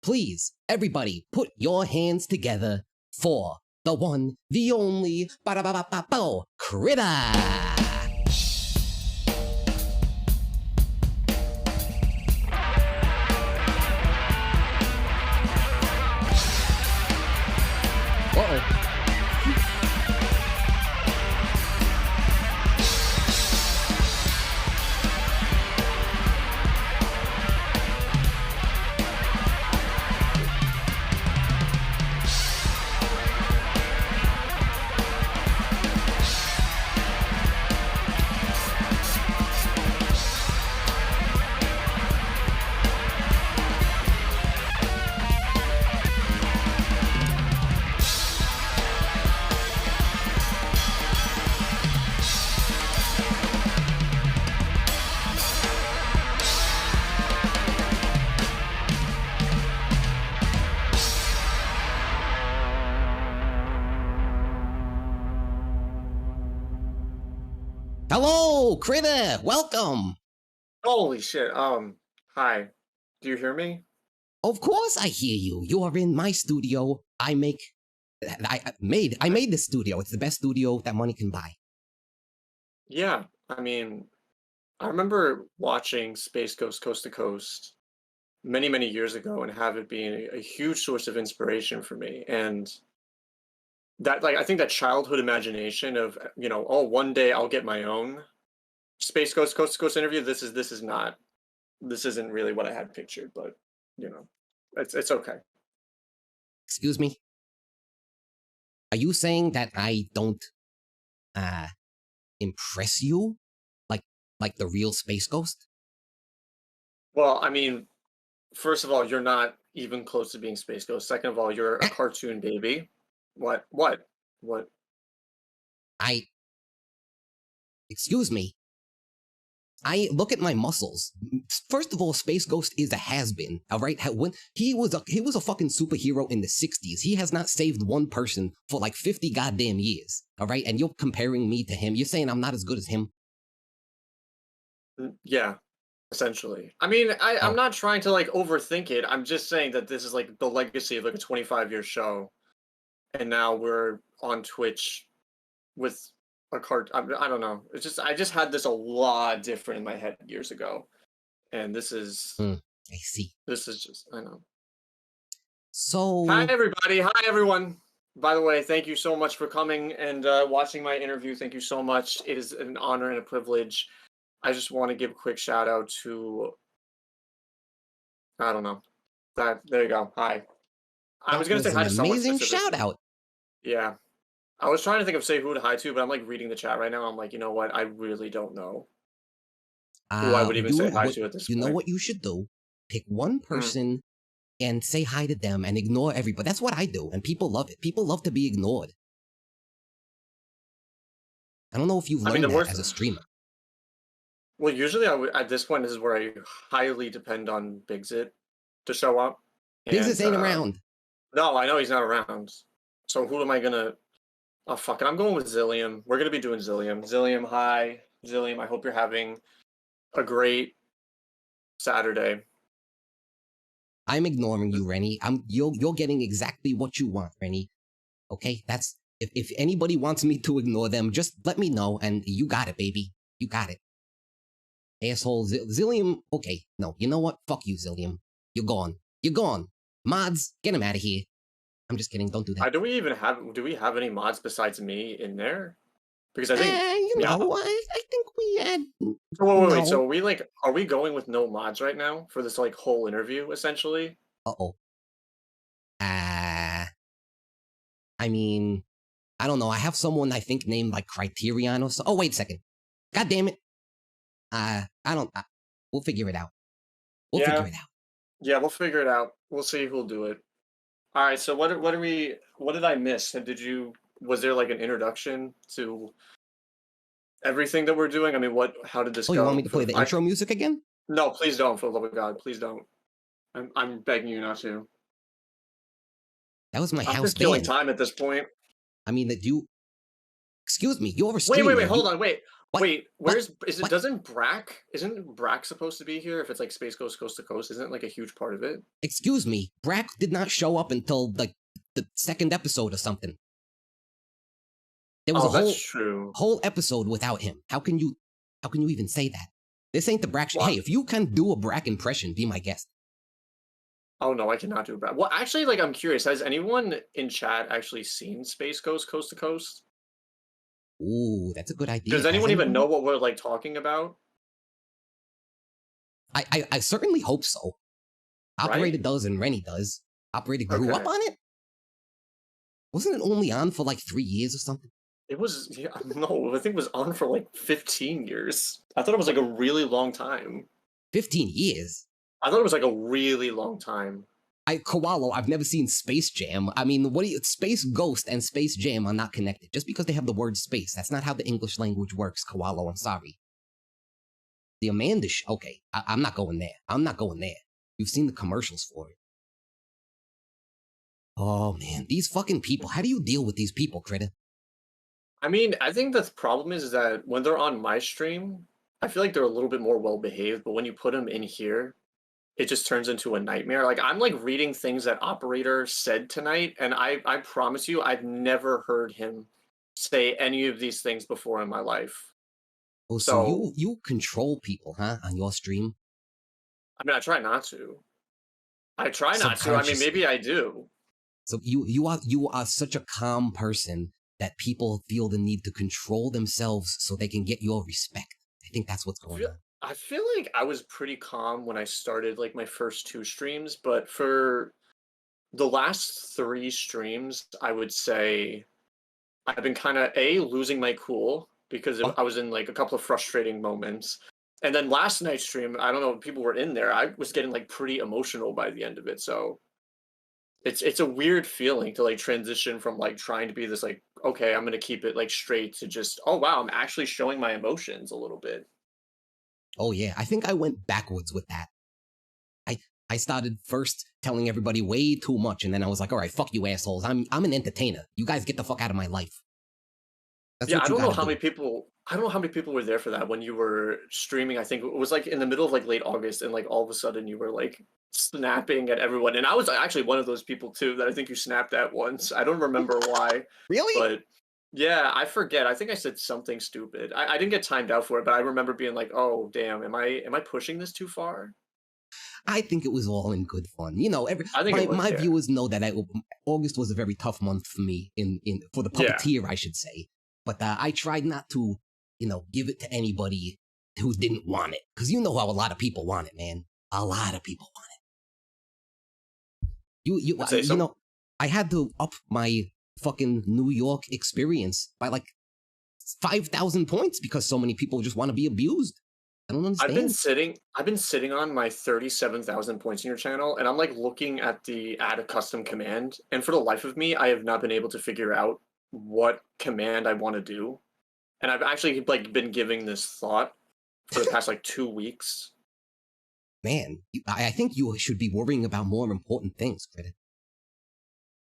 Please, everybody, put your hands together for the one, the only, ba-da-ba-ba-ba-bo, Critter! Uh-oh. Hello, Critter! Welcome! Holy shit, hi. Do you hear me? Of course I hear you. You are in my studio. I made this studio. It's the best studio that money can buy. Yeah, I mean, I remember watching Space Ghost Coast to Coast many, many years ago and have it being a huge source of inspiration for me. And that, like, I think that childhood imagination of, oh, one day I'll get my own Space Ghost Coast to Coast interview. This isn't really what I had pictured, but, it's okay. Excuse me? Are you saying that I don't, impress you? Like the real Space Ghost? Well, I mean, first of all, you're not even close to being Space Ghost. Second of all, you're a cartoon baby. What? Excuse me. I look at my muscles. First of all, Space Ghost is a has-been, alright? When he was a fucking superhero in the 60s. He has not saved one person for like 50 goddamn years, alright? And you're comparing me to him. You're saying I'm not as good as him? Yeah, essentially. I mean, I'm not trying to like overthink it. I'm just saying that this is like the legacy of like a 25-year show. And now we're on Twitch with a card. I don't know. I just had this a lot different in my head years ago, and this is. I see. This is just. I know. So. Hi everybody. Hi everyone. By the way, thank you so much for coming and watching my interview. Thank you so much. It is an honor and a privilege. I just want to give a quick shout out to. I don't know. There you go. Hi. I was gonna say hi to someone. Amazing shout out. Yeah. I was trying to think of say who to hi to, but I'm like reading the chat right now. I'm like, you know what? I really don't know who I would even say hi to at this point. You know what you should do? Pick one person and say hi to them and ignore everybody. That's what I do, and people love it. People love to be ignored. I don't know if you've learned that as a streamer. Well, usually at this point, this is where I highly depend on Bigzit to show up. Bigzit ain't around. No, I know he's not around. So who am I gonna... Oh, fuck it. I'm going with Zillium. We're going to be doing Zillium. Zillium, hi. Zillium, I hope you're having a great Saturday. I'm ignoring you, Rennie. You're getting exactly what you want, Rennie. Okay? That's... If anybody wants me to ignore them, just let me know, and you got it, baby. You got it. Asshole. Zillium... Okay. No, you know what? Fuck you, Zillium. You're gone. You're gone. Mods, get him out of here. I'm just kidding. Don't do that. Do we have any mods besides me in there? Because I think I think we had. Wait. So are we going with no mods right now for this like whole interview essentially? I mean, I don't know. I have someone I think named like Criterion or so. Oh, wait a second. God damn it. We'll figure it out. We'll figure it out. Yeah, we'll figure it out. We'll see who'll do it. All right, so what did I miss? Was there like an introduction to everything that we're doing? I mean, how did this go? You want me to play the intro music again? No, please don't, for the love of God, please don't. I'm begging you not to. That was my house band. I'm just killing time at this point. I mean, excuse me, you're a streamer. Wait, hold on, wait. What? Wait, What? is it What? doesn't Brack isn't Brack supposed to be here if it's like Space Ghost Coast to Coast? Isn't it like a huge part of it? Excuse me. Brack did not show up until like the second episode or something. There was a Oh, that's whole true. whole episode without him. How can you even say that? This ain't the Brack. Hey, What? if you can do a Brack impression, be my guest. Oh no, I cannot do Brack. Well, actually, like I'm curious. Has anyone in chat actually seen Space Ghost Coast to Coast? Ooh, that's a good idea. Does Has anyone even know anyone? what we're like talking about? I certainly hope so. Operator Right? does and Rennie does. Operator grew up Okay. on it? Wasn't it only on for like 3 years or something? It was yeah, no, I think it was on for like 15 years. I thought it was like a really long time. 15 years? I thought it was like a really long time. Koalo, I've never seen Space Jam. I mean, what do you, Space Ghost and Space Jam are not connected. Just because they have the word space, that's not how the English language works, Koalo, I'm sorry. The Amanda okay, I'm not going there. I'm not going there. You've seen the commercials for it. Oh man, these fucking people. How do you deal with these people, Critter? I mean, I think the problem is that when they're on my stream, I feel like they're a little bit more well behaved, but when you put them in here, it just turns into a nightmare. Like I'm like reading things that Operator said tonight, and I promise you, I've never heard him say any of these things before in my life. Oh, so So you control people, huh, on your stream? I mean, I try not to. I try not to. I mean, maybe Subconsciously. I do. So you are such a calm person that people feel the need to control themselves so they can get your respect. I think that's what's I going feel on. I feel like I was pretty calm when I started like my first two streams, but for the last three streams, I would say I've been kind of a losing my cool because Oh, I was in like a couple of frustrating moments. And then last night's stream, I don't know if people were in there. I was getting like pretty emotional by the end of it. So it's a weird feeling to like transition from like trying to be this like okay, I'm gonna keep it like straight to just oh wow, I'm actually showing my emotions a little bit. oh yeah. I think I went backwards with that. I I started first telling everybody way too much, and then I was like, all right, fuck you assholes. I'm an entertainer. You guys get the fuck out of my life. That's Yeah, what I you don't know gotta how do. many people. I don't know how many people were there for that when you were streaming. I think it was like in the middle of like late August, and like all of a sudden you were like snapping at everyone. And I was actually one of those people too that I think you snapped at once. I don't remember why, Really? but yeah, I forget. I think I said something stupid. I didn't get timed out for it, but I remember being like, "Oh, damn, am I pushing this too far?" I think it was all in good fun. You know, I think it was. my Yeah, viewers know that August was a very tough month for me in for the yeah. puppeteer, I should say. But I tried not to, give it to anybody who didn't want it, because you know how a lot of people want it, man. A lot of people want it. I'd say some. I had to up my fucking New York experience by like 5,000 points because so many people just want to be abused. I don't understand. I've been sitting on my 37,000 points in your channel, and I'm like looking at the add a custom command, and for the life of me, I have not been able to figure out what command I want to do. And I've actually like been giving this thought for the past like 2 weeks. Man, I think you should be worrying about more important things, Critic.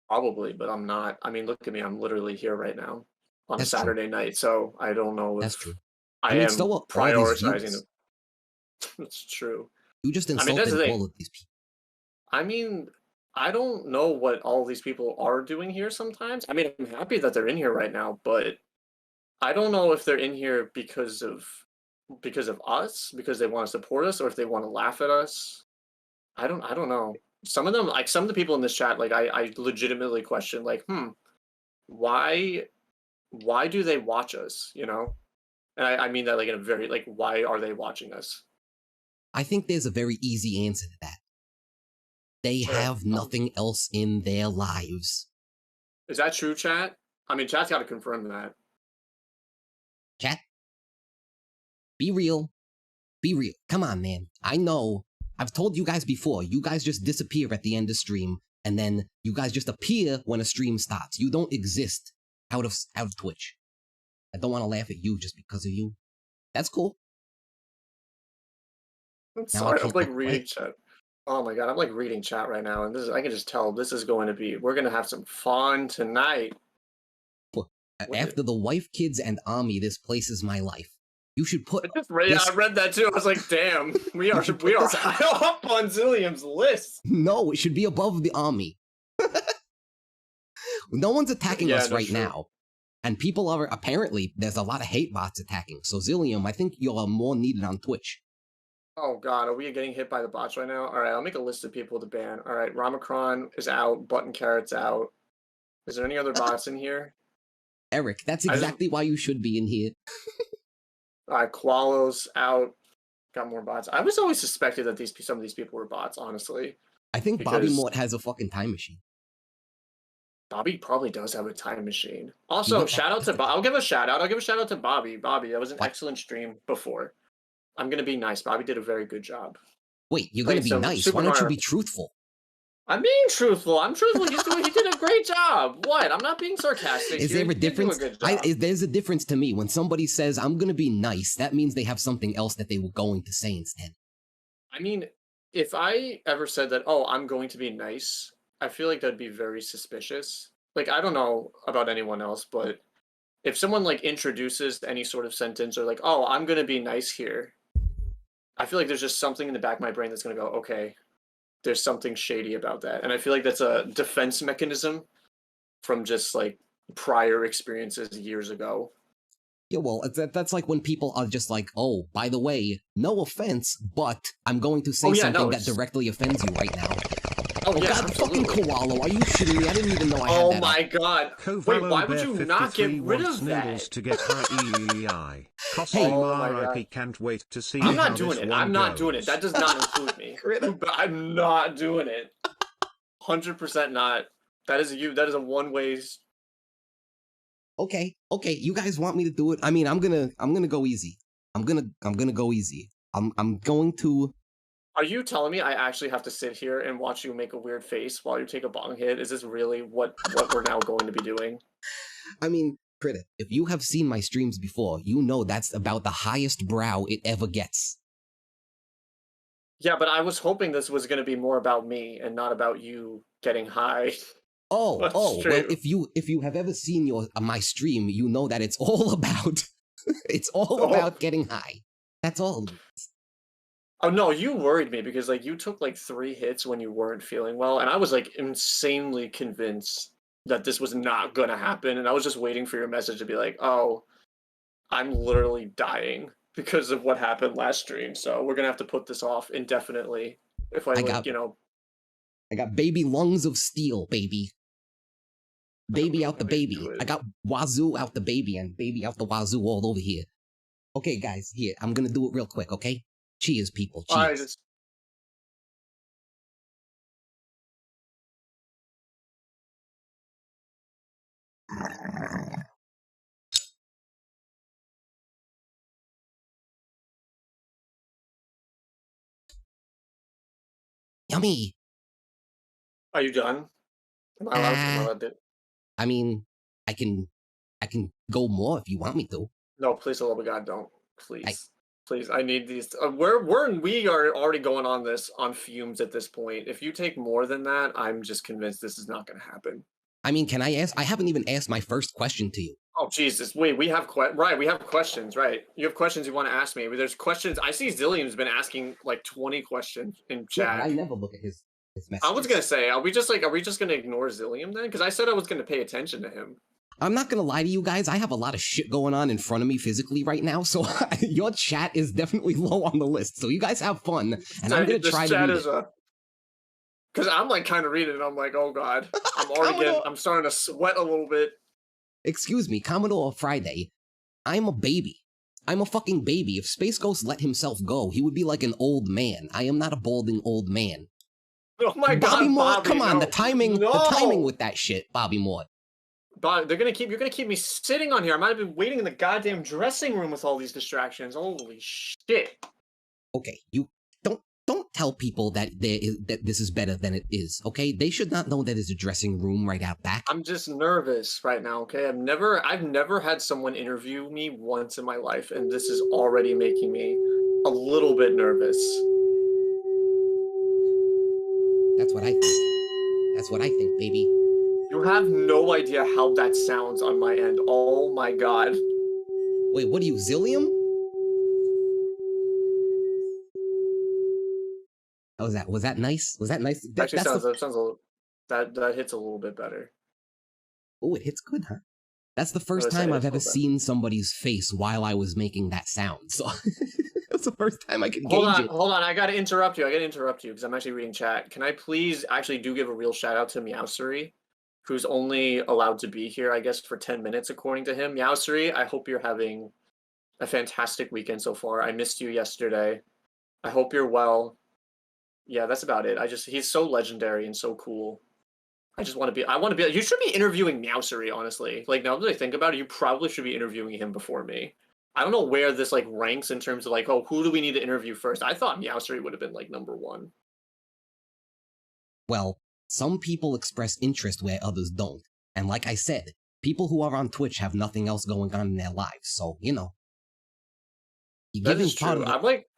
Probably, but I'm not. I mean, look at me, I'm literally here right now on a That's true. Saturday night, so I don't know That's if true. I I mean, am so are all these prioritizing viewers. the it's true. You just I mean, that's the insulted thing. all of these people. I mean, I don't know what all these people are doing here sometimes. I mean, I'm happy that they're in here right now, but I don't know if they're in here because of us, because they want to support us, or if they want to laugh at us. I don't know. Some of them, like some of the people in this chat, like I legitimately question, like, why why do they watch us? You know? And I mean that like in a very like why are they watching us? I think there's a very easy answer to that. They Okay. have nothing else in their lives. Is that true, chat? I mean, chat's got to confirm that. Chat, be real. Be real. Come on, man. I know. I've told you guys before. You guys just disappear at the end of stream, and then you guys just appear when a stream starts. You don't exist out of Twitch. I don't want to laugh at you just because of you. That's cool. I'm Now I sorry, I'm can't like look reading away. chat. Oh my god, I'm like reading chat right now, and this is I can just tell this is going to be we're gonna have some fun tonight. What After the wife, kids, and army, this place is my life. You should put I read that too. I was like, damn, we are high up on Zillium's list. No, it should be above the army. No one's attacking us right now. And people are, apparently, there's a lot of hate bots attacking. So Zillium, I think you're more needed on Twitch. Oh god, are we getting hit by the bots right now? Alright, I'll make a list of people to ban. Alright, Ramacron is out, Button Carrot's out. Is there any other bots in here? Eric, that's exactly why you should be in here. Alright, Qualo's out. Got more bots. I was always suspected that some of these people were bots, honestly. I think Bobby Mort has a fucking time machine. Bobby probably does have a time machine. Also, shout out to I'll give a shout out. I'll give a shout out to Bobby. Bobby, that was an excellent stream before. I'm gonna be nice. Bobby did a very good job. Wait, you're gonna be nice? Why don't you be truthful? I'm being truthful. I'm truthful. He did a great job. What? I'm not being sarcastic. Is there a difference? There's a difference to me. When somebody says, I'm gonna be nice, that means they have something else that they were going to say instead. I mean, if I ever said that, oh, I'm going to be nice, I feel like that'd be very suspicious. Like, I don't know about anyone else, but if someone, like, introduces any sort of sentence or, like, oh, I'm gonna be nice here, I feel like there's just something in the back of my brain that's going to go, okay, there's something shady about that. And I feel like that's a defense mechanism from just like prior experiences years ago. Yeah, well, that's like when people are just like, oh, by the way, no offense, but I'm going to say something that directly offends you right now. Oh, yeah, God, fucking Koala, are you shitting me? I didn't even know I had that. Oh my God. Wait, why would you not get rid of that? Noodles to get high RIP, can't wait to see I'm not doing it. I'm not doing it. That does not include me. I'm not doing it. 100% not. That is a one-way. Okay, you guys want me to do it? I mean, I'm gonna go easy. I'm gonna go easy. I'm going to. Are you telling me I actually have to sit here and watch you make a weird face while you take a bong hit? Is this really what we're now going to be doing? I mean, Critter, if you have seen my streams before, you know that's about the highest brow it ever gets. Yeah, but I was hoping this was going to be more about me and not about you getting high. Well, if you have ever seen my stream, you know that it's all about about getting high. That's all. Oh no, you worried me because like you took like 3 hits when you weren't feeling well, and I was like insanely convinced that this was not gonna happen, and I was just waiting for your message to be like, oh, I'm literally dying because of what happened last stream, so we're gonna have to put this off indefinitely. If I got baby lungs of steel, baby. Baby out the baby. I got wazoo out the baby and baby out the wazoo all over here. Okay, guys, here, I'm gonna do it real quick, okay? Cheers, people. Cheers. Yummy. Are you done? Am I allowed to? I mean, I can go more if you want me to. No, please, the love of God, don't. Please. Please, I need these. We are already going on this on fumes at this point. If you take more than that, I'm just convinced this is not going to happen. I mean, can I ask? I haven't even asked my first question to you. Oh Jesus! Wait, we have questions, right? You have questions you want to ask me. There's questions. I see Zillium's been asking like 20 questions in chat. Yeah, I never look at his messages. I was gonna say, are we just gonna ignore Zillium then? Because I said I was gonna pay attention to him. I'm not gonna lie to you guys, I have a lot of shit going on in front of me physically right now, so your chat is definitely low on the list, so you guys have fun, and I'm gonna try to read it. Because I'm like kind of reading it, I'm like, oh God, I'm starting to sweat a little bit. Excuse me, Commodore Friday, I'm a baby. I'm a fucking baby. If Space Ghost let himself go, he would be like an old man. I am not a balding old man. Oh my God, Bobby Mort, come on, the timing with that shit, Bobby Mort. But you're gonna keep me sitting on here. I might have been waiting in the goddamn dressing room with all these distractions. Holy shit! Okay, you don't tell people that this is better than it is. Okay, they should not know that there's a dressing room right out back. I'm just nervous right now. Okay, I've never had someone interview me once in my life, and this is already making me a little bit nervous. That's what I think. That's what I think, baby. You have no idea how that sounds on my end. Oh my God. Wait, what are you, Zillium? How was that? Was that nice? Was that nice? Actually, That's that sounds a little, that hits a little bit better. Oh, it hits good, huh? That's the I first would say time it I've hits a ever little better. seen somebody's face while I was making that sound. So that's the first time I can Hold gauge on, it. hold on. I gotta interrupt you. Because I'm actually reading chat. Can I please actually do give a real shout out to Meowsery, who's only allowed to be here, I guess, for 10 minutes according to him. Meowsery, I hope you're having a fantastic weekend so far. I missed you yesterday. I hope you're well. Yeah, that's about it. He's so legendary and so cool. I want to be, you should be interviewing Meowsery, honestly. Like, now that I think about it, you probably should be interviewing him before me. I don't know where this, like, ranks in terms of, like, oh, who do we need to interview first? I thought Meowsery would have been, like, number one. Well, some people express interest where others don't. And like I said, people who are on Twitch have nothing else going on in their lives. So, you know, you're That giving is part true. of the, I'm like,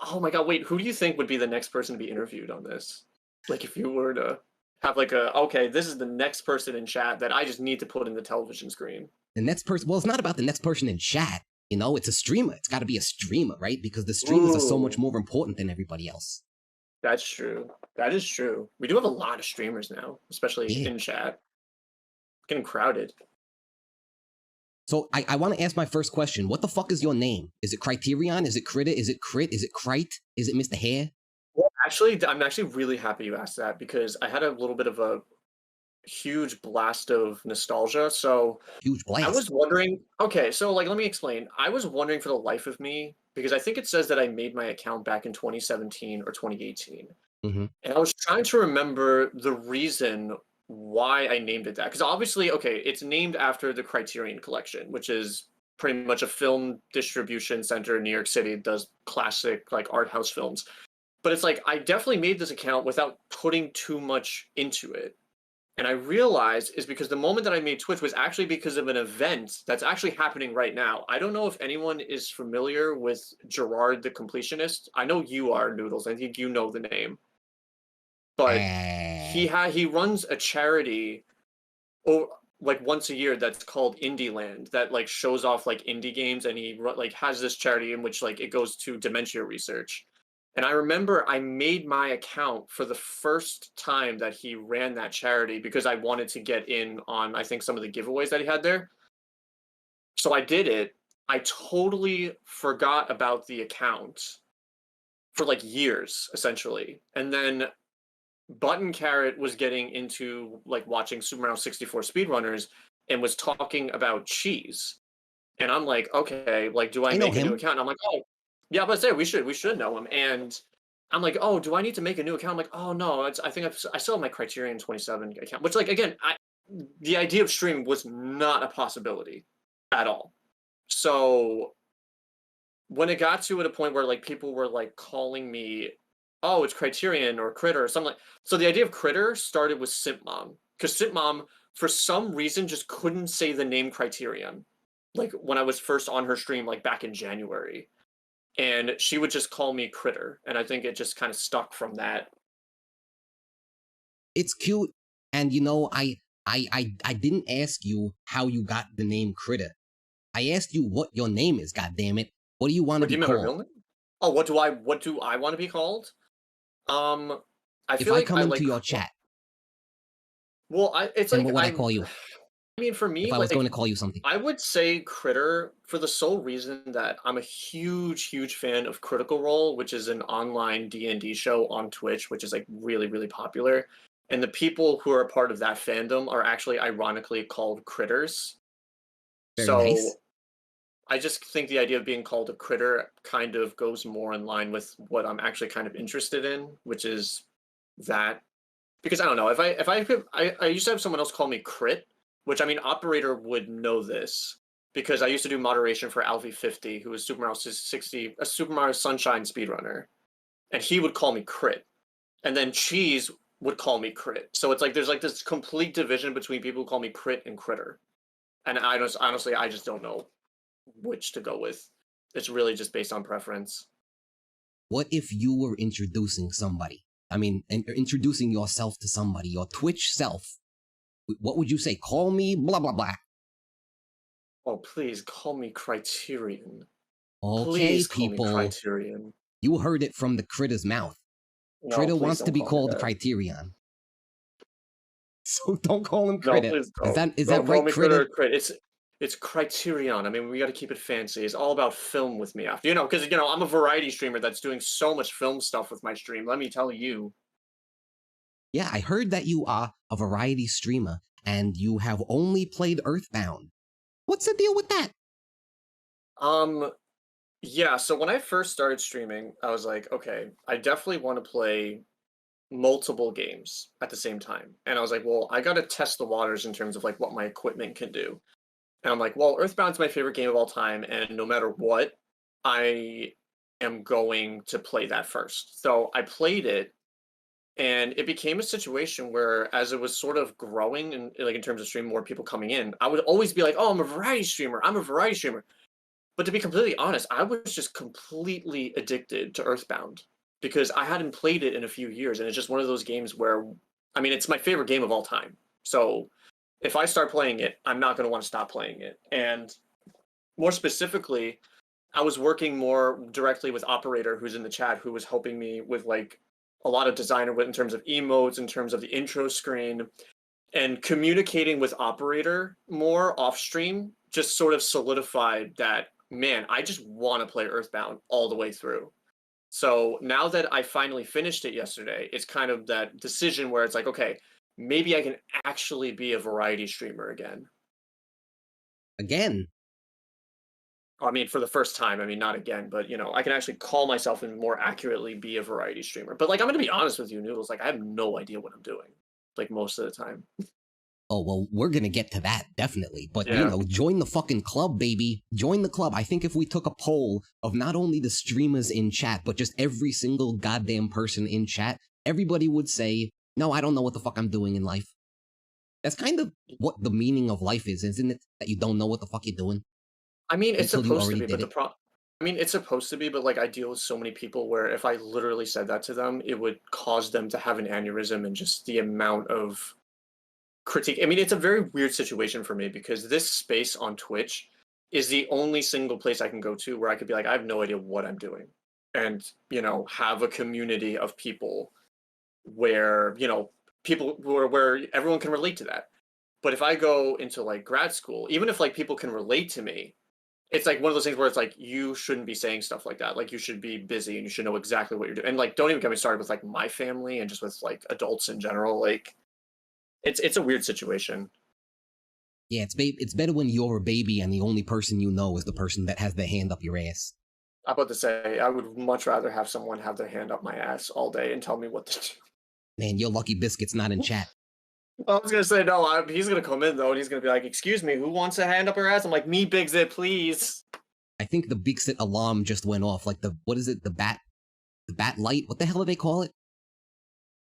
oh my god, wait, who do you think would be the next person to be interviewed on this? Like, if you were to have, like, okay, this is the next person in chat that I just need to put in the television screen. the next person. Well, it's not about the next person in chat. You know, it's a streamer. It's got to be a streamer, right? Because the streamers are so much Ooh. more important than everybody else. That's true. That is true. We do have a lot of streamers now, especially Yeah. in chat. Getting crowded. So I want to ask my first question. What the fuck is your name? Is it Criterion? Is it Critter? Is it Crit? Is it Crite? Is it Mr. Hair? Well, actually, I'm actually really happy you asked that because I had a little bit of a huge blast of nostalgia. So Huge blast. I was wondering, okay, so like let me explain. I was wondering for the life of me, because I think it says that I made my account back in 2017 or 2018. Mm-hmm. And I was trying to remember the reason why I named it that. Because obviously, okay, it's named after the Criterion Collection, which is pretty much a film distribution center in New York City. It does classic like art house films. But it's like I definitely made this account without putting too much into it. And I realized is because the moment that I made Twitch was actually because of an event that's actually happening right now. I don't know if anyone is familiar with Gerard the Completionist. I know you are, Noodles. I think you know the name. But he runs a charity like once a year that's called Indie Land that like shows off like indie games, and he like has this charity in which like it goes to dementia research. And I remember I made my account for the first time that he ran that charity because I wanted to get in on, I think, some of the giveaways that he had there. So I did it. I totally forgot about the account for like years, essentially. And then Button Carrot was getting into like watching Super Mario 64 speedrunners and was talking about cheese. And I'm like, okay, like, do I make a new account? And I'm like, oh, yeah, but say we should know him. And I'm like, oh, do I need to make a new account? I'm like, oh no, I think I still have my Criterion 27 account. Which, like, again, the idea of streaming was not a possibility at all. So when it got to at a point where like people were like calling me, oh, it's Criterion or Critter or something like, so the idea of Critter started with Simp Mom, because Simp Mom for some reason just couldn't say the name Criterion. Like when I was first on her stream, like back in January, and she would just call me Critter, and I think it just kind of stuck from that. It's cute, and you know, I didn't ask you how you got the name Critter. I asked you what your name is. God damn it! What do you want to be called? Real name? Oh, what do I want to be called? I feel like if I come into your chat, well, it's like what would I call you? I mean, for me, if I was going to call you something, I would say Critter for the sole reason that I'm a huge fan of Critical Role, which is an online D&D show on Twitch, which is like really, really popular. And the people who are a part of that fandom are actually ironically called critters. Very nice. I just think the idea of being called a critter kind of goes more in line with what I'm actually kind of interested in, which is that. Because I don't know, I used to have someone else call me Crit, which, I mean, Operator would know this because I used to do moderation for Alfie50, who was Super Mario 60, a Super Mario Sunshine speedrunner, and he would call me Crit, and then Cheese would call me Crit. So it's like there's like this complete division between people who call me Crit and Critter, and honestly I just don't know which to go with. It's really just based on preference. What if you were introducing somebody? I mean, introducing yourself to somebody, your Twitch self. What would you say? Call me blah, blah, blah. Oh, please call me Criterion. Okay, please people. Call me Criterion. You heard it from the Critter's mouth. No, Critter please wants to don't be call me called that. Criterion. So don't call him No, Critter. please Is don't. that Don't call right, me Critter? Critter. It's Criterion. I mean, we got to keep it fancy. It's all about film with me after, because I'm a variety streamer that's doing so much film stuff with my stream. Let me tell you. Yeah, I heard that you are a variety streamer and you have only played Earthbound. What's the deal with that? Yeah. So when I first started streaming, I was like, okay, I definitely want to play multiple games at the same time. And I was like, well, I got to test the waters in terms of like what my equipment can do. And I'm like, well, Earthbound's my favorite game of all time, and no matter what, I am going to play that first. So I played it, and it became a situation where, as it was sort of growing and like in terms of streaming, more people coming in, I would always be like, oh, I'm a variety streamer. I'm a variety streamer. But to be completely honest, I was just completely addicted to Earthbound because I hadn't played it in a few years, and it's just one of those games where, I mean, it's my favorite game of all time. So if I start playing it, I'm not going to want to stop playing it. And more specifically, I was working more directly with Operator, who's in the chat, who was helping me with like a lot of designer in terms of emotes, in terms of the intro screen, and communicating with Operator more off stream just sort of solidified that, man, I just want to play Earthbound all the way through. So now that I finally finished it yesterday, it's kind of that decision where it's like, okay, maybe I can actually be a variety streamer again. Again? I mean, for the first time. I mean, not again, but I can actually call myself and more accurately be a variety streamer. But like, I'm gonna be honest with you, Noodles. Like, I have no idea what I'm doing, like most of the time. Oh, well, we're gonna get to that, definitely. But, Yeah. Join the fucking club, baby. Join the club. I think if we took a poll of not only the streamers in chat, but just every single goddamn person in chat, everybody would say, no, I don't know what the fuck I'm doing in life. That's kind of what the meaning of life is, isn't it? That you don't know what the fuck you're doing. I mean, it's Until you supposed to already be, but did it. I mean, it's supposed to be, but like I deal with so many people where if I literally said that to them, it would cause them to have an aneurysm, and just the amount of critique. I mean, it's a very weird situation for me because this space on Twitch is the only single place I can go to where I could be like, I have no idea what I'm doing, and have a community of people where people where everyone can relate to that. But if I go into like grad school, even if like people can relate to me, it's like one of those things where it's like, you shouldn't be saying stuff like that. Like, you should be busy and you should know exactly what you're doing. And like, don't even get me started with like my family and just with like adults in general. Like, it's a weird situation. Yeah, it's better when you're a baby and the only person you know is the person that has their hand up your ass. I'm about to say, I would much rather have someone have their hand up my ass all day and tell me what to do. Man, your Lucky Biscuit's not in chat. I was gonna say no. He's gonna come in though, and he's gonna be like, "Excuse me, who wants a hand up her ass?" I'm like, "Me, Big Zit, please." I think the Bigsit alarm just went off. Like what is it? The bat light? What the hell do they call it?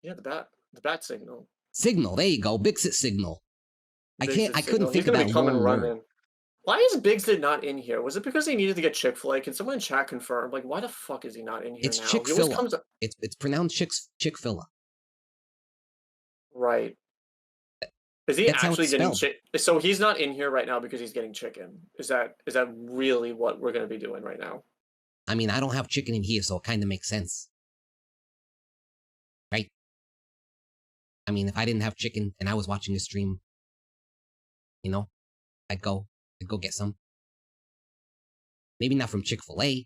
Yeah, the bat signal. Signal. There you go. Bigsit signal. I couldn't think of that long word. Why is Big Zit not in here? Was it because he needed to get Chick-fil-A? Can someone in chat confirm? Like, why the fuck is he not in here it's now? Chick-fil-A. It's pronounced Chick-fil-A. Right. Is he That's actually getting chicken? So he's not in here right now because he's getting chicken. Is that really what we're going to be doing right now? I mean, I don't have chicken in here, so it kind of makes sense. Right? I mean, if I didn't have chicken and I was watching a stream, I'd go get some. Maybe not from Chick-fil-A.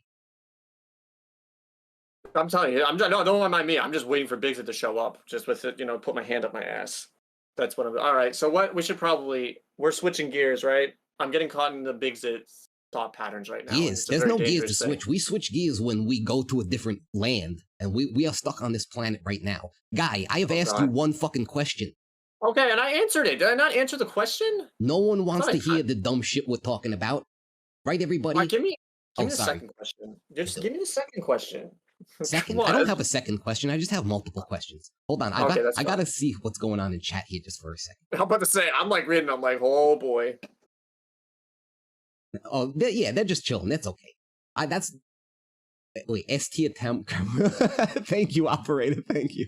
I'm telling you, don't mind me. I'm just waiting for Biggs to show up, just with it, put my hand up my ass. That's what I'm. All right. So what we should we're switching gears, right? I'm getting caught in the Biggs thought patterns right now. Yes, there's no gears to switch. We switch gears when we go to a different land, and we are stuck on this planet right now. Guy, I have asked you one fucking question. Okay, and I answered it. Did I not answer the question? No one wants to hear the dumb shit we're talking about. Right, everybody? Give me the second question. Just give me the second question. Second? I don't have a second question. I just have multiple questions. Hold on. I gotta see what's going on in chat here just for a second. I'm about to say, I'm like reading. I'm like, oh boy. Oh, they're just chilling. That's okay. Wait, ST attempt. Thank you, operator. Thank you.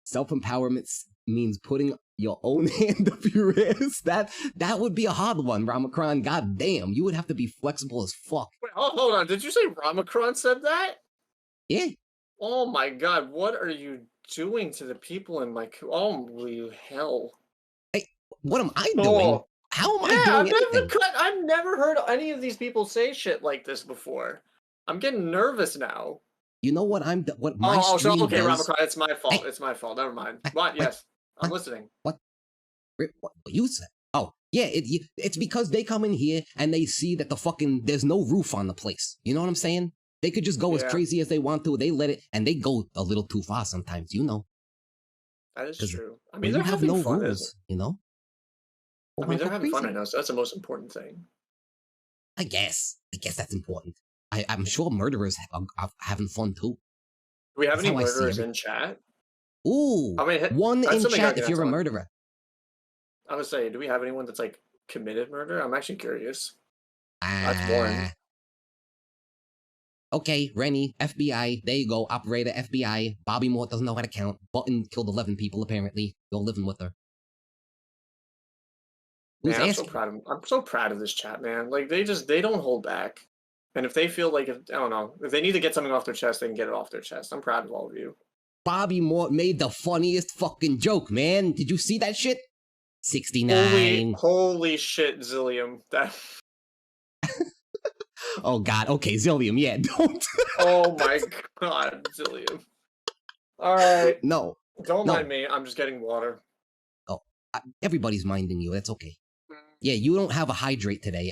Self-empowerment means putting your own hand up your ass. That would be a hard one, Ramacron. God damn, you would have to be flexible as fuck. Wait, hold on. Did you say Ramacron said that? Yeah. Oh my god, what are you doing to the people in my holy hell. Hey, what am I doing? Oh. How am Yeah, I doing anything? I've never heard any of these people say shit like this before. I'm getting nervous now. You know what what my So stream okay, does? Ramacron, it's my fault. Hey, It's my fault. Never mind. what, What? what, Yes, I'm what, listening. what, what you said? Oh, yeah, it's because they come in here and they see that there's no roof on the place. You know what I'm saying? They could just go as Yeah, crazy as they want to. They let it, and they go a little too far sometimes, you know. that is Because true. I mean, when you they're have having no fun, isn't rules, you know, I people mean, gonna they're go having fun crazy. right now, so that's the most important thing. I guess that's important. I'm sure murderers are having fun too. Do we have That's any how I see murderers everything. in chat? Ooh, I mean, one that's in something I chat can if answer. you're a murderer. I would say, do we have anyone that's like committed murder? I'm actually curious. That's one. Ah. Okay, Rennie, FBI. There you go. Operator, FBI. Bobby Moore doesn't know how to count. Button killed 11 people, apparently. You're living with her. Who's Man, asking? I'm so proud of this chat, man. Like they don't hold back. And if they feel like I don't know, if they need to get something off their chest, they can get it off their chest. I'm proud of all of you. Bobby Moore made the funniest fucking joke, man. Did you see that shit? 69. Holy shit, Zillium. That Oh, God. Okay, Zillium, yeah, don't. Oh my god, Zillium. Alright. No, Don't no. mind me, I'm just getting water. Oh, everybody's minding you. That's okay. Yeah, you don't have a hydrate today.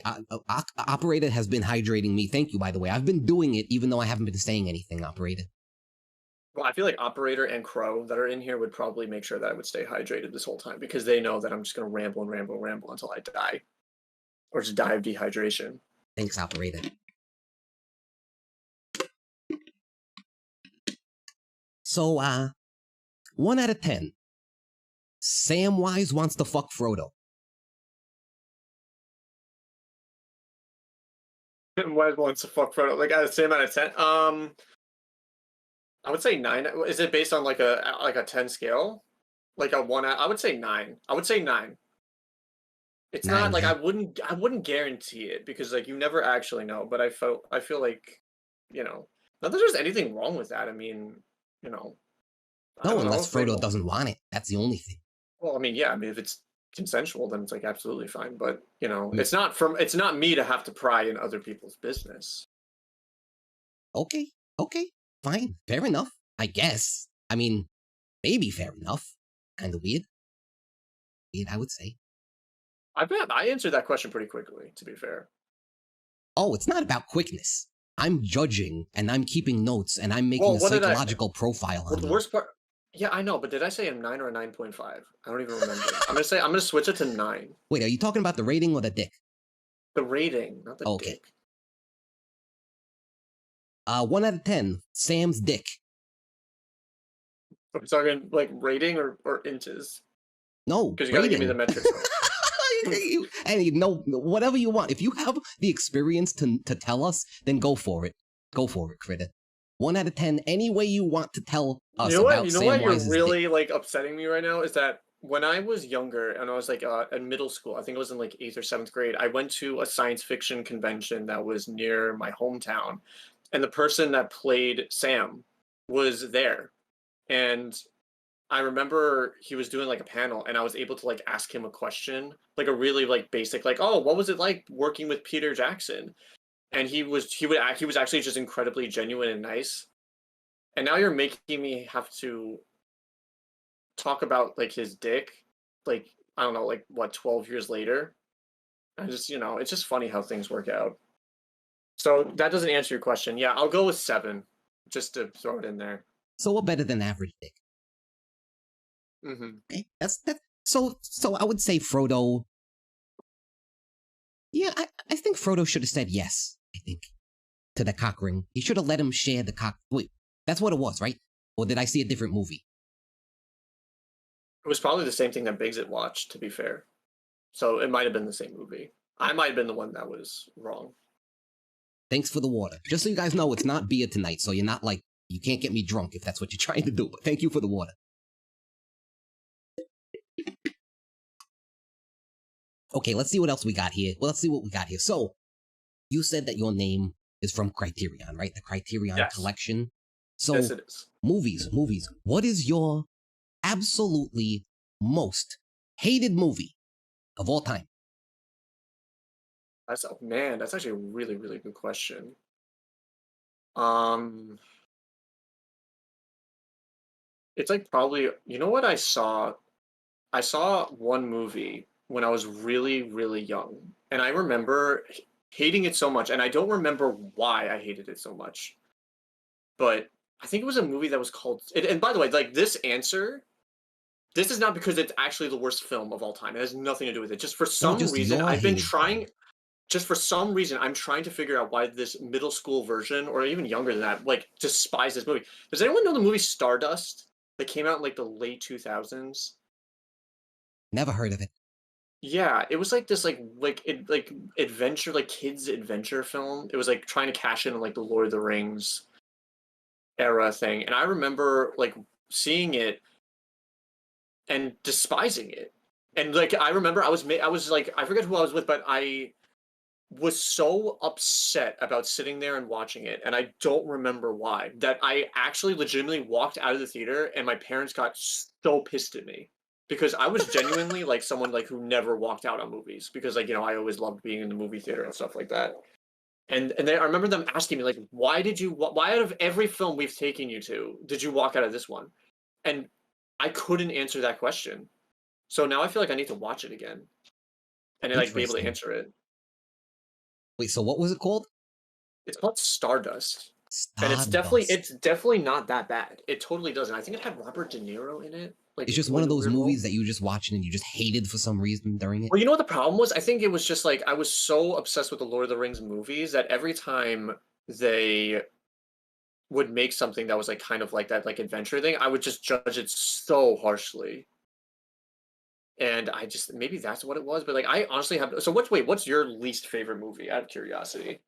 Operator has been hydrating me. Thank you, by the way. I've been doing it even though I haven't been saying anything, Operator. Well, I feel like Operator and Crow that are in here would probably make sure that I would stay hydrated this whole time because they know that I'm just gonna ramble and ramble and ramble until I die. Or just die of dehydration. Thanks, Operator. So, 1 out of 10. Samwise wants to fuck Frodo. Why wants to fuck Frodo? Like at the same out of 10? I would say 9. Is it based on like a 10 scale? Like a 1 out? I would say 9. I would say 9. It's 9, not like huh? I wouldn't guarantee it because like you never actually know, but I feel like, you know, not that there's anything wrong with that. I mean, you know, I No, don't know unless if they Frodo don't. doesn't want it. That's the only thing. Well, I mean, yeah, I mean if it's consensual then it's like absolutely fine, but you know, Mm, it's not me to have to pry in other people's business. Okay, okay, fine. Fair enough, I guess. I mean, maybe fair enough. Kind of weird. Weird, I would say. I bet I answered that question pretty quickly, to be fair. Oh, it's not about quickness. I'm judging and I'm keeping notes and I'm making Well, a what did I psychological profile well, on the you. worst part yeah, I know, but did I say a 9 or a 9.5? I don't even remember. I'm gonna switch it to 9. Wait, are you talking about the rating or the dick? The rating, not the Okay. dick. 1 out of 10. Sam's dick. Are we talking like rating or inches? No, Because you gotta give me the rating. metrics. And you know, whatever you want. If you have the experience to tell us, then go for it. Go for it, critter. 1 out of 10, any way you want to tell us about You know what you're Samwise's really dick. like upsetting me right now is that when I was younger and I was like in middle school, I think it was in like 8th or 7th grade, I went to a science fiction convention that was near my hometown, and the person that played Sam was there, and I remember he was doing like a panel, and I was able to like ask him a question, like a really like basic, like, oh, what was it like working with Peter Jackson? And he was actually just incredibly genuine and nice. And now you're making me have to talk about like his dick, like I don't know, like what 12 years later. I just it's just funny how things work out. So that doesn't answer your question. Yeah, I'll go with 7, just to throw it in there. So we're better than average dick. Mm-hmm. Okay, that's that. So I would say Frodo. Yeah, I think Frodo should have said yes. I think to the cock ring. He should have let him share the cock. Wait, that's what it was, right? Or did I see a different movie? It was probably the same thing that Biggs watched, to be fair. So it might have been the same movie. I might have been the one that was wrong. Thanks for the water. Just so you guys know, it's not beer tonight, so you're not like, you can't get me drunk if that's what you're trying to do. But thank you for the water. Okay, let's see what else we got here. Well, let's see what we got here. So, you said that your name is from Criterion, right? The Criterion Yes. collection. So, Yes, it is. movies. What is your absolutely most hated movie of all time? That's actually a really, really good question. Um, it's like probably, you know what I saw? I saw one movie when I was really, really young, and I remember hating it so much, and I don't remember why I hated it so much, but I think it was a movie that was called. And by the way, like this answer, this is not because it's actually the worst film of all time. It has nothing to do with it. Just for No, some just reason, your I've been hated trying. film. Just for some reason, I'm trying to figure out why this middle school version, or even younger than that, like despise this movie. Does anyone know the movie Stardust that came out in like the late 2000s? Never heard of it. Yeah, it was like this like adventure, like kids adventure film. It was like trying to cash in on like the Lord of the Rings era thing. And I remember like seeing it and despising it. And like I remember I was like I forget who I was with, but I was so upset about sitting there and watching it, and I don't remember why, that I actually legitimately walked out of the theater and my parents got so pissed at me because I was genuinely like someone like who never walked out on movies because like, you know, I always loved being in the movie theater and stuff like that. I remember them asking me like, why out of every film we've taken you to, did you walk out of this one? And I couldn't answer that question. So now I feel like I need to watch it again and like be able to Interesting. answer it. Wait, so what was it called? It's called Stardust. And Stardust. it's definitely not that bad. It totally doesn't. I think it had Robert De Niro in it. Like It's just one doing of a those weird role. movies that you just watched and you just hated for some reason during it. Well, you know what the problem was? I think it was just like I was so obsessed with the Lord of the Rings movies that every time they would make something that was like kind of like that like adventure thing, I would just judge it so harshly. And I just maybe that's what it was, but like I honestly have so what's your least favorite movie out of curiosity?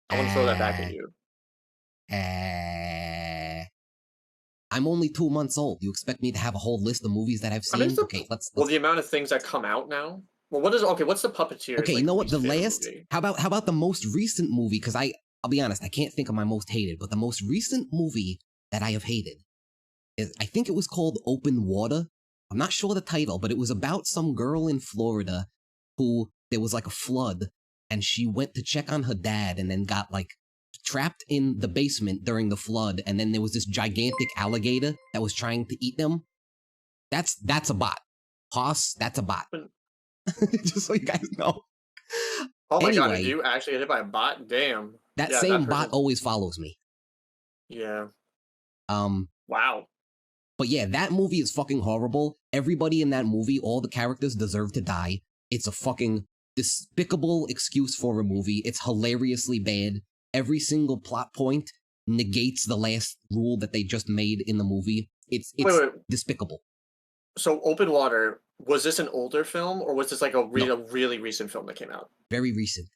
I want to throw that back at Uh, you. uh, I'm only 2 months old. You expect me to have a whole list of movies that I've I mean, seen? Okay, well, let's. the amount of things that come out now. Well, what's the Puppeteer's Okay, you like know what? least The favorite last. movie? How about the most recent movie? Because I'll be honest, I can't think of my most hated, but the most recent movie that I have hated is I think it was called Open Water. I'm not sure the title, but it was about some girl in Florida who there was like a flood and she went to check on her dad and then got like trapped in the basement during the flood, and then there was this gigantic alligator that was trying to eat them. That's a bot. Hoss, that's a bot. But- Just so you guys know. Oh my god, if Anyway, you actually get hit by a bot, damn. that Yeah, that same bot person. always follows me. Yeah. Um, Wow. but yeah, that movie is fucking horrible. Everybody in that movie, all the characters deserve to die. It's a fucking despicable excuse for a movie. It's hilariously bad. Every single plot point negates the last rule that they just made in the movie. It's Wait. despicable. So, Open Water, was this an older film or was this like No, a really recent film that came out? very recent.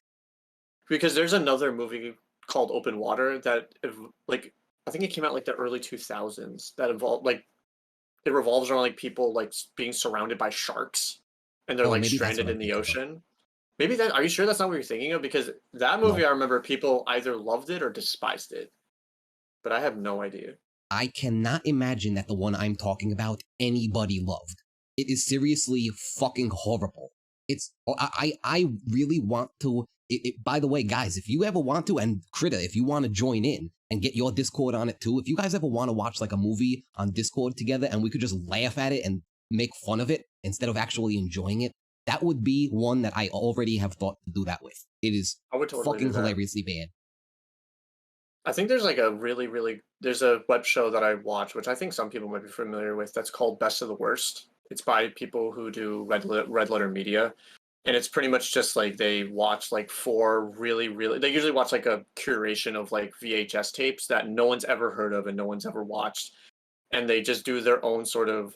Because there's another movie called Open Water that like I think it came out like the early 2000s that involved like it revolves around like people like being surrounded by sharks and they're Oh, like maybe that's what stranded I'm in the thinking of. ocean. Maybe that are you sure that's not what you're thinking of? Because that movie No, I remember people either loved it or despised it, but I have no idea. I cannot imagine that the one I'm talking about anybody loved. It is seriously fucking horrible. It's I really want to. By the way, guys, if you ever want to, and Critter, if you want to join in and get your Discord on it too, if you guys ever want to watch like a movie on Discord together and we could just laugh at it and make fun of it instead of actually enjoying it, that would be one that I already have thought to do that with. It is I would totally do fucking that. hilariously bad. I think there's like a really there's a web show that I watch, which I think some people might be familiar with. That's called Best of the Worst. It's by people who do Red Letter Media, and it's pretty much just like they watch like four really they usually watch like a curation of like VHS tapes that no one's ever heard of and no one's ever watched, and they just do their own sort of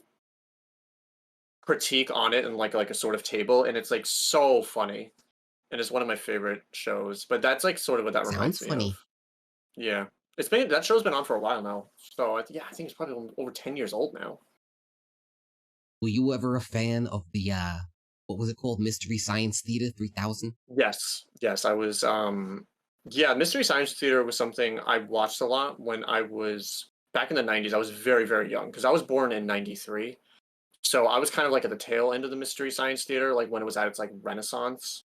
critique on it and like a sort of table, and it's like so funny, and it's one of my favorite shows. But that's like sort of what that Sounds reminds me of. funny. Yeah, that show's been on for a while now, so yeah, I think it's probably over 10 years old now. Were you ever a fan of the what was it called? Mystery Science Theater 3000? Yes, I was. Yeah, Mystery Science Theater was something I watched a lot when I was back in the 90s, I was very, very young because I was born in 93. So I was kind of like at the tail end of the Mystery Science Theater, like when it was at its like renaissance.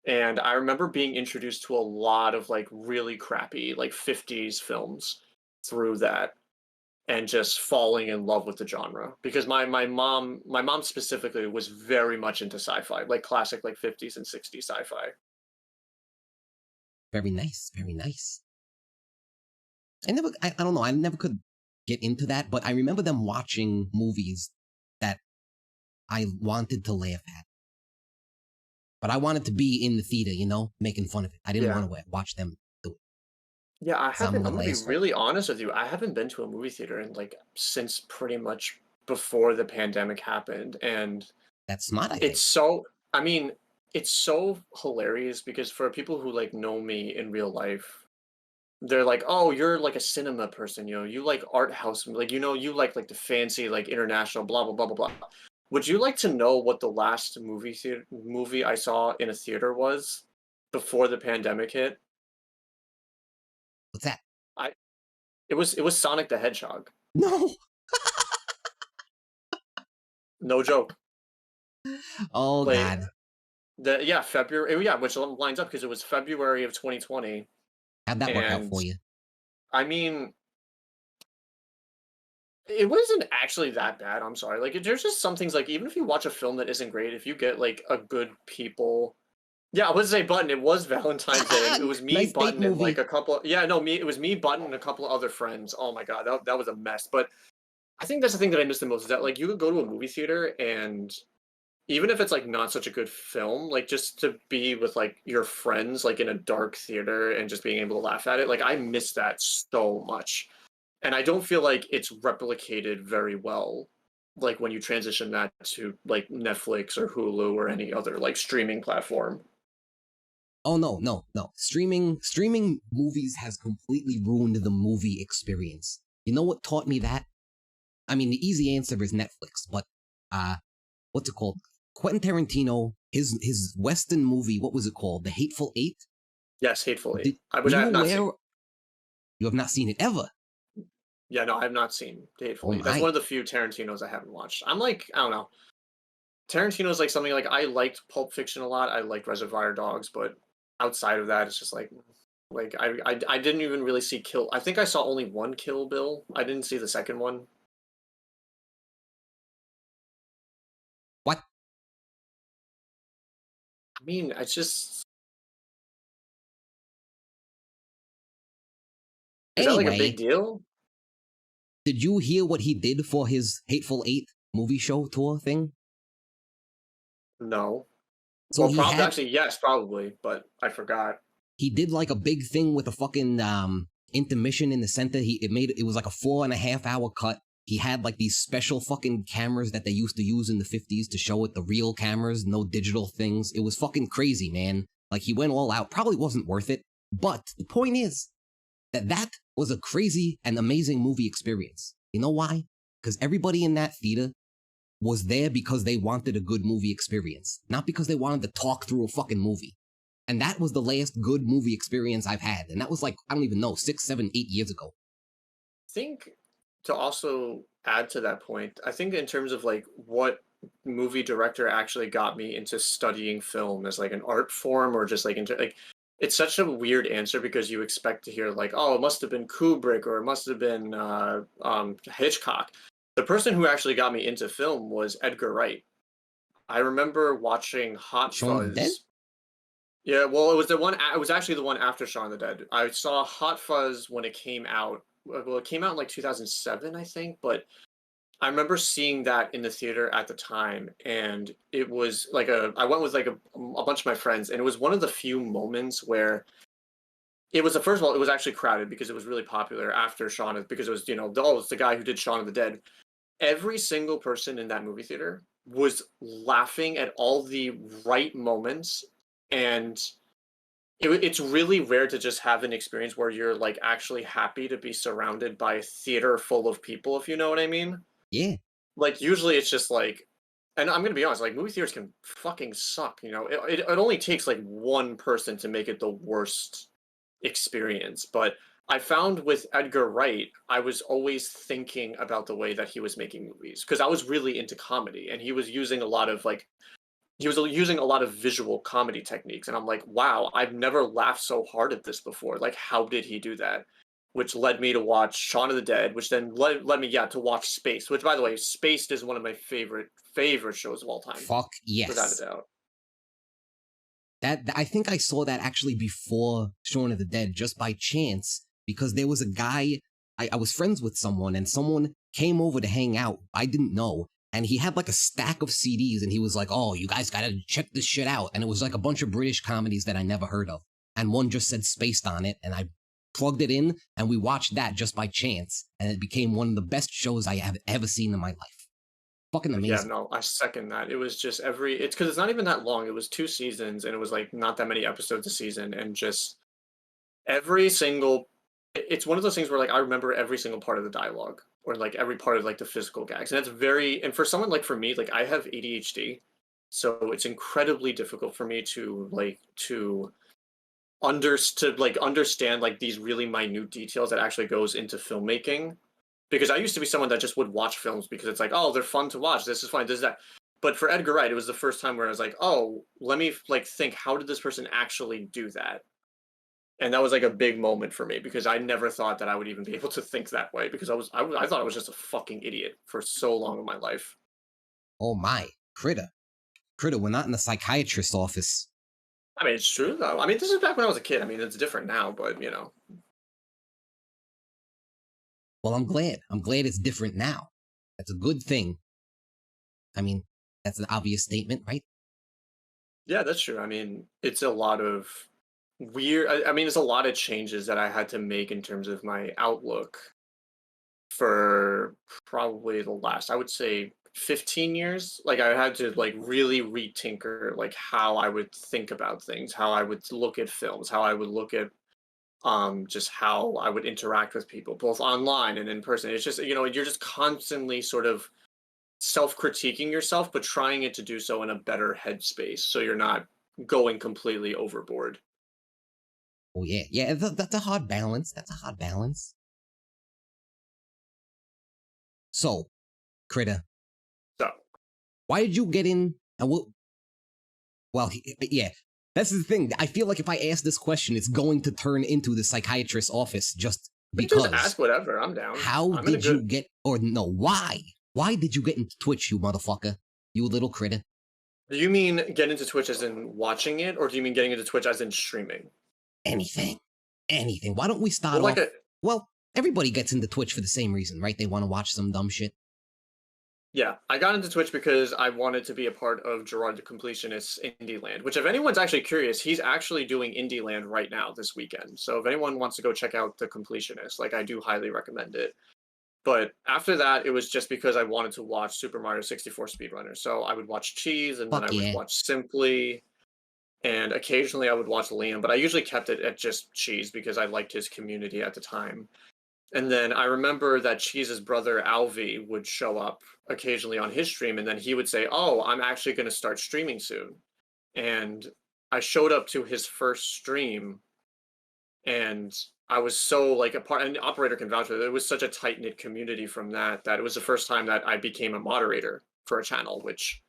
And I remember being introduced to a lot of like really crappy like 50s films through that and just falling in love with the genre because my mom specifically was very much into sci-fi, like classic like 50s and 60s sci-fi. Very nice, very nice. I don't know, I never could get into that, but I remember them watching movies that I wanted to laugh at. But I wanted to be in the theater, you know, making fun of it. I didn't Yeah. want to watch them do it. Yeah, I So I'm haven't. I'm gonna gonna be last one. really honest with you. I haven't been to a movie theater in like since pretty much before the pandemic happened, and That's smart, I it's think. so. I mean, it's so hilarious because for people who like know me in real life, they're like, "Oh, you're like a cinema person, you know. You like art house, like you know, you like the fancy, like international, blah blah blah blah blah." Would you like to know what the last movie I saw in a theater was before the pandemic hit? What's that? I it was Sonic the Hedgehog. No! No joke. Oh, Like God. February, yeah, which lines up because it was February of 2020, How'd that work out and for you? I mean, it wasn't actually that bad. I'm sorry. Like, there's just some things like even if you watch a film that isn't great, if you get like a good people, yeah, I would say Button. It was Valentine's Day, and it was me, Nice date Button, and like movie. a couple. Yeah, no, me. It was me, Button, and a couple of other friends. Oh my god, that was a mess. But I think that's the thing that I miss the most is that like you could go to a movie theater and even if it's like not such a good film, like just to be with like your friends, like in a dark theater and just being able to laugh at it, like I miss that so much. And I don't feel like it's replicated very well, like when you transition that to like Netflix or Hulu or any other like streaming platform. Oh, no, no, no. Streaming movies has completely ruined the movie experience. You know what taught me that? I mean, the easy answer is Netflix, but uh, what's it called? Quentin Tarantino, his Western movie, what was it called? The Hateful Eight? Yes, Hateful Eight, Were which I you have not aware? seen. You have not seen it ever. Yeah, no, I have not seen Oh, Hateful Eight. That's my. one of the few Tarantinos I haven't watched. I'm like, I don't know. Tarantino's like something like I liked Pulp Fiction a lot. I like Reservoir Dogs, but outside of that, it's just like I didn't even really see Kill. I think I saw only one Kill Bill. I didn't see the second one. What? I mean, it's just is that like a big Anyway, deal? did you hear what he did for his Hateful Eight movie show tour thing? No. So Well, probably actually yes, probably, but I forgot. he did like a big thing with a fucking intermission in the center. It was like a 4.5 hour cut. He had like these special fucking cameras that they used to use in the 50s to show it the real cameras, no digital things. It was fucking crazy, man. Like he went all out. Probably wasn't worth it. But the point is that was a crazy and amazing movie experience. You know why? Because everybody in that theater was there because they wanted a good movie experience, not because they wanted to talk through a fucking movie. And that was the last good movie experience I've had. And that was like, I don't even know, 6, 7, 8 years ago. I think to also add to that point, I think in terms of like what movie director actually got me into studying film as like an art form or just like into like it's such a weird answer because you expect to hear like oh it must have been Kubrick or it must have been Hitchcock. The person who actually got me into film was Edgar Wright. I remember watching Hot Shaun of the Dead? Fuzz. Yeah, well, it was the one. It was actually the one after Shaun of the Dead. I saw Hot Fuzz when it came out. Well, it came out in like 2007, I think. But I remember seeing that in the theater at the time, and it was like a. I went with like a bunch of my friends, and it was one of the few moments where it was. First of all, it was actually crowded because it was really popular after Shaun of because it was oh it's the guy who did Shaun of the Dead. Every single person in that movie theater was laughing at all the right moments and it's really rare to just have an experience where you're like actually happy to be surrounded by a theater full of people, if you know what I mean. Yeah. Like usually it's just like, and I'm gonna be honest, like movie theaters can fucking suck. You know, it only takes like one person to make it the worst experience. But I found with Edgar Wright, I was always thinking about the way that he was making movies because I was really into comedy, and he was using a lot of visual comedy techniques, and I'm like, wow, I've never laughed so hard at this before. Like, how did he do that? Which led me to watch Shaun of the Dead, which then led me, yeah, to watch Spaced. Which, by the way, Spaced is one of my favorite shows of all time, Fuck without a yes. doubt. That I think I saw that actually before Shaun of the Dead, just by chance, because there was a guy I was friends with someone, and someone came over to hang out. I didn't know, and he had like a stack of CDs, and he was like, "Oh, you guys gotta check this shit out." And it was like a bunch of British comedies that I never heard of, and one just said Spaced on it, and I plugged it in, and we watched that just by chance, and it became one of the best shows I have ever seen in my life. Fucking Yeah, amazing. no, I second that. It was just it's because it's not even that long. It was 2 seasons, and it was like not that many episodes a season, and just every single. It's one of those things where like I remember every single part of the dialogue, or like every part of like the physical gags, and it's very. And for someone like for me, like I have ADHD, so it's incredibly difficult for me to understand like these really minute details that actually goes into filmmaking, because I used to be someone that just would watch films because it's like, oh, they're fun to watch. This is fun. This is that. But for Edgar Wright, it was the first time where I was like, oh, let me like think, how did this person actually do that? And that was like a big moment for me because I never thought that I would even be able to think that way because I thought I was just a fucking idiot for so long in my life. Oh my, Critter, we're not in the psychiatrist's office. I mean, it's true though. I mean, this is back when I was a kid. I mean, it's different now, but you know. Well, I'm glad. I'm glad it's different now. That's a good thing. I mean, that's an obvious statement, right? Yeah, that's true. I mean, it's a lot of weird. I mean, it's a lot of changes that I had to make in terms of my outlook for probably the last, I would say, 15 years. Like I had to like really retinker like how I would think about things, how I would look at films, how I would look at just how I would interact with people, both online and in person. It's just, you're just constantly sort of self-critiquing yourself, but trying it to do so in a better headspace so you're not going completely overboard. Oh yeah, yeah. That's a hard balance. That's a hard balance. So, Critter, So why did you get in? And well, yeah. That's the thing. I feel like if I ask this question, it's going to turn into the psychiatrist's office just we can just because. ask whatever. I'm down. How I'm in a did you good. get? Or no, why? Why did you get into Twitch, you motherfucker? You little critter. Do you mean get into Twitch as in watching it, or do you mean getting into Twitch as in streaming? Anything, anything. Why don't we start Well, like off? a Well, everybody gets into Twitch for the same reason, right? They want to watch some dumb shit. Yeah, I got into Twitch because I wanted to be a part of Gerard the Completionist's Indie Land, which if anyone's actually curious, he's actually doing Indie Land right now this weekend. So if anyone wants to go check out The Completionist, like I do highly recommend it. But after that, it was just because I wanted to watch Super Mario 64 speedrunners. So I would watch Cheese, and then Fuck I would yeah. watch Simply, and occasionally I would watch Liam, but I usually kept it at just Cheese because I liked his community at the time. And then I remember that Cheese's brother Alvi would show up occasionally on his stream, and then he would say, "Oh, I'm actually going to start streaming soon." And I showed up to his first stream, and I was so like a part, and the operator can vouch for it. It was such a tight knit community from that it was the first time that I became a moderator for a channel, which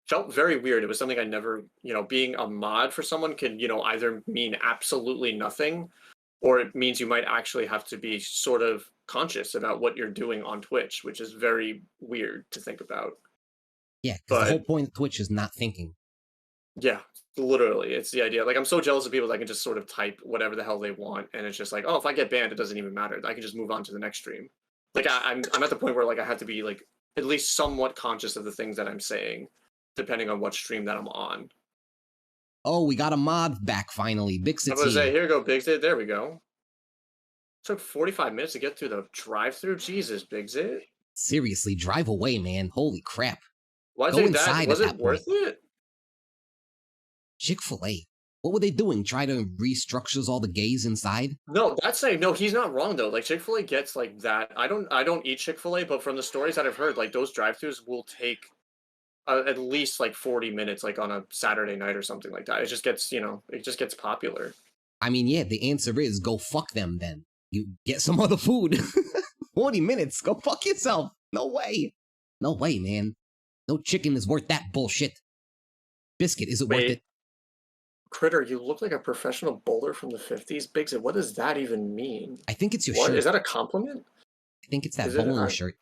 felt very weird. It was something I never, being a mod for someone can, either mean absolutely nothing, or it means you might actually have to be sort of conscious about what you're doing on Twitch, which is very weird to think about. Yeah, because the whole But point of Twitch is not thinking. yeah, literally, it's the idea. Like, I'm so jealous of people that can just sort of type whatever the hell they want, and it's just like, oh, if I get banned, it doesn't even matter. I can just move on to the next stream. Like, I'm at the point where like I have to be like at least somewhat conscious of the things that I'm saying, depending on what stream that I'm on. Oh, we got a mod back finally. I Bixit's was gonna say, here. here we go, Bigsit. There we go. Took 45 minutes to get through the drive-through. Jesus, Bigsit. Seriously, drive away, man. Holy crap. Was Go it that? inside Was at it that worth point. it? Chick-fil-A. What were they doing? Try to restructures all the gays inside? No, no, he's not wrong though. Like Chick-fil-A gets like that. I don't eat Chick-fil-A, but from the stories that I've heard, like those drive-throughs will take at least like 40 minutes, like on a Saturday night or something like that. It just gets, it just gets popular. I mean, yeah, the answer is go fuck them then. You get some other food. 40 minutes. Go fuck yourself. No way. No way, man. No chicken is worth that bullshit. Biscuit, is it worth it? Critter, you look like a professional bowler from the 50s. Biggs, what does that even mean? I think it's your What? shirt. Is that a compliment? I think it's that Is it? bowling shirt.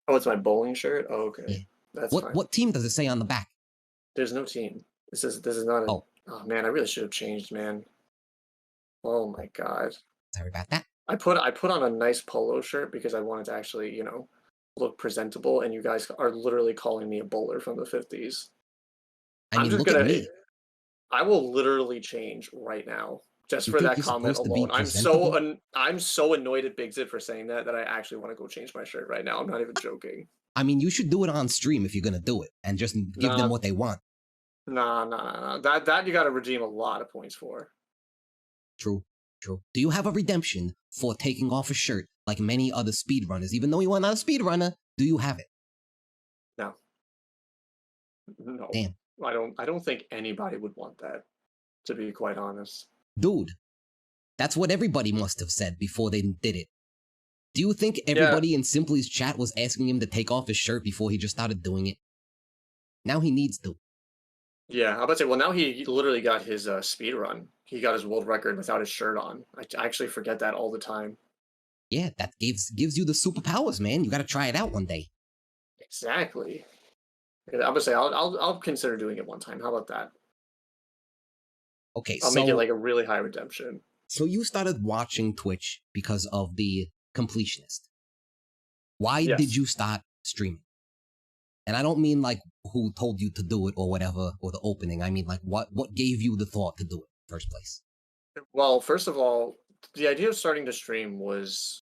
Oh, it's my bowling shirt? Oh, okay. Yeah. That's fine. What team does it say on the back? There's no team. This is not a... Oh. Oh, man, I really should have changed, man. Oh, my God. Sorry about that. I put on a nice polo shirt because I wanted to actually, you know, look presentable, and you guys are literally calling me a bowler from the 50s. I mean, look at me. I will literally change right now just You for think that you're comment supposed to be alone. I'm so annoyed at Bigsit for saying that I actually want to go change my shirt right now. I'm not even joking. I mean, you should do it on stream if you're gonna do it, and just give them what they want. Nah. That you got to redeem a lot of points for. True. Do you have a redemption for taking off a shirt like many other speedrunners? Even though you are not a speedrunner, do you have it? No. Damn. I don't think anybody would want that, to be quite honest. Dude, that's what everybody must have said before they did it. Do you think everybody in Simply's chat was asking him to take off his shirt before he just started doing it? Now he needs to. Yeah, I about to say, well, now he literally got his speed run. He got his world record without his shirt on. I actually forget that all the time. Yeah, that gives you the superpowers, man. You gotta try it out one day. Exactly. I'm gonna say I'll consider doing it one time. How about that? Okay, I'll make it like a really high redemption. So you started watching Twitch because of the completionist. Why did you start streaming? And I don't mean like who told you to do it or whatever, or the opening. I mean like what gave you the thought to do it in the first place? Well, first of all, the idea of starting to stream was,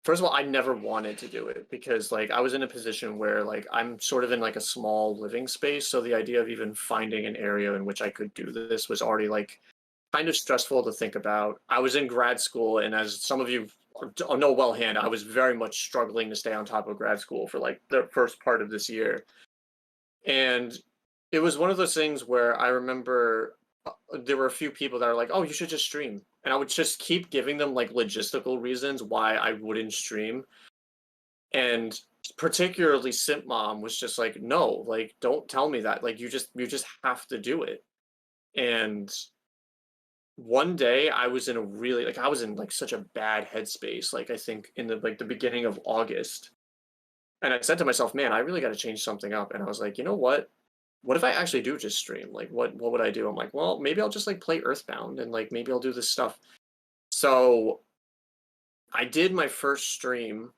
first of all, I never wanted to do it because like I was in a position where like I'm sort of in like a small living space. So the idea of even finding an area in which I could do this was already like kind of stressful to think about. I was in grad school, and as some of you know well hand, I was very much struggling to stay on top of grad school for like the first part of this year. And it was one of those things where I remember there were a few people that are like, oh, you should just stream. And I would just keep giving them like logistical reasons why I wouldn't stream. And particularly Simp Mom was just like, no, like, don't tell me that. Like, you just have to do it. And one day I was in a really, like, I was in like such a bad headspace. Like, I think in the beginning of August. And I said to myself, man, I really got to change something up. And I was like, you know what? What if I actually do just stream? Like, what would I do? I'm like, well, maybe I'll just like play Earthbound, and like maybe I'll do this stuff. So I did my first stream,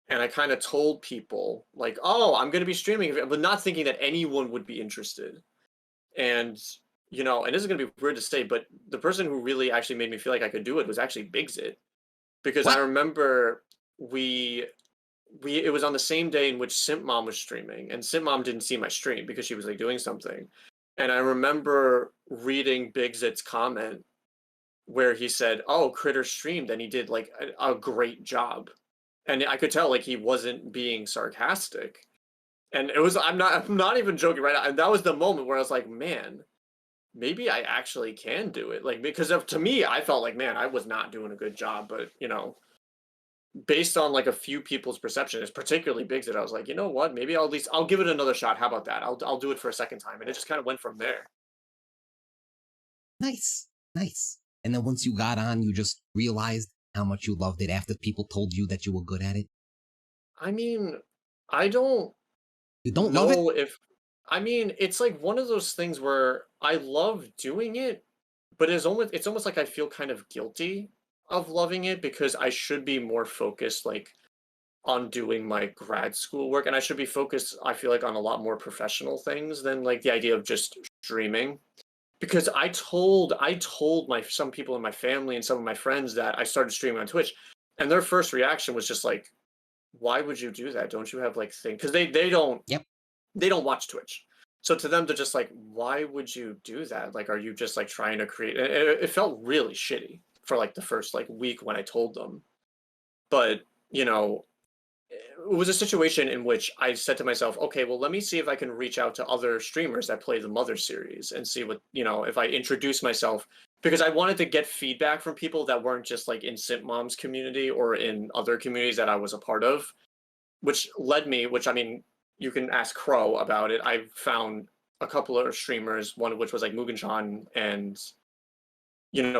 and I kind of told people like, oh, I'm going to be streaming, but not thinking that anyone would be interested. And, you know, and this is going to be weird to say, but the person who really actually made me feel like I could do it was actually Bigsit. Because I remember it was on the same day in which Simp Mom was streaming, and Simp Mom didn't see my stream because she was like doing something. And I remember reading Bigzit's comment where he said, oh, Critter streamed and he did like a great job. And I could tell like he wasn't being sarcastic. And it was, I'm not even joking right now. And that was the moment where I was like, man, maybe I actually can do it. Like, because to me, I felt like, man, I was not doing a good job, but you know, based on like a few people's perception, it's particularly big that I was like, you know what, maybe I'll give it another shot. How about that? I'll do it for a second time. And it just kind of went from there. Nice. And then once you got on, you just realized how much you loved it after people told you that you were good at it? I mean, I don't... You don't love it? I mean, it's like one of those things where I love doing it, but it's almost like I feel kind of guilty of loving it because I should be more focused like on doing my grad school work, and I should be focused, I feel like, on a lot more professional things than like the idea of just streaming. Because I told some people in my family and some of my friends that I started streaming on Twitch, and their first reaction was just like, why would you do that? Don't you have like things? Because they don't they don't watch Twitch. So to them, they're just like, why would you do that? Like, are you just like trying to create? It felt really shitty for like the first like week when I told them. But, you know, it was a situation in which I said to myself, okay, well, let me see if I can reach out to other streamers that play the Mother series and see what, you know, if I introduce myself because I wanted to get feedback from people that weren't just like in Simp Mom's community or in other communities that I was a part of, which led me, which I mean, you can ask Crow about it. I found a couple of streamers, one of which was like Mugen-chan, and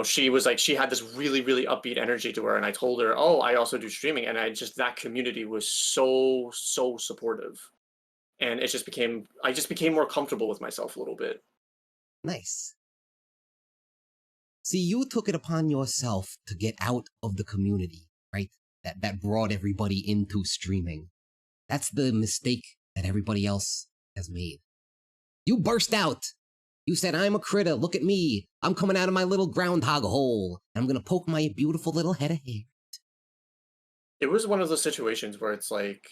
she was like, she had this really, really upbeat energy to her. And I told her, oh, I also do streaming. And that community was so, so supportive. And I just became more comfortable with myself a little bit. Nice. See, you took it upon yourself to get out of the community, right? That brought everybody into streaming. That's the mistake that everybody else has made. You burst out. You said, I'm a critter, look at me. I'm coming out of my little groundhog hole. And I'm gonna poke my beautiful little head of hair. It was one of those situations where it's like,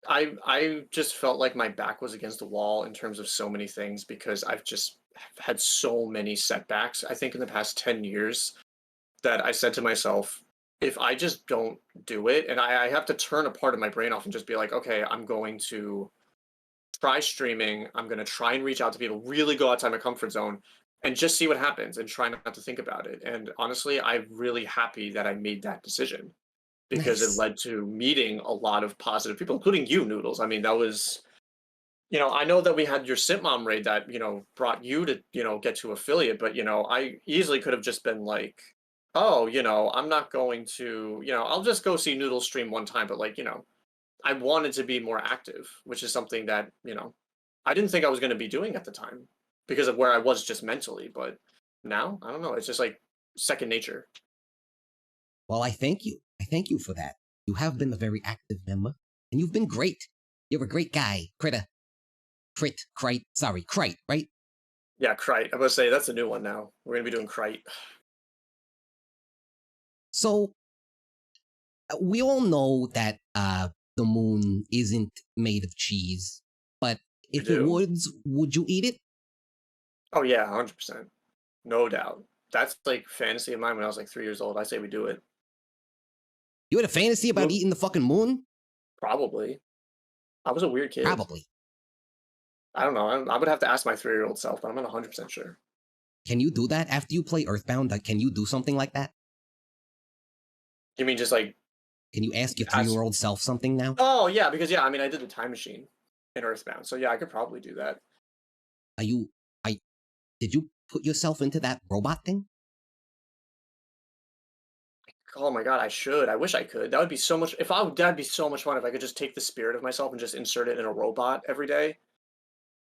I just felt like my back was against the wall in terms of so many things because I've just had so many setbacks, I think, in the past 10 years that I said to myself, if I just don't do it, and I have to turn a part of my brain off and just be like, okay, I'm going to try streaming. I'm going to try and reach out to people, really go outside my comfort zone and just see what happens and try not to think about it. And honestly, I'm really happy that I made that decision because Nice. it led to meeting a lot of positive people, including you, Noodles. I mean, that was, I know that we had your Simp Mom raid that, brought you to, get to affiliate, but, I easily could have just been like, oh, I'm not going to, I'll just go see Noodles stream one time, but like, I wanted to be more active, which is something that, I didn't think I was going to be doing at the time because of where I was just mentally. But now, I don't know. It's just like second nature. Well, I thank you. I thank you for that. You have been a very active member, and you've been great. You're a great guy, Critter. Crite, right? Yeah, Crite. I'm going to say that's a new one now. We're going to be doing Crite. So, we all know that the moon isn't made of cheese, but if it was, would you eat it? Oh yeah, 100%. No doubt. That's like fantasy of mine when I was like 3 years old. I say we do it. You had a fantasy about eating the fucking moon? Probably. I was a weird kid. Probably. I don't know. I would have to ask my 3-year-old self, but I'm not 100% sure. Can you do that after you play Earthbound? Like, can you do something like that? You mean just like... Can you ask your 3-year-old self something now? Oh, yeah, because I mean, I did the time machine in Earthbound, so yeah, I could probably do that. Did you put yourself into that robot thing? Oh my god, I should. I wish I could. That would be so much... That'd be so much fun if I could just take the spirit of myself and just insert it in a robot every day.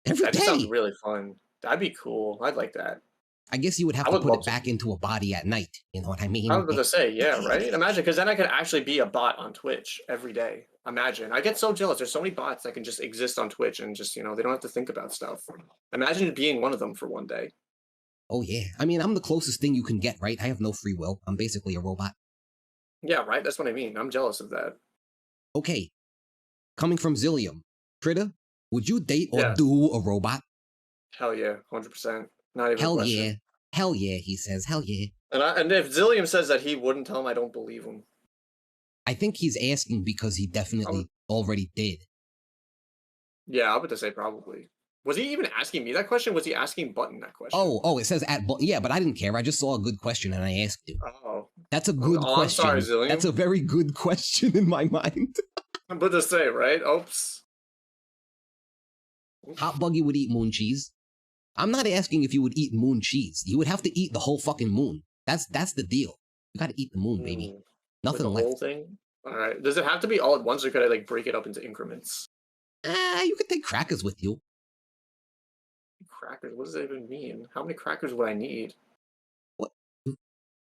That just sounds really fun. That'd be cool. I'd like that. I guess you would have to put it back into a body at night. You know what I mean? I was about to say, yeah, right? Imagine, because then I could actually be a bot on Twitch every day. Imagine. I get so jealous. There's so many bots that can just exist on Twitch and just, they don't have to think about stuff. Imagine being one of them for one day. Oh, yeah. I mean, I'm the closest thing you can get, right? I have no free will. I'm basically a robot. Yeah, right? That's what I mean. I'm jealous of that. Okay. Coming from Zillium. Critter, would you date or do a robot? Hell yeah. 100%. Not even a question. Yeah. Hell yeah, he says. Hell yeah. And if Zillium says that he wouldn't tell him, I don't believe him. I think he's asking because he definitely already did. Yeah, I would say probably. Was he even asking me that question? Was he asking Button that question? Oh, it says at Button. Yeah, but I didn't care. I just saw a good question and I asked you. Oh. That's a good question. I'm sorry, Zillium. That's a very good question in my mind. I'm about to say, right? Oops. Hot Buggy would eat moon cheese. I'm not asking if you would eat moon cheese. You would have to eat the whole fucking moon. That's the deal. You gotta eat the moon, baby. Nothing left. The whole thing? Alright. Does it have to be all at once or could I like break it up into increments? You could take crackers with you. Crackers? What does that even mean? How many crackers would I need? What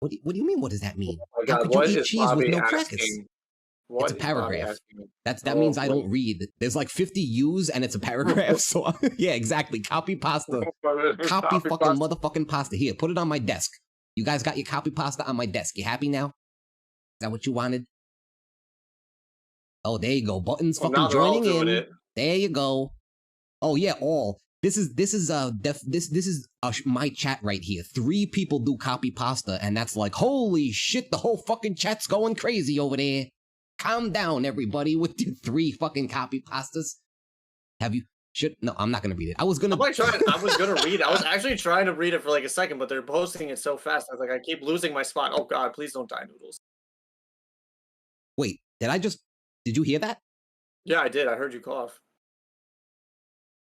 do you mean? What does that mean? Oh my God, how could you eat cheese with no crackers? It's a paragraph. That means I don't read. There's like 50 U's and it's a paragraph. So yeah, exactly. Copy pasta. Copy fucking motherfucking pasta. Here, put it on my desk. You guys got your copy pasta on my desk. You happy now? Is that what you wanted? Oh, there you go. Buttons fucking joining in. There you go. Oh yeah, all. This is my chat right here. 3 people do copy pasta, and that's like, holy shit, the whole fucking chat's going crazy over there. Calm down, everybody, with your 3 fucking copy pastas. Have No, I'm not gonna read it. I was gonna. I was gonna read it. I was actually trying to read it for like a second, but they're posting it so fast. I was like, I keep losing my spot. Oh God, please don't die, Noodles. Wait, did you hear that? Yeah, I did. I heard you cough.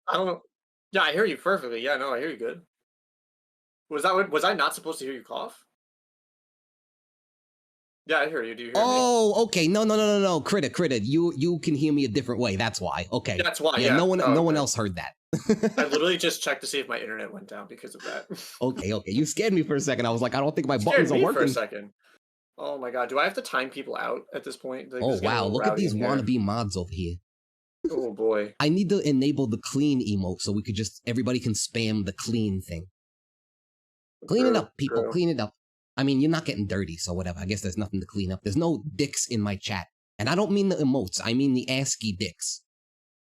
I don't know. Yeah, I hear you perfectly. Yeah, no, I hear you good. Was I not supposed to hear you cough? Yeah, I hear you. Do you hear me? Oh, okay. No. Critter. You can hear me a different way. That's why. Okay. That's why. Yeah. Yeah. No one else heard that. I literally just checked to see if my internet went down because of that. Okay. You scared me for a second. I was like, I don't think my Scared buttons are me working. for a second. Oh my God. Do I have to time people out at this point? Like, Oh this is getting a wow. little Look at rowdy these in here. wannabe mods over here. Oh boy. I need to enable the clean emote so we could everybody can spam the clean thing. Clean it up, people. True. Clean it up. I mean, you're not getting dirty, so whatever. I guess there's nothing to clean up. There's no dicks in my chat. And I don't mean the emotes. I mean the ASCII dicks.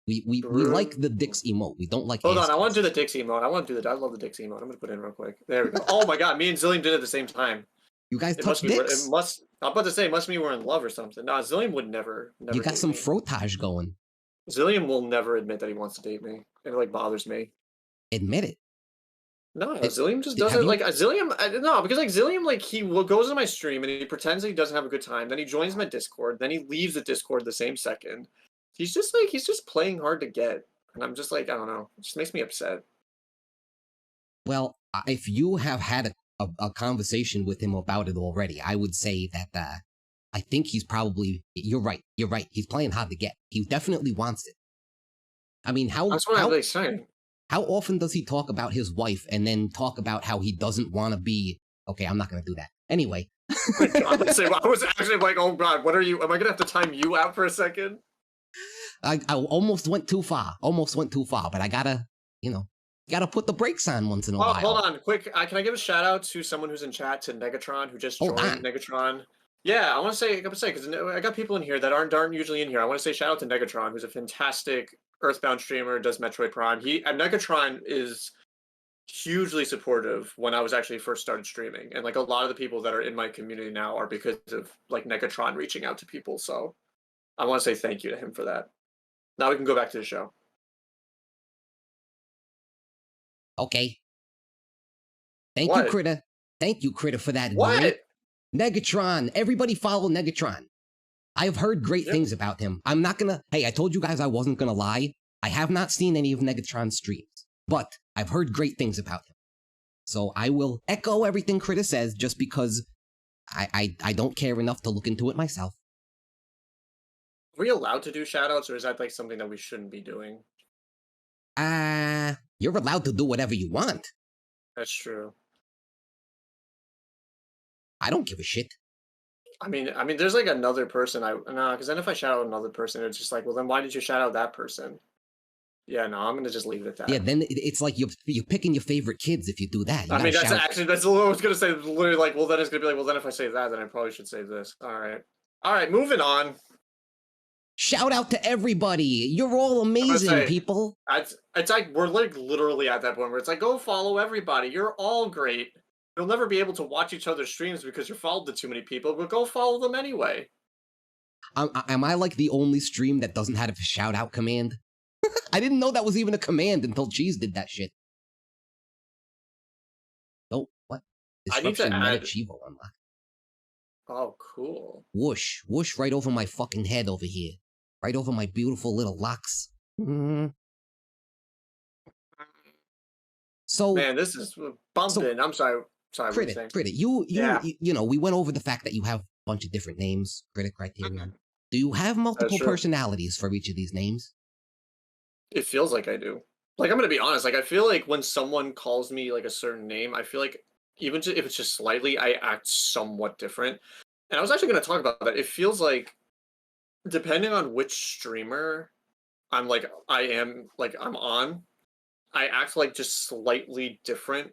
We like the dicks emote. We don't like Hold on, I ASCII. want to do the dicks emote. I love the dicks emote. I'm gonna put it in real quick. There we go. Oh my God, me and Zillion did it at the same time. You guys It touch must be. dicks? I'm about to say, it must mean we're in love or something. No, Zillion would never. You got date some me. frotage going. Zillion will never admit that he wants to date me. It like bothers me. Admit it. No, It- Zillion just have doesn't you- like Zillion. No, because like Zillion, like he goes to my stream and he pretends that he doesn't have a good time. Then he joins my Discord. Then he leaves the Discord the same second. He's just playing hard to get, and I'm just like, I don't know. It just makes me upset. Well, if you have had a conversation with him about it already, I would say that I think he's probably. You're right. He's playing hard to get. He definitely wants it. I mean, That's what I'm like saying. how often does he talk about his wife and then talk about how he doesn't want to be? Okay, I'm not going to do that. Anyway. I was actually like, oh God, what are you? Am I gonna have to time you out for a second? I almost went too far. But I gotta put the brakes on once in a Oh, while. hold on, quick. Can I give a shout out to someone who's in chat, to Negatron, who just Hold joined on. Negatron? Yeah, I gotta say, because I got people in here that aren't usually in here. I want to say shout out to Negatron, who's a fantastic Earthbound streamer, does Metroid Prime. Negatron is hugely supportive when I was actually first started streaming, and like a lot of the people that are in my community now are because of like Negatron reaching out to people. So I want to say thank you to him for that. Now we can go back to the show. Okay. Thank What? you, Critter. Thank you, Critter, for that. What? Great Negatron. Everybody follow Negatron. I've heard great things about him. I'm not gonna. Hey, I told you guys I wasn't gonna lie. I have not seen any of Negatron's streams, but I've heard great things about him. So I will echo everything Critter says, just because I don't care enough to look into it myself. Are we allowed to do shoutouts, or is that like something that we shouldn't be doing? You're allowed to do whatever you want. That's true. I don't give a shit. I mean, there's like another person. Because then if I shout out another person, it's just like, well, then why did you shout out that person? Yeah, no, I'm gonna just leave it at that. Yeah, then it's like you're picking your favorite kids if you do that. I mean, that's what I was gonna say. Literally, like, well, then it's gonna be like, well, then if I say that, then I probably should say this. All right, moving on. Shout out to everybody. You're all amazing, people. It's like we're like literally at that point where it's like, go follow everybody. You're all great. You'll never be able to watch each other's streams because you're followed to too many people, but go follow them anyway. Am I like the only stream that doesn't have a shout out command? I didn't know that was even a command until Cheese did that shit. Oh, what? I need to add Chivo unlock. Oh, cool. Whoosh, whoosh right over my fucking head over here. Right over my beautiful little locks. So, man, this is bumping. I'm sorry. Critic. You know, we went over the fact that you have a bunch of different names, Critic Criterion. Do you have multiple personalities for each of these names? It feels like I do. Like, I'm gonna be honest. Like, I feel like when someone calls me like a certain name, I feel like even if it's just slightly, I act somewhat different. And I was actually gonna talk about that. It feels like, depending on which streamer I'm on, I act like just slightly different,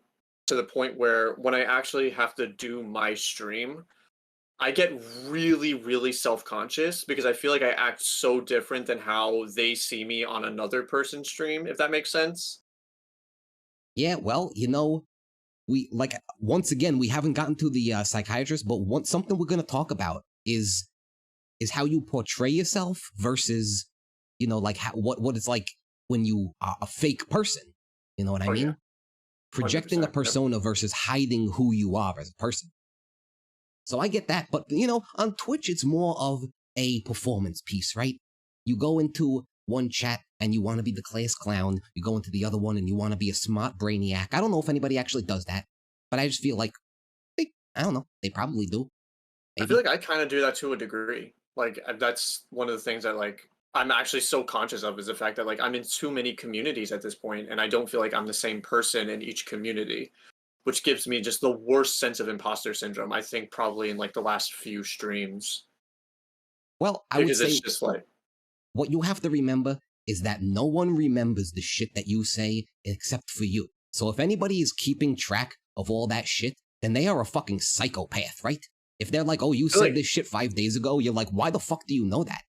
to the point where when I actually have to do my stream, I get really, really self-conscious because I feel like I act so different than how they see me on another person's stream, if that makes sense. Yeah, well, you know, once again, we haven't gotten to the psychiatrist, but something we're going to talk about is how you portray yourself versus, you know, like what it's like when you are a fake person. You know what I mean? Yeah. Projecting a 100%, yep. persona versus hiding who you are as a person. So I get that, but on Twitch, it's more of a performance piece, right? You go into one chat and you want to be the class clown. You go into the other one and you want to be a smart brainiac. I don't know if anybody actually does that, but I just feel like, I don't know, they probably do. Maybe. I feel like I kind of do that to a degree. Like, that's one of the things that, like, I'm actually so conscious of is the fact that, like, I'm in too many communities at this point, and I don't feel like I'm the same person in each community, which gives me just the worst sense of imposter syndrome, I think, probably in, like, the last few streams. Well, I would say it's just like, what you have to remember is that no one remembers the shit that you say except for you. So if anybody is keeping track of all that shit, then they are a fucking psychopath, right? If they're like, oh, you said this shit 5 days ago, you're like, why the fuck do you know that?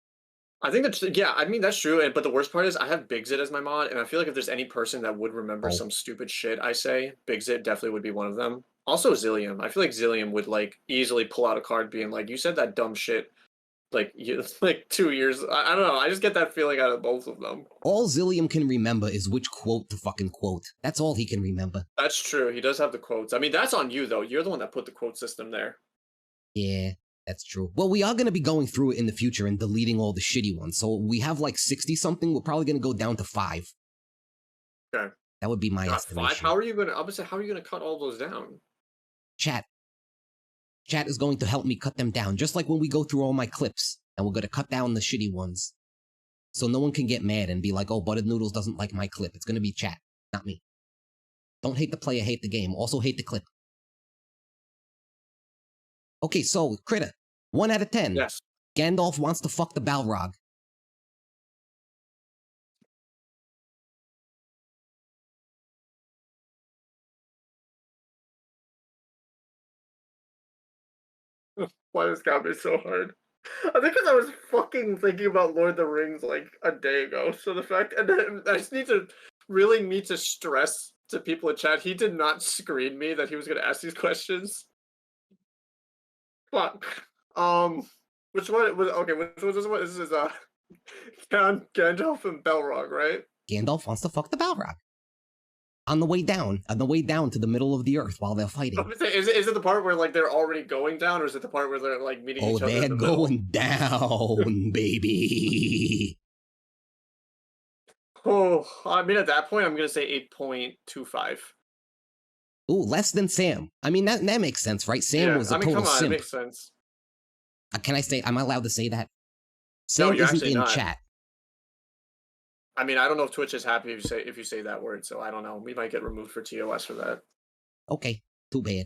I think that's, yeah, I mean, that's true. But the worst part is I have Bigzit as my mod, and I feel like if there's any person that would remember some stupid shit I say, Bigzit definitely would be one of them. Also Zillium. I feel like Zillium would, like, easily pull out a card being like, you said that dumb shit like 2 years. I don't know. I just get that feeling out of both of them. All Zillium can remember is which quote to fucking quote. That's all he can remember. That's true. He does have the quotes. I mean, that's on you, though. You're the one that put the quote system there. Yeah, that's true. Well, we are going to be going through it in the future and deleting all the shitty ones. So we have like 60-something. We're probably going to go down to 5. Okay. That would be my estimation. 5? How are you going to, obviously, how are you going to cut all those down? Chat is going to help me cut them down, just like when we go through all my clips, and we're going to cut down the shitty ones. So no one can get mad and be like, oh, Buttered Noodles doesn't like my clip. It's going to be chat, not me. Don't hate the player, hate the game. Also hate the clip. Okay, so, Critter, 1 out of 10. Yes. Gandalf wants to fuck the Balrog. Why this got me so hard? I think because I was fucking thinking about Lord of the Rings like a day ago. So the fact, and then I just need to stress to people in chat, he did not screen me that he was going to ask these questions. Fuck. Which one was okay? Which was this one? This is Gandalf and Balrog, right? Gandalf wants to fuck the Balrog. On the way down to the middle of the earth while they're fighting. Is it the part where like they're already going down, or is it the part where they're like meeting each other? Oh, they're going down, baby. Oh, I mean, at that point, I'm gonna say 8.25. Ooh, less than Sam. I mean, that makes sense, right? Sam was a total come on, simp. It makes sense. Can I say? Am I allowed to say that? Sam isn't in chat. I mean, I don't know if Twitch is happy if you say that word, so I don't know. We might get removed for TOS for that. Okay, too bad.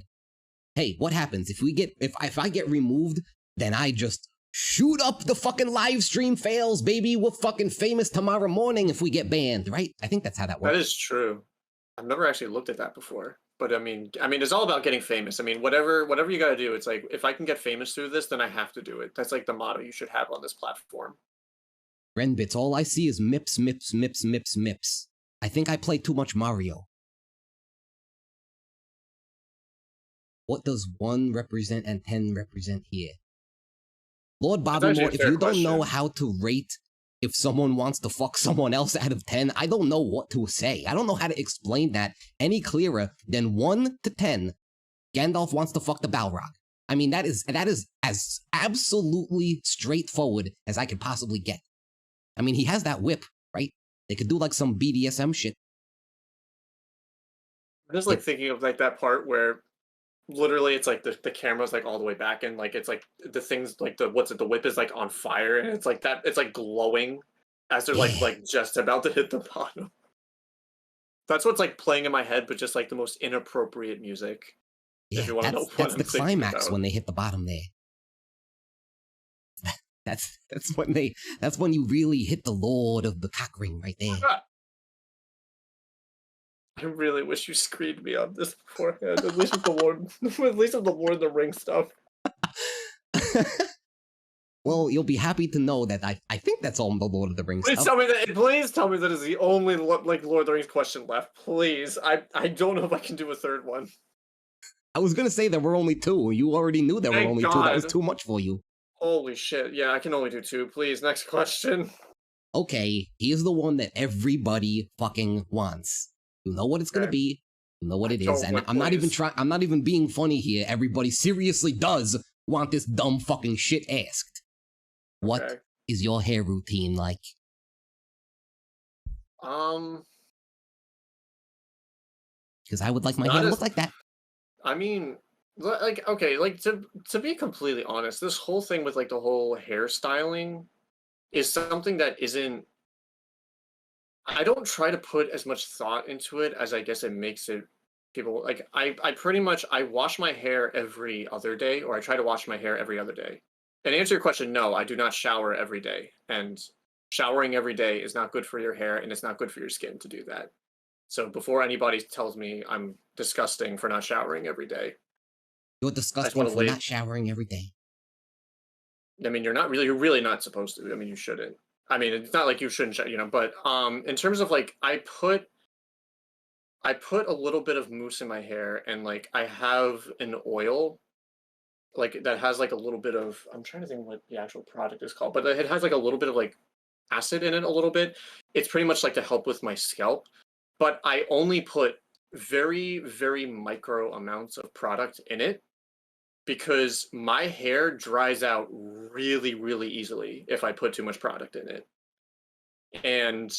Hey, what happens if I get removed? Then I just shoot up the fucking live stream fails, baby. We're fucking famous tomorrow morning if we get banned, right? I think that's how that works. That is true. I've never actually looked at that before. But I mean, it's all about getting famous. I mean, whatever you got to do, it's like, if I can get famous through this, then I have to do it. That's like the motto you should have on this platform. Renbits, all I see is mips, mips, mips, mips, mips. I think I play too much Mario. What does 1 represent and 10 represent here? Lord Bobby-Moore, if you don't know how to rate if someone wants to fuck someone else out of 10, I don't know what to say. I don't know how to explain that any clearer than 1 to 10. Gandalf wants to fuck the Balrog. I mean, that is as absolutely straightforward as I could possibly get. I mean, he has that whip, right? They could do like some BDSM shit. I'm just like thinking of like that part where literally it's like the camera's like all the way back, and like it's like the things like the whip is like on fire, and it's like that, it's like glowing as they're like just about to hit the bottom. That's what's like playing in my head, but just like the most inappropriate music. Yeah, if you want to know that's the climax when they hit the bottom there. That's when you really hit the Lord of the Cock Ring right there. I really wish you screened me on this beforehand. At least with the Lord, of the Ring stuff. Well, you'll be happy to know that I think that's all the Lord of the Rings Please stuff. Please tell me that is the only like Lord of the Rings question left. Please, I don't know if I can do a third one. I was gonna say there were only 2. You already knew there were only 2. That was too much for you. Holy shit! Yeah, I can only do 2. Please, next question. okay, here's the one that everybody fucking wants. You know what it's gonna Okay. be. You know what it is. And Don't, I'm not even please. trying. I'm not even being funny here. Everybody seriously does want this dumb fucking shit asked. What Okay. is your hair routine like? Because I would like my hair to look like that. I mean, like, okay, like to be completely honest, this whole thing with like the whole hairstyling is something that isn't. I don't try to put as much thought into it as I guess it makes it people like I pretty much I wash my hair every other day, or I try to wash my hair every other day. And to answer your question, no, I do not shower every day. And showering every day is not good for your hair, and it's not good for your skin to do that. So before anybody tells me I'm disgusting for not showering every day, You're I just disgusting want for to lay. not showering every day. I mean, you're really not supposed to. I mean, you shouldn't. I mean, it's not like you shouldn't, but in terms of like, I put a little bit of mousse in my hair, and like I have an oil like that has like a little bit of. I'm trying to think what the actual product is called, but it has like a little bit of like acid in it, a little bit. It's pretty much like to help with my scalp, but I only put very, very micro amounts of product in it because my hair dries out really, really easily if I put too much product in it. And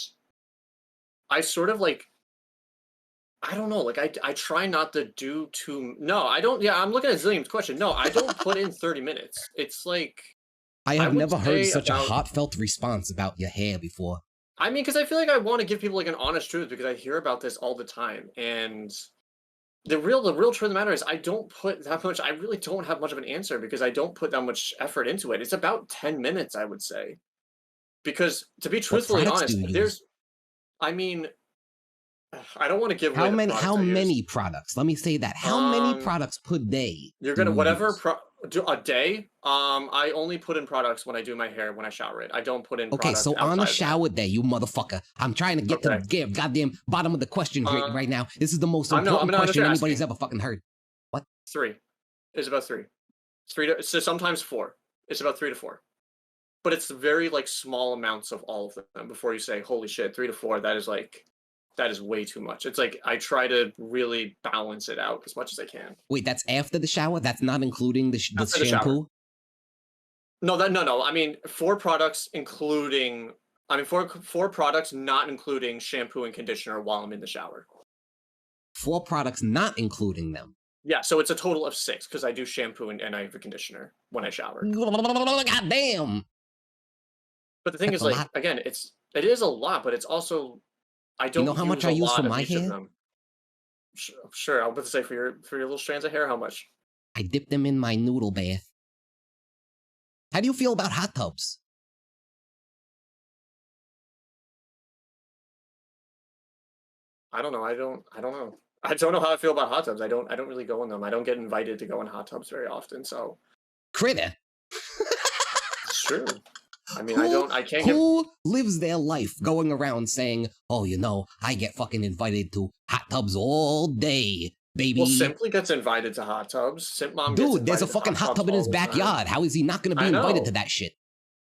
I sort of like, I don't know, like I try not to do too. No, I don't. Yeah, I'm looking at Zilliam's question. No, I don't put in 30 minutes. It's like I I have would never heard say such a about. heartfelt response about your hair before. I mean, because I feel like I want to give people like an honest truth because I hear about this all the time, and the real truth of the matter is I don't put that much. I really don't have much of an answer because I don't put that much effort into it. It's about 10 minutes, I would say. Because to be What truthfully products do honest, you use? I mean, I don't want to give away the products How I use. many products? Let me say that. How many Um, products per day you're do gonna you whatever use? do a day. I only put in products when I do my hair when I shower it. I don't put in Okay, product so on a outside of that. shower day, you motherfucker. I'm trying to get to Okay. the goddamn bottom of the question Uh, right now. This is the most I'm important not question you're anybody's asking. ever fucking heard. What? Three. It's about three. It's three to so sometimes four. It's about 3 to 4. But it's very like small amounts of all of them before you say, holy shit, 3 to 4, that is way too much. It's like I try to really balance it out as much as I can. Wait, that's after the shower? That's not including the After the shower. shampoo? No. I mean, four products including. I mean, four products not including shampoo and conditioner while I'm in the shower. 4 products not including them. Yeah, so it's a total of 6 because I do shampoo and I have a conditioner when I shower. God damn. But the thing That's is, a like, lot. again, it is a lot, but it's also I You know don't how much use I a use for lot of my each of hair? them. Sure, I was about to say for your little strands of hair, how much? I dip them in my noodle bath. How do you feel about hot tubs? I don't know. I don't know. I don't know how I feel about hot tubs. I don't really go in them. I don't get invited to go in hot tubs very often, so Critter. it's true. I mean, Who I can't give. lives their life going around saying, "Oh, you know, I get fucking invited to hot tubs all day, baby." Well, Simply gets invited to hot tubs. Simp Mom gets Dude, there's a invited to fucking hot hot tubs tub in all his the time. backyard. How is he not going to be I invited to know. that shit?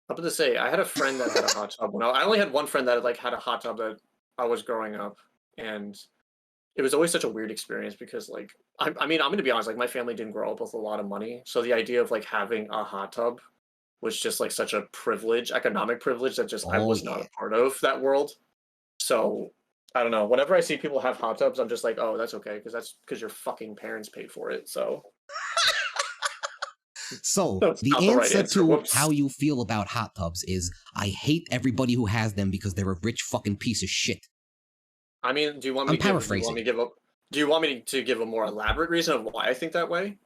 I'm about to say, I had a friend that had a hot tub. I only had one friend that like had a hot tub that I was growing up, and it was always such a weird experience because like I mean I'm gonna be honest, like my family didn't grow up with a lot of money, so the idea of like having a hot tub was just like such a privilege, economic privilege that just I Oh, was not yeah. a part of that world. So I don't know. Whenever I see people have hot tubs, I'm just like, oh, that's okay, because that's because your fucking parents paid for it. So So, that's the not the right answer answer. to Whoops. how you feel about hot tubs is I hate everybody who has them because they're a rich fucking piece of shit. I mean, do you want me I'm to give? Do you want paraphrasing. me to give up? Do you want me to give a more elaborate reason of why I think that way?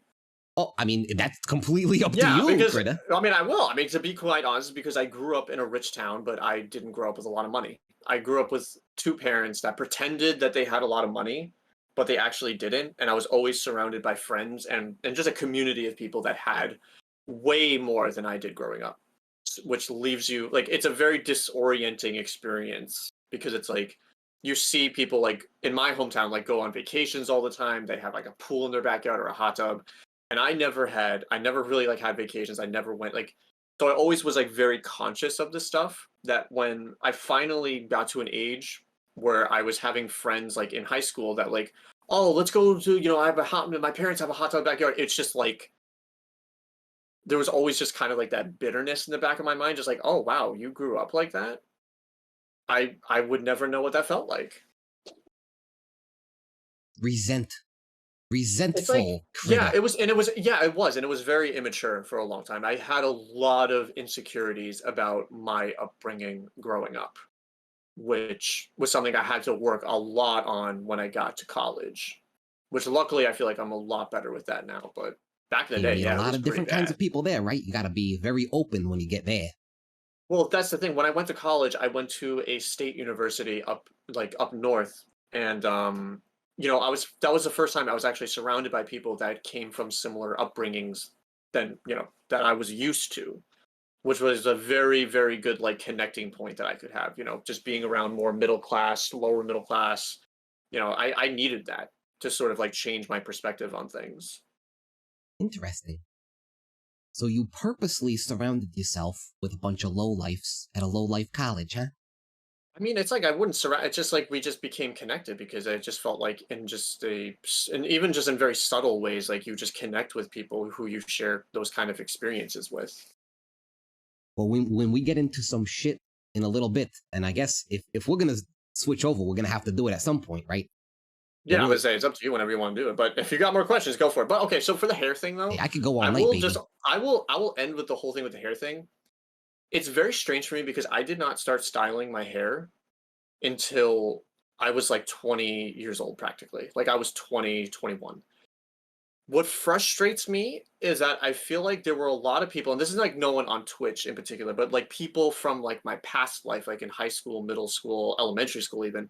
Oh, I mean, that's completely up to Yeah, you, because Critter. I mean, I will. I mean, to be quite honest, because I grew up in a rich town, but I didn't grow up with a lot of money. I grew up with two parents that pretended that they had a lot of money, but they actually didn't. And I was always surrounded by friends and just a community of people that had way more than I did growing up, which leaves you like it's a very disorienting experience because it's like you see people like in my hometown like go on vacations all the time. They have like a pool in their backyard or a hot tub, and I never really like had vacations. I never went like So I always was like very conscious of this stuff, that when I finally got to an age where I was having friends like in high school that like, oh, let's go to, I have my parents have a hot tub backyard. It's just like, there was always just kind of like that bitterness in the back of my mind, just like, oh wow, you grew up like that. I would never know what that felt like. It's like, Resentful yeah, critter. it was very immature for a long time. I had a lot of insecurities about my upbringing growing up, which was something I had to work a lot on when I got to college, which luckily I feel like I'm a lot better with that now. But back in the You day, meet a yeah, it lot was of pretty different kinds bad. of people there, right? You got to be very open when you get there. Well, that's the thing. When I went to college, I went to a state university up north, and I was that was the first time I was actually surrounded by people that came from similar upbringings than that I was used to, which was a very, very good like connecting point that I could have. Just being around more middle class, lower middle class. I needed that to sort of like change my perspective on things. Interesting. So you purposely surrounded yourself with a bunch of lowlifes at a low-life college, huh? I mean, it's like I wouldn't surround. It's just like we just became connected because I just felt like and even just in very subtle ways, like you just connect with people who you share those kind of experiences with. Well, when we get into some shit in a little bit, and I guess if we're gonna switch over, we're gonna have to do it at some point, right? But Yeah, I would say it's up to you whenever you want to do it. But if you got more questions, go for it. But okay, so for the hair thing hey, though, I could go all I night, will just baby. I will end with the whole thing with the hair thing. It's very strange for me because I did not start styling my hair until I was like 20 years old practically. Like I was 20, 21. What frustrates me is that I feel like there were a lot of people, and this is like no one on Twitch in particular, but like people from like my past life, like in high school, middle school, elementary school, even,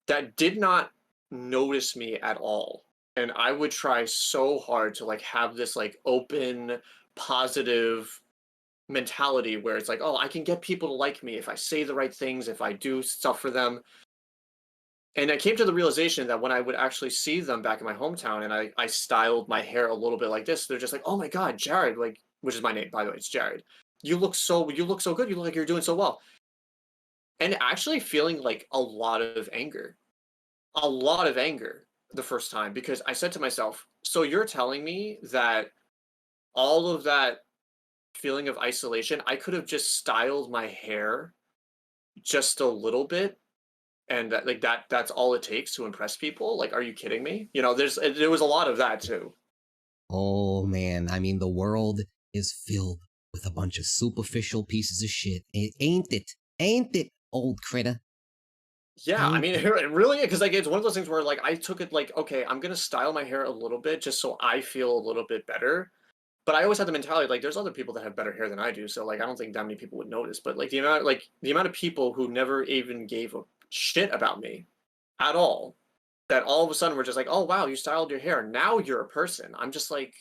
that did not notice me at all. And I would try so hard to like have this like open, positive mentality where it's like, oh, I can get people to like me if I say the right things, if I do stuff for them. And I came to the realization that when I would actually see them back in my hometown and I styled my hair a little bit like this, they're just like, "Oh my God, Jared," like, which is my name, by the way, it's Jared. You look so good. You look like you're doing so well. And actually feeling like a lot of anger the first time because I said to myself, so you're telling me that all of that feeling of isolation, I could have just styled my hair just a little bit and that's all it takes to impress people? Like, are you kidding me? There was a lot of that too. Oh man, I mean the world is filled with a bunch of superficial pieces of shit. Ain't it? Ain't it, old critter? Yeah, I Ain't mean, it? it really, because like it's one of those things where like I took it like, okay, I'm gonna style my hair a little bit just so I feel a little bit better. But I always had the mentality like there's other people that have better hair than I do, so like I don't think that many people would notice. But the amount of people who never even gave a shit about me at all, that all of a sudden were just like, oh wow, you styled your hair. Now you're a person. I'm just like,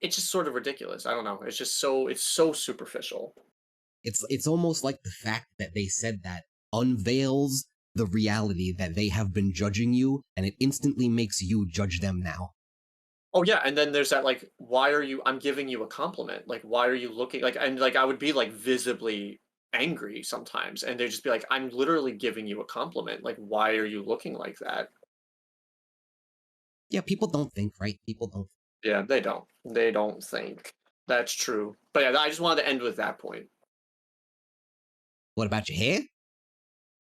it's just sort of ridiculous. I don't know. It's so superficial. It's almost like the fact that they said that unveils the reality that they have been judging you, and it instantly makes you judge them now. Oh yeah, and then there's that like, why are you? I'm giving you a compliment. Like, why are you looking like? And like, I would be like visibly angry sometimes, and they'd just be like, I'm literally giving you a compliment. Like, why are you looking like that? Yeah, people don't think, right? People don't. Yeah, they don't. They don't think that's true. But yeah, I just wanted to end with that point. What about your hair?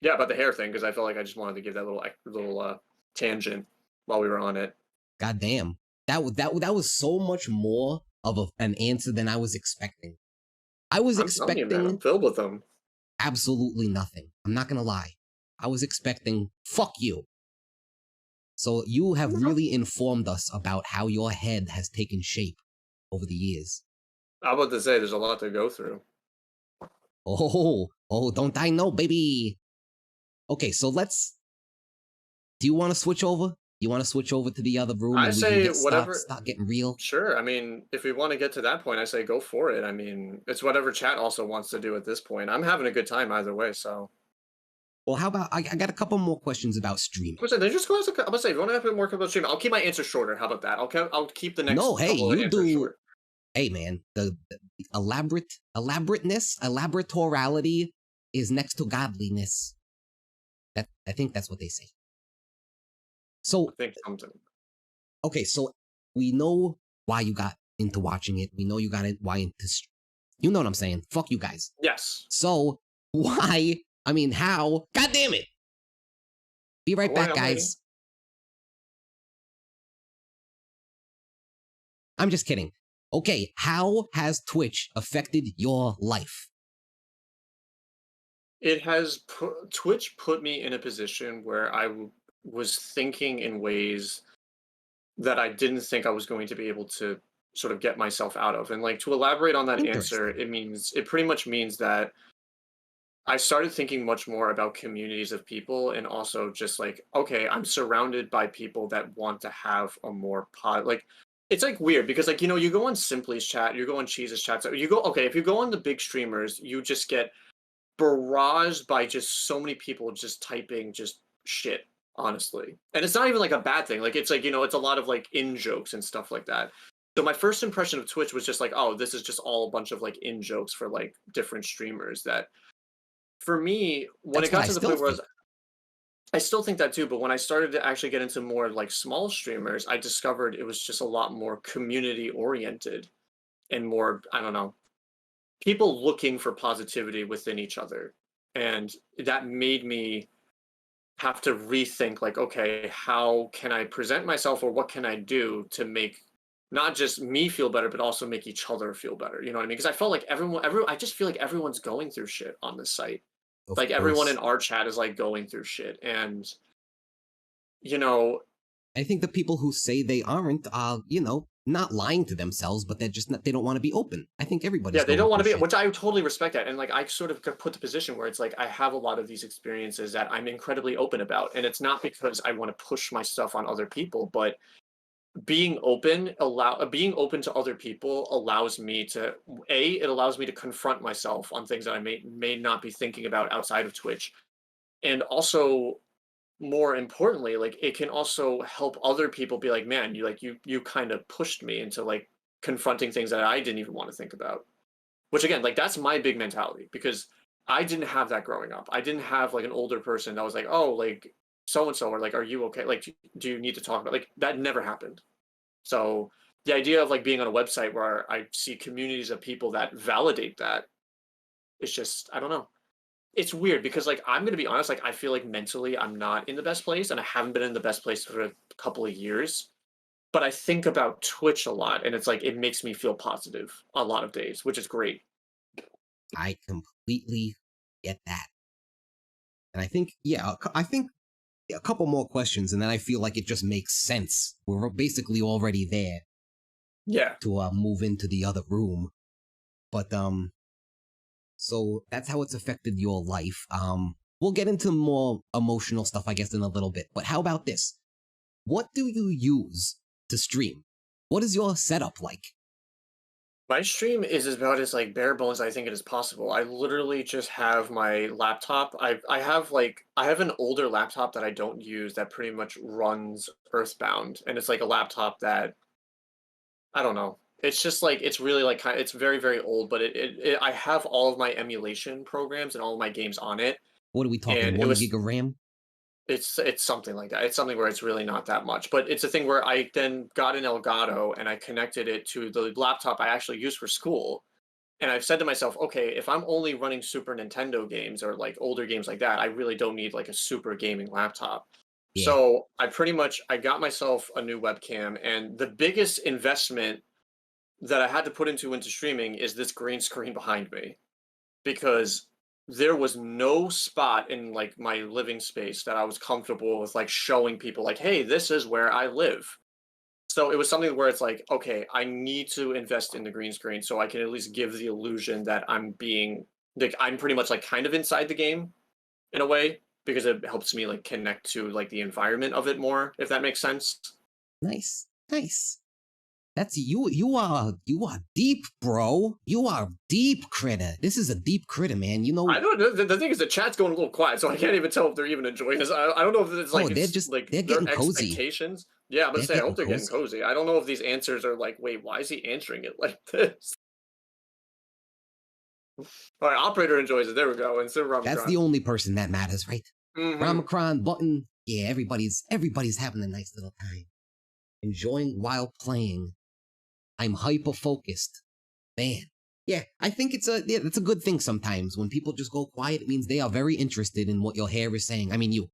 Yeah, about the hair thing because I felt like I just wanted to give that little tangent while we were on it. God damn. That was so much more of an answer than I was expecting. I was I'm telling you, man, I'm expecting filled with them. absolutely nothing. I'm not gonna lie. I was expecting fuck you. So you have really informed us about how your head has taken shape over the years. I'm about to say there's a lot to go through. Oh, don't I know, baby? Okay, so do you want to switch over? You want to switch over to the other room I and we can say get whatever. start getting real? Sure. I mean, if we want to get to that point, I say go for it. I mean, it's whatever chat also wants to do at this point. I'm having a good time either way. So, Well, how about I got a couple more questions about streaming. I'm gonna just go. I'm gonna say if you want to have more about stream, I'll keep my answer shorter. How about that? I'll keep the next No, hey, couple of you answers do short. hey man, the elaboratorality is next to godliness. I think that's what they say. So I think something. okay, so we know why you got into watching it. We know you got it. Why into? You know what I'm saying? Fuck you guys. Yes. So why? I mean, how? God damn it! Be right back, I'm waiting. guys. I'm just kidding. Okay, how has Twitch affected your life? It has Twitch put me in a position where I was thinking in ways that I didn't think I was going to be able to sort of get myself out of. And like to elaborate on that answer, it pretty much means that I started thinking much more about communities of people and also just like, okay, I'm surrounded by people that want to have a more like it's like weird because like, you know, you go on Simply's chat, you go on Cheese's chat, so you go, okay, if you go on the big streamers, you just get barraged by just so many people just typing just shit, honestly. And it's not even like a bad thing. Like it's like, you know, it's a lot of like in jokes and stuff like that. So my first impression of Twitch was just like, oh, this is just all a bunch of like in jokes for like different streamers that for me, when it got to the point where I still think that too, but when I started to actually get into more like small streamers, I discovered it was just a lot more community oriented and more, I don't know, people looking for positivity within each other. And that made me have to rethink like, okay, how can I present myself or what can I do to make not just me feel better, but also make each other feel better. You know what I mean? Because I felt like I just feel like everyone's going through shit on this site. Like everyone in our chat is like going through shit. And, you know, I think the people who say they aren't are, you know, not lying to themselves, but they're just not, they don't want to be open. I think everybody's they don't want to be, shit. which I totally respect that. And like, I sort of put the position where it's like, I have a lot of these experiences that I'm incredibly open about. And it's not because I want to push my stuff on other people, but being open to other people allows me to, it allows me to confront myself on things that I may not be thinking about outside of Twitch. And also, more importantly, like it can also help other people be like, man, you kind of pushed me into like confronting things that I didn't even want to think about. Which again, like that's my big mentality because I didn't have that growing up. I didn't have like an older person that was like, oh, like so and so, or like, are you okay? Like, do you need to talk about like that? Never happened. So the idea of like being on a website where I see communities of people that validate that, it's just, I don't know. It's weird because like I'm gonna be honest, like I feel like mentally I'm not in the best place and I haven't been in the best place for a couple of years. But I think about Twitch a lot and it's like it makes me feel positive a lot of days, which is great. I completely get that. And I think, yeah, I think a couple more questions and then I feel like it just makes sense. We're basically already there. Yeah. To move into the other room. But so that's how it's affected your life. We'll get into more emotional stuff, I guess, in a little bit. But how about this? What do you use to stream? What is your setup like? My stream is about as like bare bones I think it is possible. I literally just have my laptop. I have an older laptop that I don't use that pretty much runs Earthbound, and it's like a laptop that I don't know. It's just like it's really like it's very very old, but I have all of my emulation programs and all of my games on it. What are we talking? And 1 gig of RAM? It's something like that. It's something where it's really not that much, but it's a thing where I then got an Elgato and I connected it to the laptop I actually use for school. And I've said to myself, okay, if I'm only running Super Nintendo games or like older games like that, I really don't need like a super gaming laptop. Yeah. So I got myself a new webcam, and the biggest investment that I had to put into streaming is this green screen behind me because there was no spot in like my living space that I was comfortable with like showing people like, hey, this is where I live. So it was something where it's like, okay, I need to invest in the green screen so I can at least give the illusion that I'm being like I'm pretty much like kind of inside the game in a way because it helps me like connect to like the environment of it more, if that makes sense. Nice. That's you are deep, bro. You are deep, critter. This is a deep critter, man. You know, I don't know. The thing is, the chat's going a little quiet, so I can't even tell if they're even enjoying this. I don't know if it's like they're getting cozy. Expectations. Yeah, I'm gonna They're say I getting hope they're getting cozy. cozy. I don't know if these answers are like, wait, why is he answering it like this? All right, operator enjoys it. There we go. Instead of That's Ramacron. the only person that matters, right? Mm-hmm. Ramacron, Button, yeah, everybody's having a nice little time. Enjoying while playing. I'm hyper focused. Man. Yeah, I think it's a good thing sometimes. When people just go quiet, it means they are very interested in what your hair is saying. I mean you.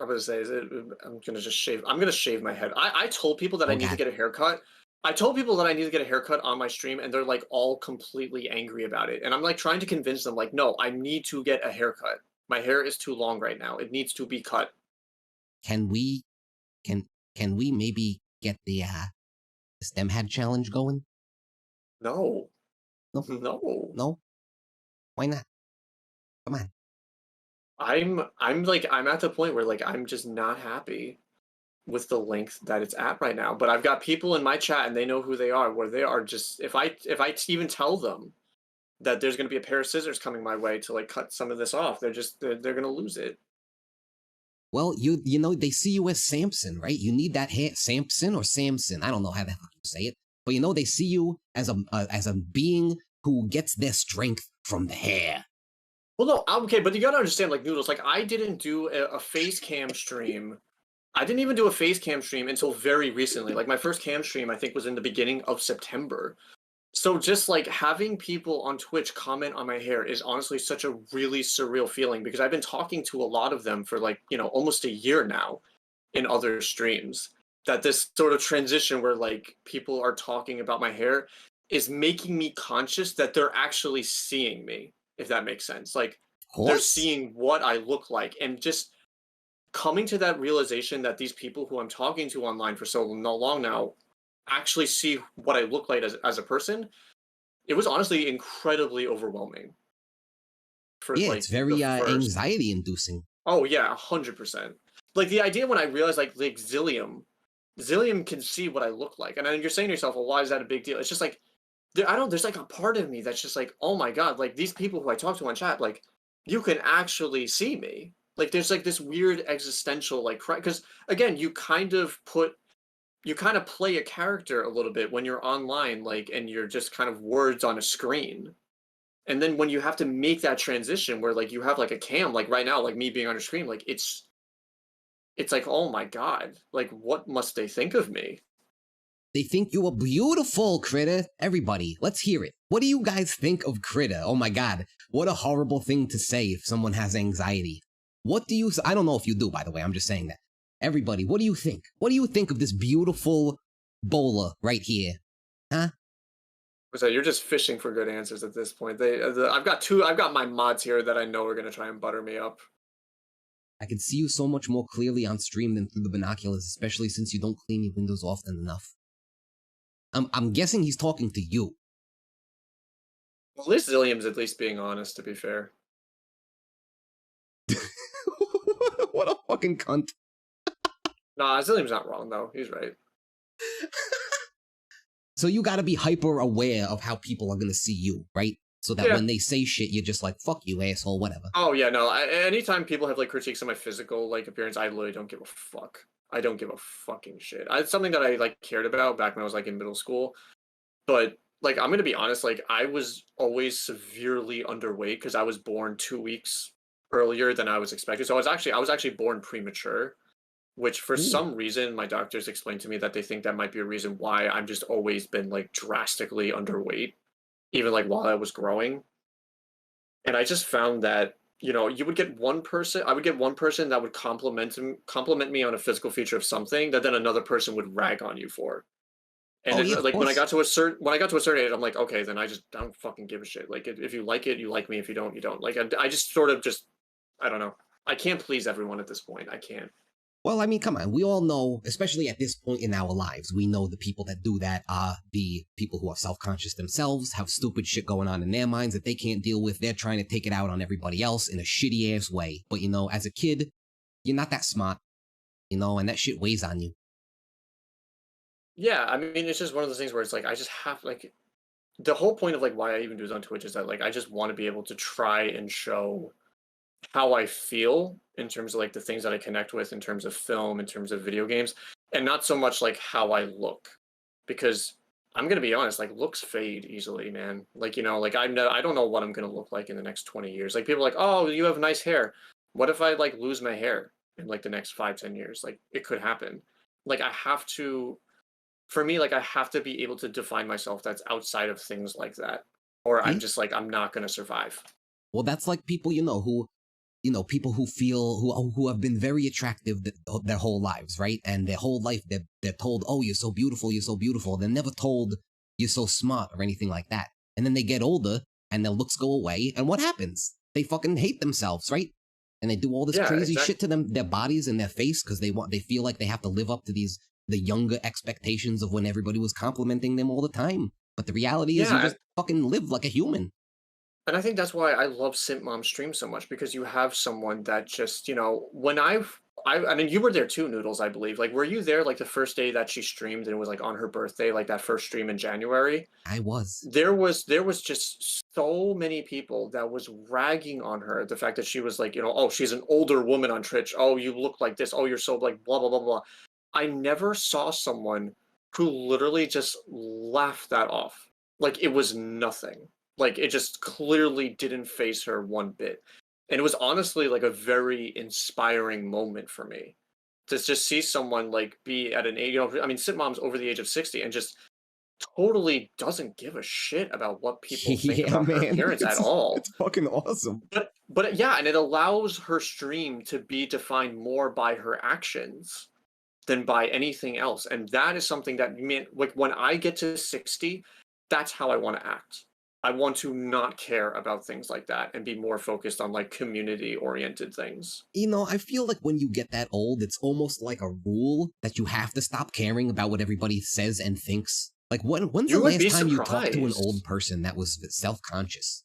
I'm gonna say, I'm gonna just shave. I'm gonna shave my head. I told people that I Oh need to god. get a haircut. I told people that I need to get a haircut on my stream, and they're like all completely angry about it. And I'm like trying to convince them, like, no, I need to get a haircut. My hair is too long right now. It needs to be cut. Can we can can we maybe get the stem head challenge going? No, No, no. no. Why not? Come on. I'm at the point where like I'm just not happy with the length that it's at right now. But I've got people in my chat and they know who they are, where they are just if I even tell them that there's going to be a pair of scissors coming my way to like cut some of this off, they're going to lose it. Well, you know they see you as Samson, right? You need that hair, Samson or Samson. I don't know how the fuck you say it, but you know they see you as a being who gets their strength from the hair. Well, no, okay, but you got to understand, like Noodles, like I didn't do a face cam stream. I didn't even do a face cam stream until very recently. Like my first cam stream, I think, was in the beginning of September. So just like having people on Twitch comment on my hair is honestly such a really surreal feeling because I've been talking to a lot of them for like, almost a year now in other streams. That this sort of transition where like people are talking about my hair is making me conscious that they're actually seeing me, if that makes sense. Like Of they're course. seeing what I look like and just coming to that realization that these people who I'm talking to online for so long now actually see what I look like as a person, it was honestly incredibly overwhelming for Yeah, like it's the very first. anxiety inducing. Oh yeah, 100%. Like the idea when I realized like Zillium can see what I look like, and then you're saying to yourself, well, why is that a big deal? It's just like I don't. There's like a part of me that's just like, oh my god, like these people who I talk to on chat, like you can actually see me. Like there's like this weird existential like because again, you kind of play a character a little bit when you're online, like, and you're just kind of words on a screen. And then when you have to make that transition where like you have like a cam, like right now, like me being on a screen, like it's like, oh my god, like what must they think of me? They think you are beautiful, Critter. Everybody, let's hear it. What do you guys think of Critter? Oh my god, what a horrible thing to say if someone has anxiety. What do you? I don't know if you do, by the way. I'm just saying that. Everybody, what do you think? What do you think of this beautiful bowler right here? Huh? So you're just fishing for good answers at this point. I've got my mods here that I know are gonna try and butter me up. I can see you so much more clearly on stream than through the binoculars, especially since you don't clean your windows often enough. I'm guessing he's talking to you. Well, at least Zillium's at least being honest, to be fair. What a fucking cunt. Nah, Zillium's not wrong though. He's right. So you gotta be hyper aware of how people are gonna see you, right? So that Yeah. when they say shit, you're just like, fuck you, asshole, whatever. Oh yeah, no. Anytime people have like critiques on my physical like appearance, I literally don't give a fuck. I don't give a fucking shit. It's something that I like cared about back when I was like in middle school. But like I'm gonna be honest, like I was always severely underweight because I was born 2 weeks earlier than I was expected. So I was actually born premature, which for Ooh. some reason my doctors explained to me that they think that might be a reason why I'm just always been like drastically underweight, even like while I was growing. And I just found that you would get one person. I would get one person that would compliment me on a physical feature of something that then another person would rag on you for. And Oh it, yeah, of like when I course. got to a certain age, I'm like, okay, then I don't fucking give a shit. Like if you like it, you like me. If you don't, you don't. Like I just sort of just I don't know. I can't please everyone at this point. I can't. Well, I mean, come on. We all know, especially at this point in our lives, we know the people that do that are the people who are self-conscious themselves, have stupid shit going on in their minds that they can't deal with. They're trying to take it out on everybody else in a shitty ass way. But as a kid, you're not that smart, and that shit weighs on you. Yeah, I mean, it's just one of those things where it's like I just have like the whole point of like why I even do this on Twitch is that like I just want to be able to try and show how I feel in terms of like the things that I connect with in terms of film, in terms of video games. and not so much like how I look, because I'm gonna be honest, like looks fade easily, man. Like like I don't know what I'm gonna look like in the next 20 years. Like people are like, oh, you have nice hair. What if I like lose my hair in like the next 5, 10 years? Like it could happen. Like I have to, for me, like I have to be able to define myself that's outside of things like that, or I'm See? just like I'm not gonna survive. Well, that's like people, who people who feel who have been very attractive their whole lives, right? And their whole life they're told, "Oh, you're so beautiful, you're so beautiful." They're never told you're so smart or anything like that. And then they get older and their looks go away, and what happens? They fucking hate themselves, right? And they do all this Yeah, crazy exactly. shit to their bodies and their face because they feel like they have to live up to the younger expectations of when everybody was complimenting them all the time. But the reality is you Yeah, just fucking live like a human. and I think that's why I love Simp Mom stream so much, because you have someone that just, when I mean, you were there too, Noodles, I believe. Like, were you there like the first day that she streamed and it was like on her birthday, like that first stream in January? I was. There was just so many people that was ragging on her, the fact that she was like, oh, she's an older woman on Twitch. Oh, you look like this. Oh, you're so like blah blah blah blah. I never saw someone who literally just laughed that off. Like it was nothing. Like it just clearly didn't phase her one bit. And it was honestly like a very inspiring moment for me to just see someone like be at an age, I mean, Sit Mom's over the age of 60 and just totally doesn't give a shit about what people think Yeah, about her man. appearance at all. It's fucking awesome. But yeah, and it allows her stream to be defined more by her actions than by anything else. And that is something that, man, like when I get to 60, that's how I want to act. I want to not care about things like that and be more focused on like community oriented things. I feel like when you get that old, it's almost like a rule that you have to stop caring about what everybody says and thinks. Like, when's the You would last be time you talked to an old surprised person that was self-conscious?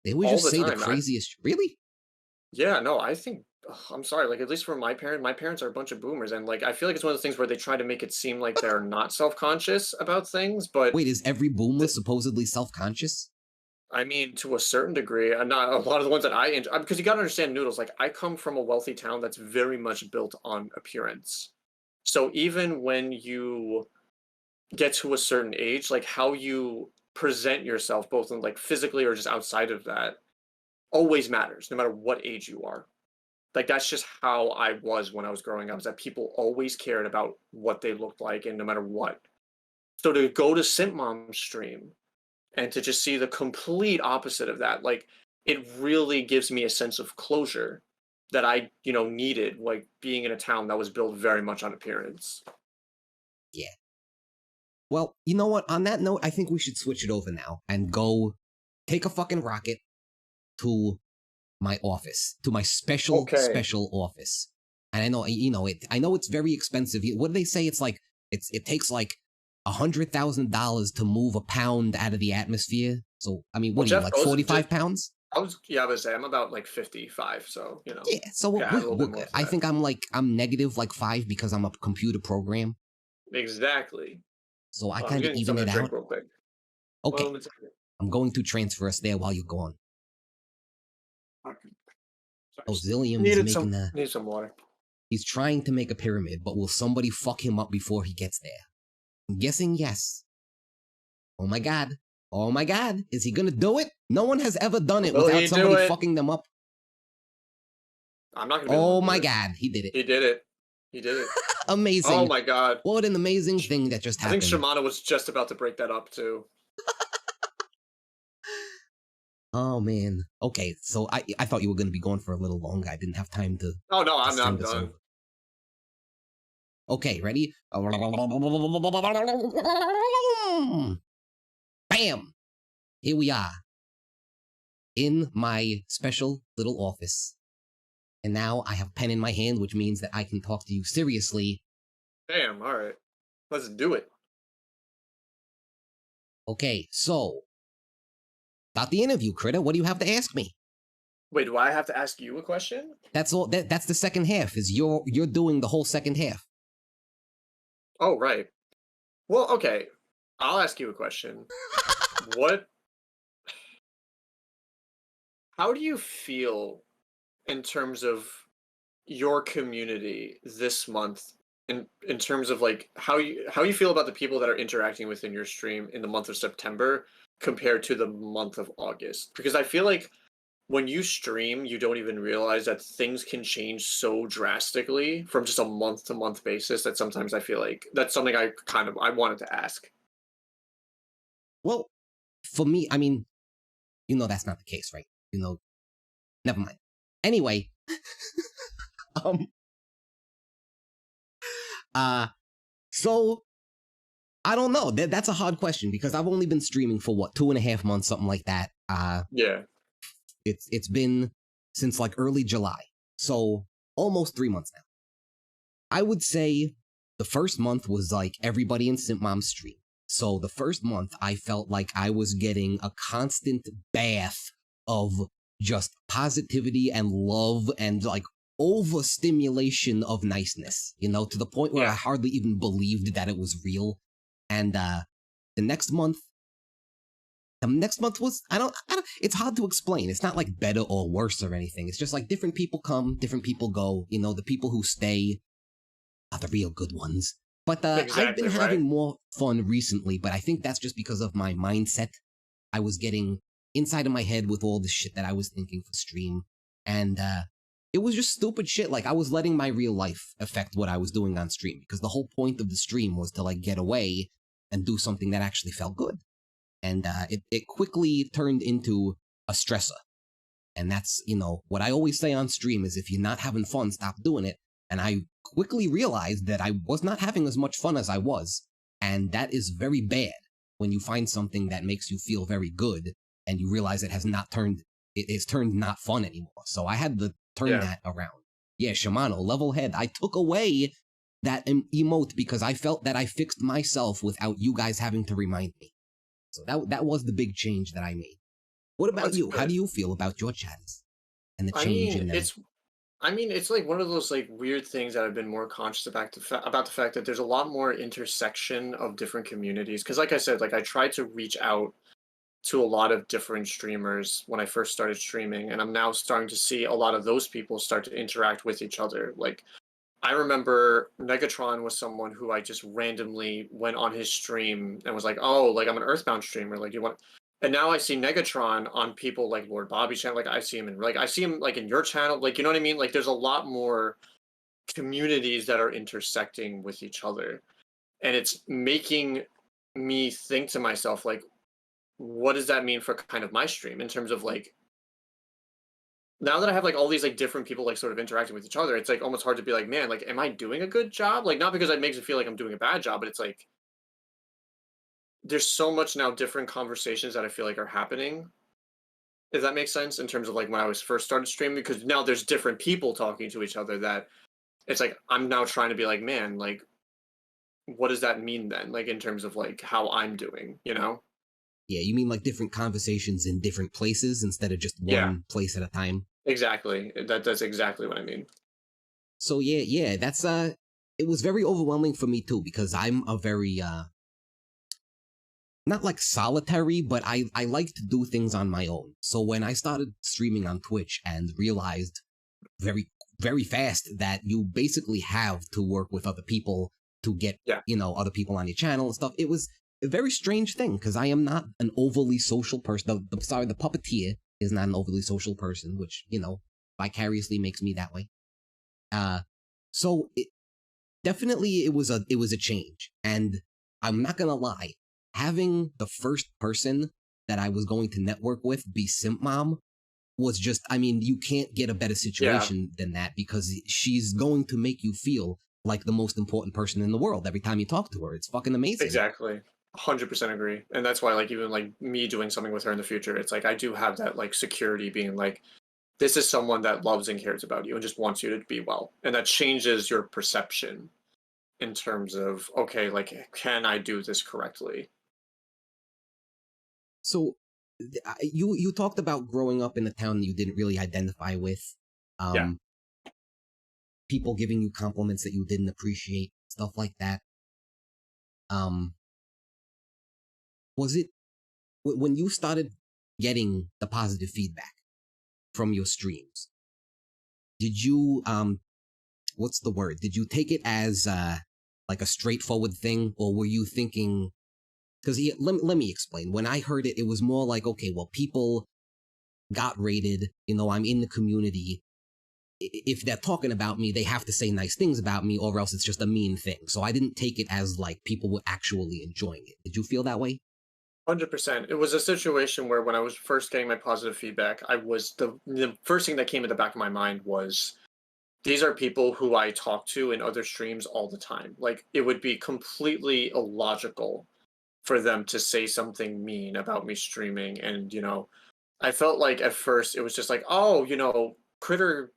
They always all just the say the time. craziest. Really? Yeah, no, I think I'm sorry, like at least for my parents are a bunch of boomers, and like I feel like it's one of those things where they try to make it seem like they're not self-conscious about things, but Wait, is every boomer th- supposedly self-conscious? I mean to a certain degree, and not a lot of the ones that because you got to understand, Noodles, like I come from a wealthy town that's very much built on appearance. So even when you get to a certain age, like how you present yourself both in like physically or just outside of that always matters no matter what age you are. Like that's just how I was when I was growing up, is that people always cared about what they looked like and no matter what. So to go to Simp Mom's stream and to just see the complete opposite of that, like it really gives me a sense of closure that I, needed, like being in a town that was built very much on appearance. Yeah. Well, you know what? On that note, I think we should switch it over now and go take a fucking rocket to my office, to my special, Okay. special office. And I know, I know it's very expensive. What do they say? It's like, it takes like $100,000 to move a pound out of the atmosphere. So, I mean, Well, what are you, Jeff like goes. 45 pounds? Yeah, I was say I'm about like 55, so Yeah, so yeah, add a little we're bit more good. to I that. think I'm negative like 5 because I'm a computer program. Exactly. So I I'm kind of getting even something it to drink out. real quick. Okay, One second. I'm going to transfer us there while you're gone. Okay. Oh, Sorry. Zillium is Needed making some. the. Need some water. He's trying to make a pyramid, but will somebody fuck him up before he gets there? I'm guessing yes. Oh my god. Oh my god. Is he gonna do it? No one has ever done it Will without he do somebody it? fucking them up. I'm not gonna be the one Oh to do my it. god. He did it. He did it. He did it. Oh Amazing. my god. What an amazing thing that just I think happened. Shimano was just about to break that up too. Oh man. Okay, so I thought you were gonna be gone for a little longer. I didn't have time to Oh no, I'm send this done. over. Okay, ready? Bam! Here we are. In my special little office. And now I have a pen in my hand, which means that I can talk to you seriously. Damn. All right. Let's do it. Okay, so about the interview, Critter, what do you have to ask me? Wait, do I have to ask you a question? That's all. That's the second half. Is you're doing the whole second half. Oh right. Well, okay. I'll ask you a question. What? How do you feel in terms of your community this month in terms of like how you feel about the people that are interacting within your stream in the month of September compared to the month of August. Because I feel like when you stream, you don't even realize that things can change so drastically from just a month to month basis that sometimes I feel like that's something I wanted to ask. Well, for me, I mean, that's not the case, right? Never mind. Anyway, um, so I don't know. That's a hard question because I've only been streaming for what, 2.5 months, something like that. Yeah. It's been since like early July, so almost 3 months now. I would say the first month was like everybody in Simp Mom's stream. So the first month, I felt like I was getting a constant bath of just positivity and love and like overstimulation of niceness, to the point where I hardly even believed that it was real. And the next month was I don't it's hard to explain. It's not like better or worse or anything. It's just like different people come, different people go. The people who stay are the real good ones. But I've been having more fun recently, but I think that's just because of my mindset. I was getting inside of my head with all the shit that I was thinking for stream. And it was just stupid shit. Like, I was letting my real life affect what I was doing on stream, because the whole point of the stream was to, like, get away and do something that actually felt good. And it quickly turned into a stressor. And that's, what I always say on stream is if you're not having fun, stop doing it. And I quickly realized that I was not having as much fun as I was. And that is very bad when you find something that makes you feel very good and you realize it is turned not fun anymore. So I had to turn that around. Yeah, Shimano, level head. I took away that emote because I felt that I fixed myself without you guys having to remind me. So that was the big change that I made. What about That's you? good. How do you feel about your chats and the change in them? It's like one of those like weird things that I've been more conscious about the fact that there's a lot more intersection of different communities. Because like I said, like I tried to reach out to a lot of different streamers when I first started streaming, and I'm now starting to see a lot of those people start to interact with each other. Like I remember Negatron was someone who I just randomly went on his stream and was like, "Oh, like I'm an Earthbound streamer. Like, you want?" And now I see Negatron on people like Lord Bobby's channel. Like I see him in your channel. Like, you know what I mean? Like there's a lot more communities that are intersecting with each other, and it's making me think to myself like, what does that mean for kind of my stream in terms of like now that I have like all these like different people like sort of interacting with each other, it's like almost hard to be like, man, like, am I doing a good job? Like, not because it makes it feel like I'm doing a bad job, but it's like there's so much now different conversations that I feel like are happening. If that makes sense in terms of like when I was first started streaming, because now there's different people talking to each other that it's like I'm now trying to be like, man, like, what does that mean then? Like in terms of like how I'm doing, you know? Yeah, you mean like different conversations in different places instead of just one place at a time? Exactly. That's exactly what I mean. So yeah, that's it was very overwhelming for me too, because I'm a very not like solitary, but I like to do things on my own. So when I started streaming on Twitch and realized very very fast that you basically have to work with other people to get other people on your channel and stuff, it was a very strange thing because I am not an overly social person. The puppeteer is not an overly social person, which vicariously makes me that way. So definitely it was a change, and I'm not gonna lie, having the first person that I was going to network with be Simp Mom was just, I mean, you can't get a better situation than that, because she's going to make you feel like the most important person in the world every time you talk to her. It's fucking amazing. Exactly. 100% agree. And that's why like even like me doing something with her in the future, it's like I do have that like security being like, this is someone that loves and cares about you and just wants you to be well. And that changes your perception in terms of, okay, like, can I do this correctly? So you talked about growing up in a town that you didn't really identify with. People giving you compliments that you didn't appreciate, stuff like that. Was it when you started getting the positive feedback from your streams, did you what's the word? Did you take it as like a straightforward thing, or were you thinking? Because let me explain. When I heard it, it was more like, okay, well, people got rated. I'm in the community. If they're talking about me, they have to say nice things about me, or else it's just a mean thing. So I didn't take it as like people were actually enjoying it. Did you feel that way? 100%. It was a situation where when I was first getting my positive feedback, I was the first thing that came in the back of my mind was these are people who I talk to in other streams all the time. Like it would be completely illogical for them to say something mean about me streaming. And, I felt like at first it was just like, oh, Critter,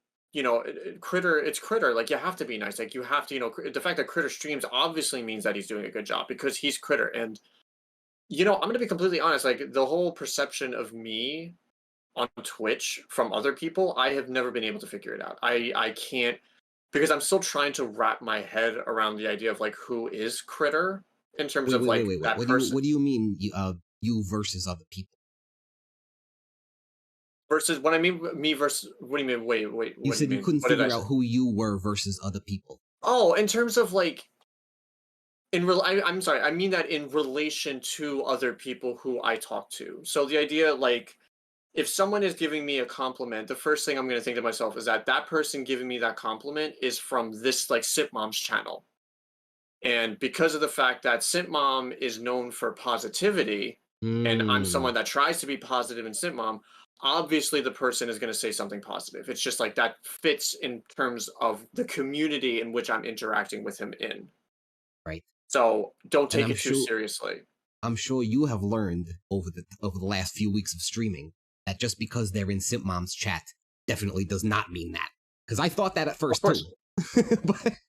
Critter, it's Critter. Like you have to be nice. Like you have to, the fact that Critter streams obviously means that he's doing a good job because he's Critter. And, I'm going to be completely honest. Like the whole perception of me on Twitch from other people, I have never been able to figure it out. I can't, because I'm still trying to wrap my head around the idea of like who is Critter in terms Wait, of wait, wait, like wait, wait. that What do you person what do you mean? You versus other people? versus what I mean me versus what do you mean? Wait, You what do you said you mean? couldn't What did I figure say? out who you were versus other people. Oh, in terms of like I'm sorry, I mean that in relation to other people who I talk to. So the idea like if someone is giving me a compliment, the first thing I'm going to think to myself is that that person giving me that compliment is from this like Sip Mom's channel. And because of the fact that Simp Mom is known for positivity, and I'm Mm, someone that tries to be positive in Simp Mom, obviously the person is going to say something positive. It's just like that fits in terms of the community in which I'm interacting with him in. right. So don't And take it too seriously. I'm sure you have learned over the last few weeks of streaming that just because they're in Simp Mom's chat definitely does not mean that. Because I thought that at Of first too. course.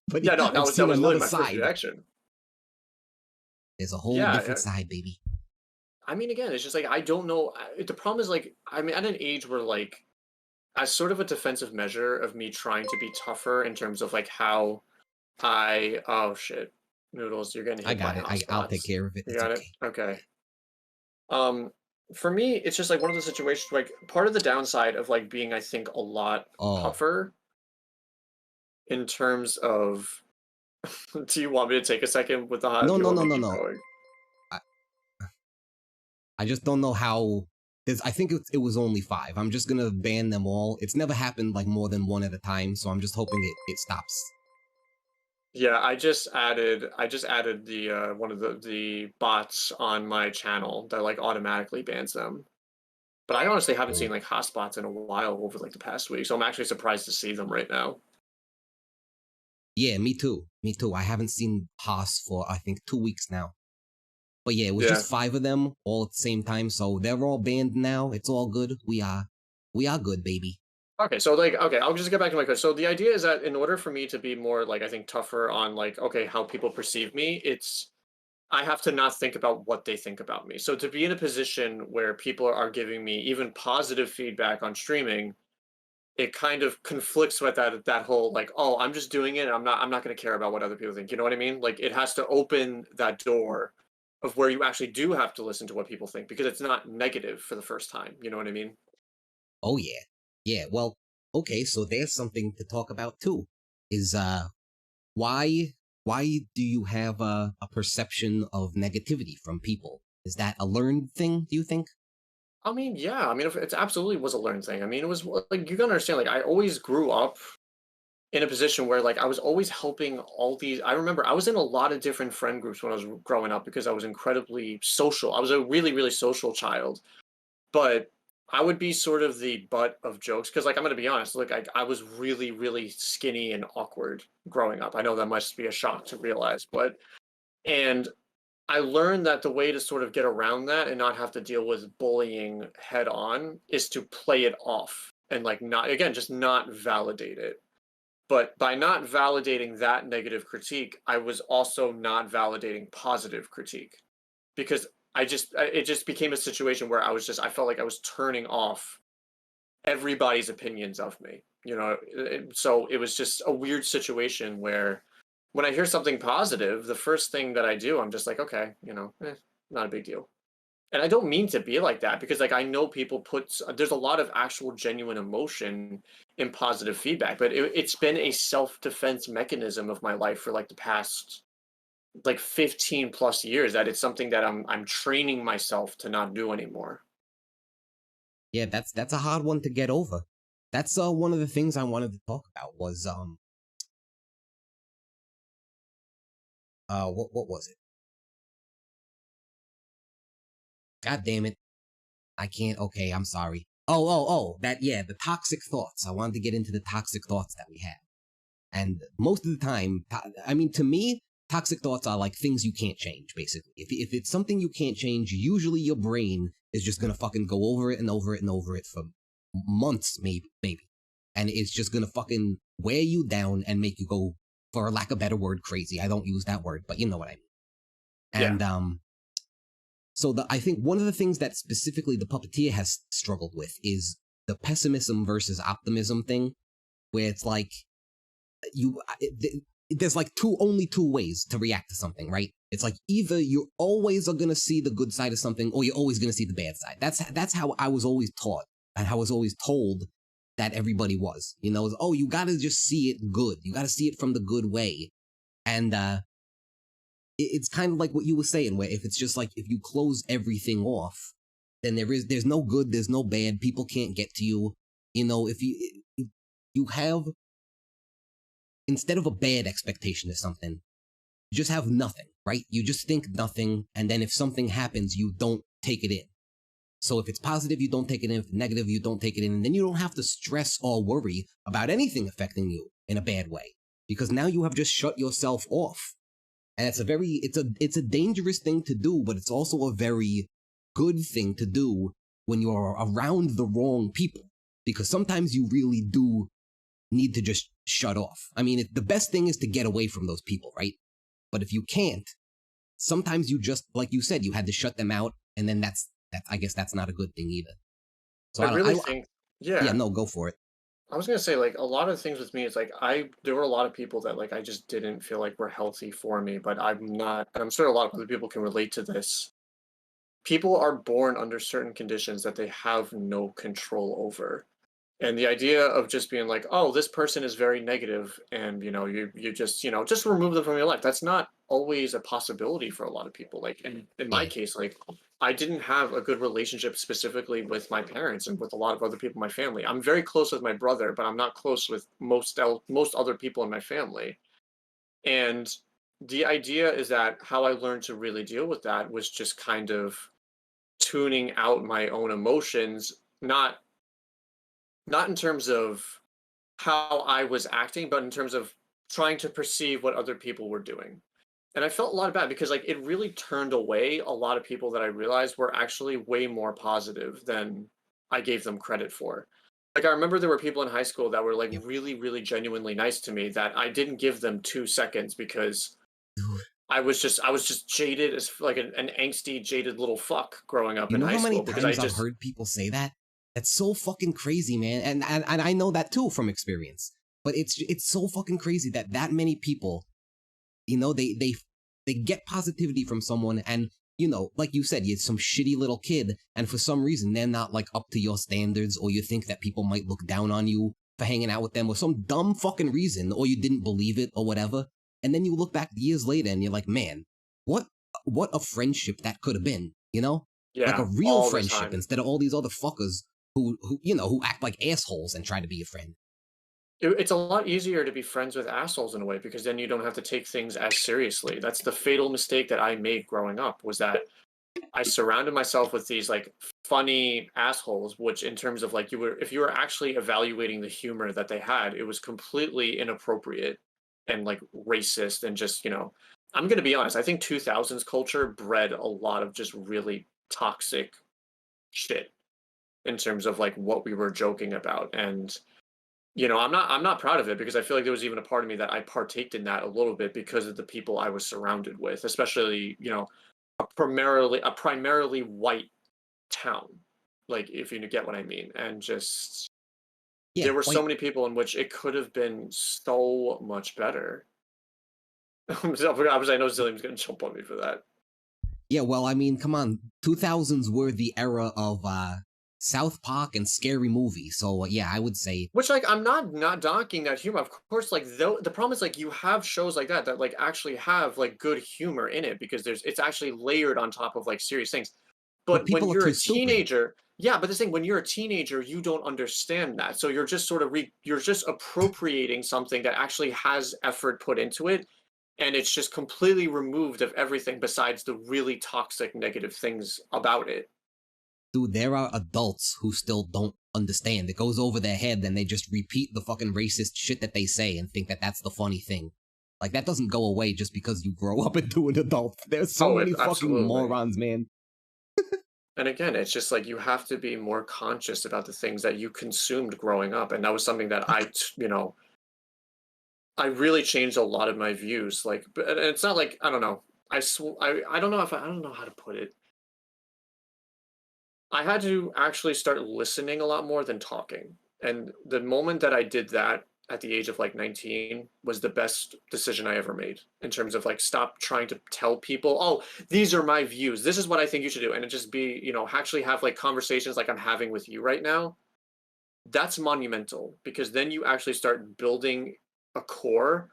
but Yeah, no, I've that seen was literally another my first side. reaction. There's a whole Yeah, different side, baby. I mean, again, it's just like I don't know. The problem is like I'm at an age where like as sort of a defensive measure of me trying to be tougher in terms of like how oh shit, Noodles, you're getting I hit by got it. I'll take hotspots. care of it. You It's got it? okay. Okay. Um, for me, it's just like one of the situations like part of the downside of like being, I think, a lot Oh, tougher in terms of do you want me to take a second with the hot no, do you no, want no, me to no, keep no. going? I, I just don't know how. I think it was only 5. I'm just gonna ban them all. It's never happened like more than one at a time, so I'm just hoping it stops. Yeah, I just added the one of the bots on my channel that like automatically bans them. But I honestly haven't Oh. seen like hotspots in a while over like the past week, so I'm actually surprised to see them right now. Yeah, me too. Me too. I haven't seen Haas for I think 2 weeks now. But yeah, it was Yeah. just 5 of them all at the same time, so they're all banned now. It's all good. We are good, baby. Okay, so like okay, I'll just get back to my question. So the idea is that in order for me to be more like I think tougher on like okay, how people perceive me, it's I have to not think about what they think about me. So to be in a position where people are giving me even positive feedback on streaming, it kind of conflicts with that whole like oh I'm just doing it and I'm not going to care about what other people think, you know what I mean? Like it has to open that door of where you actually do have to listen to what people think because it's not negative for the first time, you know what I mean? Oh yeah. Yeah, well, okay, so there's something to talk about too. Is why why do you have a perception of negativity from people? Is that a learned thing, do you think? I mean yeah, I mean it's absolutely was a learned thing. I mean it was like you gotta understand like I always grew up in a position where like I was always helping all these. I remember I was in a lot of different friend groups when I was growing up because I was incredibly social. I was a really really social child, but I would be sort of the butt of jokes because like I'm gonna be honest, like I was really really skinny and awkward growing up. I know that must be a shock to realize, but and I learned that the way to sort of get around that and not have to deal with bullying head on is to play it off and like not again just not validate it. But by not validating that negative critique, I was also not validating positive critique because it just became a situation where I felt like I was turning off everybody's opinions of me. So it was just a weird situation where when I hear something positive, the first thing that I do, I'm just like, okay, not a big deal. And I don't mean to be like that because like I know people there's a lot of actual genuine emotion in positive feedback, but it's been a self-defense mechanism of my life for like the past like 15 plus years that it's something that I'm training myself to not do anymore. Yeah, that's a hard one to get over. That's one of the things I wanted to talk about was what was it? God damn it. I can't. Okay, I'm sorry. That, yeah, the toxic thoughts. I wanted to get into the toxic thoughts that we have. And most of the time, I mean, to me, toxic thoughts are like things you can't change, basically. If it's something you can't change, usually your brain is just gonna fucking go over it and over it and over it for months, maybe. And it's just gonna fucking wear you down and make you go, for lack of a better word, crazy. I don't use that word, but you know what I mean. Yeah. And so I think one of the things that specifically the puppeteer has struggled with is the pessimism versus optimism thing, where it's like there's like only two ways to react to something, right? It's like either you always are gonna see the good side of something, or you're always gonna see the bad side. That's how I was always taught, and how I was always told that everybody was. You know, oh, you gotta just see it good. You gotta see it from the good way, and it's kind of like what you were saying, where if it's just like if you close everything off, then there's no good, there's no bad. People can't get to you. You know, if you have, instead of a bad expectation of something, you just have nothing, right? You just think nothing, and then if something happens, you don't take it in. So if it's positive, you don't take it in. If it's negative, you don't take it in, and then you don't have to stress or worry about anything affecting you in a bad way, because now you have just shut yourself off. And it's a dangerous thing to do, but it's also a very good thing to do when you're around the wrong people, because sometimes you really do need to just shut off. I mean, the best thing is to get away from those people, right? But if you can't, sometimes you just, like you said, you had to shut them out, and then I guess that's not a good thing either. So I really think, yeah, no, go for it. I was gonna say like a lot of things with me is like there were a lot of people that like I just didn't feel like were healthy for me, but I'm not, and I'm sure a lot of other people can relate to this. People are born under certain conditions that they have no control over. And the idea of just being like, oh, this person is very negative, and you just just remove them from your life. That's not always a possibility for a lot of people. Like in my Yeah, case, like I didn't have a good relationship specifically with my parents and with a lot of other people in my family. I'm very close with my brother, but I'm not close with most other people in my family. And the idea is that how I learned to really deal with that was just kind of tuning out my own emotions, not in terms of how I was acting, but in terms of trying to perceive what other people were doing. And I felt a lot bad because like it really turned away a lot of people that I realized were actually way more positive than I gave them credit for. Like I remember there were people in high school that were like yep. really, really genuinely nice to me that I didn't give them 2 seconds because I was just jaded as like an angsty, jaded little fuck growing up You in know high how many school because I times I've just heard people say that? That's so fucking crazy, man. And I know that too from experience. But it's so fucking crazy that many people, they get positivity from someone, and like you said, you're some shitty little kid, and for some reason they're not like up to your standards, or you think that people might look down on you for hanging out with them, or some dumb fucking reason, or you didn't believe it or whatever. And then you look back years later and you're like, man, what what a friendship that could have been, like a yeah, real all the friendship time. instead of all these other fuckers who act like assholes and try to be a friend. It's a lot easier to be friends with assholes in a way because then you don't have to take things as seriously. That's the fatal mistake that I made growing up was that I surrounded myself with these like funny assholes, which in terms of like if you were actually evaluating the humor that they had, it was completely inappropriate and like racist and just, I'm gonna be honest, I think 2000s culture bred a lot of just really toxic shit in terms of like what we were joking about. And I'm not proud of it because I feel like there was even a part of me that I partaked in that a little bit because of the people I was surrounded with, especially, a primarily white town. Like if you get what I mean. And just Yeah, there were so white. many people in which it could have been so much better. I know Zilliam's gonna jump on me for that. Yeah, well, I mean, come on. 2000s were the era of South Park and scary movies. So yeah, I would say Which, like, I'm not docking that humor. Of course, like, though the problem is, like, you have shows like that like actually have like good humor in it because it's actually layered on top of like serious things. but But when people are you're too a stupid. teenager, yeah, but the thing when you're a teenager, you don't understand that. So you're just sort of you're just appropriating something that actually has effort put into it, and it's just completely removed of everything besides the really toxic negative things about it. Dude, there are adults who still don't understand. It goes over their head and they just repeat the fucking racist shit that they say and think that that's the funny thing. Like, that doesn't go away just because you grow up into an adult. There's so Oh, many fucking absolutely. morons, man. And again, it's just like you have to be more conscious about the things that you consumed growing up. And that was something that I really changed a lot of my views. Like, but and it's not like, I don't know. I don't know if I don't know how to put it. I had to actually start listening a lot more than talking. And the moment that I did that at the age of like 19 was the best decision I ever made in terms of like stop trying to tell people, oh, these are my views. This is what I think you should do. And it just be, actually have like conversations like I'm having with you right now. That's monumental because then you actually start building a core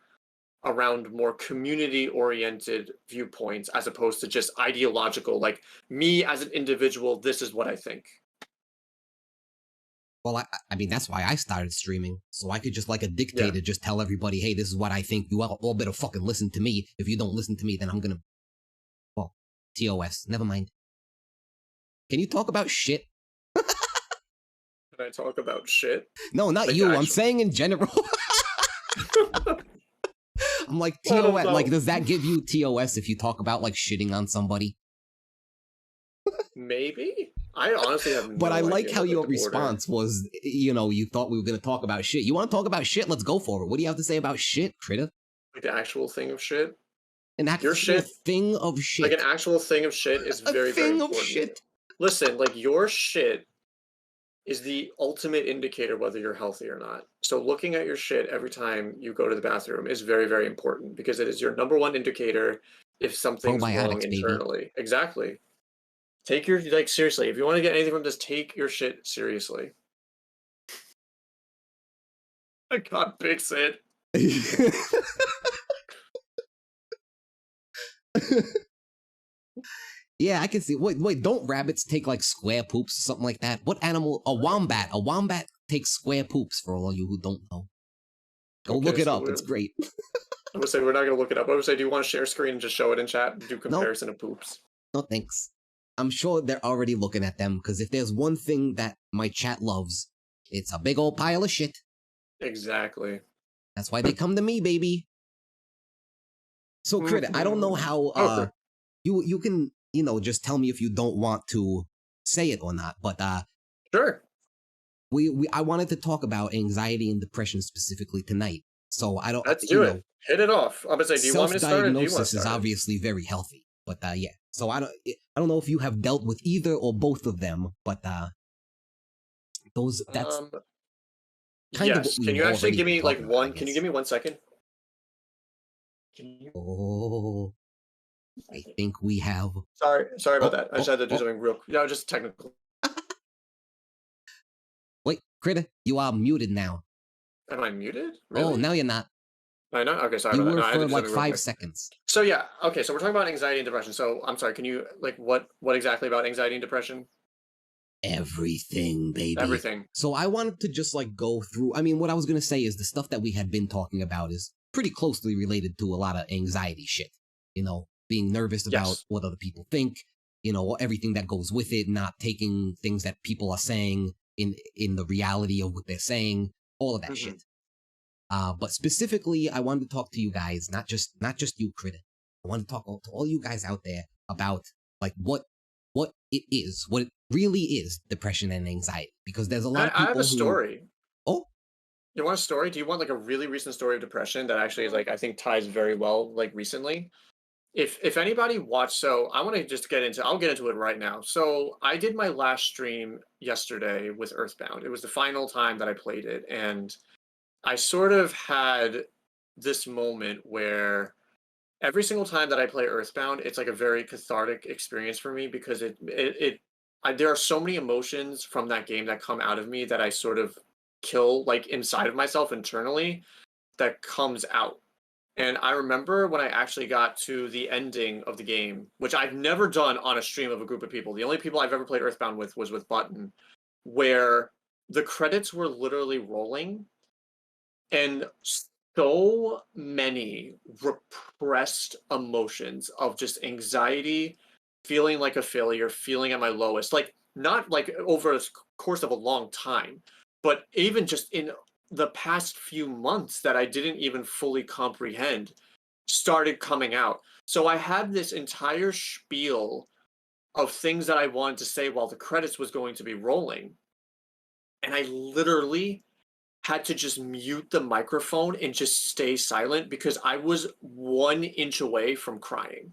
around more community oriented viewpoints as opposed to just ideological, like me as an individual, this is what I think. Well, I mean, that's why I started streaming. So I could just, like a Yeah. dictator, just tell everybody, hey, this is what I think. You all better fucking listen to me. If you don't listen to me, then I'm gonna. Well, TOS. Never mind. Can you talk about shit? Can I talk about shit? No, not Like you. I'm saying in general. I'm like, I don't TOS. know. Like, does that give you TOS if you talk about, like, shitting on somebody? Maybe? I honestly have no But I like idea how what, your the order. response was, you thought we were going to talk about shit. You want to talk about shit? Let's go for it. What do you have to say about shit, critter? Like the actual thing of shit. An Your actual shit, thing of like shit. an actual thing of shit, is A very, very thing of important. shit. Listen, like your shit is the ultimate indicator whether you're healthy or not. So looking at your shit every time you go to the bathroom is very, very important because it is your number one indicator if something's wrong Probiotics, baby. internally. Exactly. Take your, like, seriously, if you want to get anything from this, take your shit seriously. I can't fix it. Yeah, I can see. Wait, don't rabbits take like square poops or something like that? What animal? A wombat. A wombat takes square poops for all you who don't know. Go Okay, look it so up. It's great. I'm gonna say we're not gonna look it up. I would say, do you want to share screen and just show it in chat? Do No, comparison of poops. no thanks. I'm sure they're already looking at them because if there's one thing that my chat loves, it's a big old pile of shit. Exactly. That's why they come to me, baby. So, Critter, I don't know how Okay. you can, just tell me if you don't want to say it or not, but Sure. I wanted to talk about anxiety and depression specifically tonight. So I don't, Let's do it. Hit it off. I'm gonna say, do you want me to start or do you want to self-diagnosis is start? obviously very healthy, but yeah. So I don't know if you have dealt with either or both of them, but that's kind of what Yes. Can we've you actually already give been me like talking about, I one? Can you guess. give me 1 second? Oh, I think we have. Sorry about Oh, that. I just had to do something real. Yeah, just technical. wait, Critter, you are muted now. Am I muted? Oh, Really? now you're not. I know. Okay, sorry You about that. were No, I had to for do like something real 5 quick. seconds. So yeah, okay. So we're talking about anxiety and depression. So I'm sorry. Can you like what exactly about anxiety and depression? Everything, baby. Everything. So I wanted to just like go through. I mean, what I was gonna say is the stuff that we had been talking about is pretty closely related to a lot of anxiety shit. Being nervous about Yes. what other people think. Everything that goes with it, not taking things that people are saying in the reality of what they're saying. All of that shit. But specifically, I wanted to talk to you guys, not just you, Critter. I want to talk to all you guys out there about like what it is, what it really is, depression and anxiety. Because there's a lot of I people have a who. story. Oh, You want a story? Do you want like a really recent story of depression that actually is like I think ties very well like recently? If anybody watched, so I want to just I'll get into it right now. So I did my last stream yesterday with Earthbound. It was the final time that I played it, and I sort of had this moment where every single time that I play Earthbound, it's like a very cathartic experience for me because there are so many emotions from that game that come out of me that I sort of kill like inside of myself internally that comes out. And I remember when I actually got to the ending of the game, which I've never done on a stream of a group of people. The only people I've ever played Earthbound with was with Button, where the credits were literally rolling and so many repressed emotions of just anxiety, feeling like a failure, feeling at my lowest, like not like over a course of a long time, but even just in the past few months that I didn't even fully comprehend started coming out. So I had this entire spiel of things that I wanted to say while the credits was going to be rolling. And I literally had to just mute the microphone and just stay silent because I was 1 inch away from crying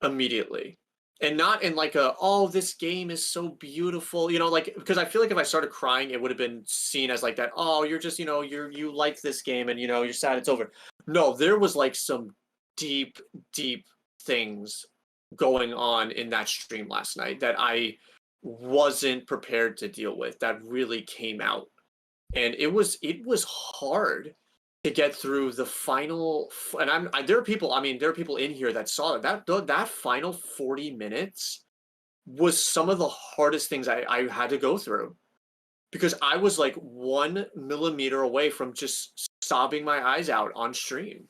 immediately. And not in like a, oh, this game is so beautiful, like, because I feel like if I started crying, it would have been seen as like that, oh, you're just, you like this game and, you're sad it's over. No, there was like some deep, deep things going on in that stream last night that I wasn't prepared to deal with that really came out. And it was hard to get through the final, and there are people, there are people in here that saw it. That final 40 minutes was some of the hardest things I had to go through because I was like 1 millimeter away from just sobbing my eyes out on stream.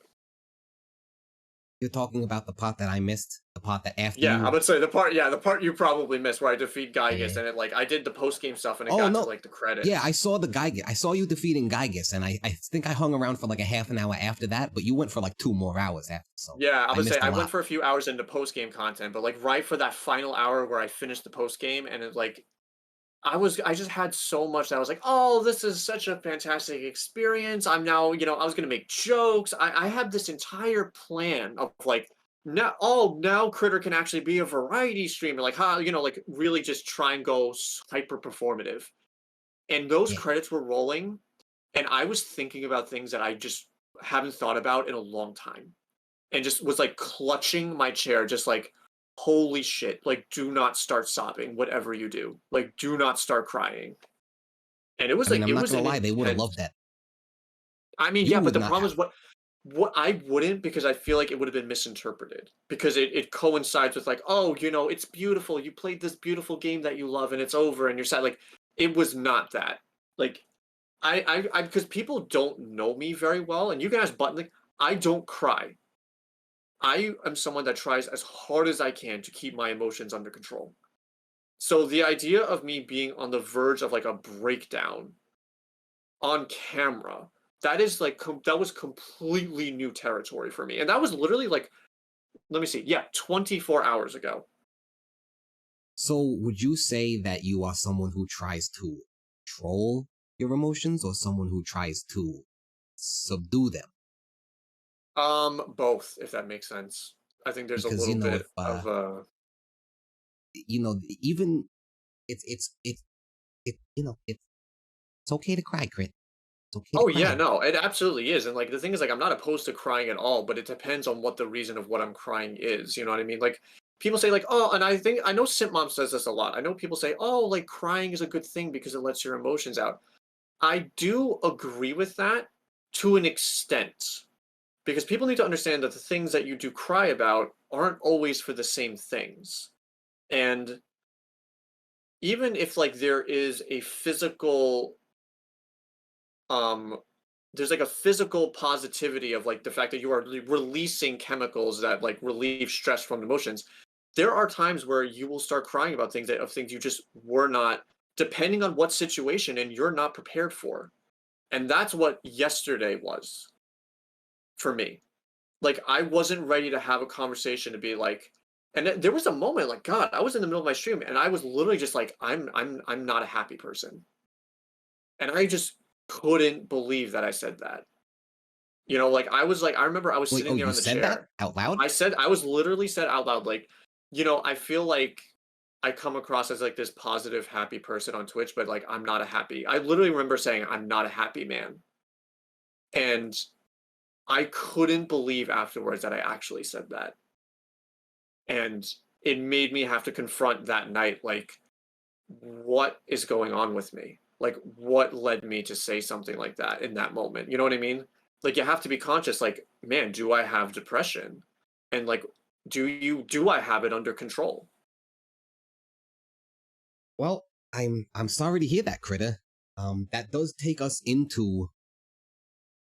You're talking about the part that I missed, the part that after Yeah, you. I would say the part you probably missed where I defeat Gygas Yeah. and it like I did the post game stuff and it Oh, got no. to like the credits. Yeah, I saw the Gygas. I saw you defeating Gygas, and I think I hung around for like a half an hour after that, but you went for like 2 more hours after. So Yeah, I would say missed a I lot. went for a few hours into post game content, but like right for that final hour where I finished the post game and it like I just had so much that I was like, oh, this is such a fantastic experience. I'm now, I was gonna make jokes. I had this entire plan of like now Critter can actually be a variety streamer, like how, like really just try and go hyper performative. And those Yeah. credits were rolling, and I was thinking about things that I just haven't thought about in a long time. And just was like clutching my chair, just like, holy shit, like do not start sobbing, whatever you do. Like do not start crying. And it was I mean, like I'm it not was gonna an lie, they would have intense. loved that. I mean, You yeah, but would the not problem have. is what I wouldn't, because I feel like it would have been misinterpreted because it coincides with like, oh, it's beautiful. You played this beautiful game that you love and it's over and you're sad. Like it was not that. Like I because people don't know me very well, and you can ask Button, like, I don't cry. I am someone that tries as hard as I can to keep my emotions under control. So the idea of me being on the verge of like a breakdown on camera, that is like that was completely new territory for me. And that was literally like, let me see, yeah, 24 hours ago. So would you say that you are someone who tries to control your emotions or someone who tries to subdue them? Both, if that makes sense. I think there's a Because little if bit of even it's okay to cry, Crit. It's okay to Oh cry. yeah, no, it absolutely is. And like the thing is like I'm not opposed to crying at all, but it depends on what the reason of what I'm crying is. You know what I mean? Like people say like, "Oh," and I know Simp Mom says this a lot. I know people say, "Oh, like crying is a good thing because it lets your emotions out." I do agree with that to an extent. Because people need to understand that the things that you do cry about aren't always for the same things. And even if like there is a physical um there's like a physical positivity of like the fact that you are releasing chemicals that like relieve stress from emotions, there are times where you will start crying about things you just were not, depending on what situation, and you're not prepared for. And that's what yesterday was for me. Like I wasn't ready to have a conversation to be like, and there was a moment like, God, I was in the middle of my stream and I was literally just like, I'm not a happy person. And I just couldn't believe that I said that. Like I remember I was Wait, sitting oh, there you on the said that chair. out loud? I was literally said out loud, like, I feel like I come across as like this positive, happy person on Twitch, but like I literally remember saying I'm not a happy man. And I couldn't believe afterwards that I actually said that. And it made me have to confront that night, like, what is going on with me? Like, what led me to say something like that in that moment? You know what I mean? Like, you have to be conscious, like, man, do I have depression? And like, do I have it under control? Well, I'm sorry to hear that, Critter. That does take us into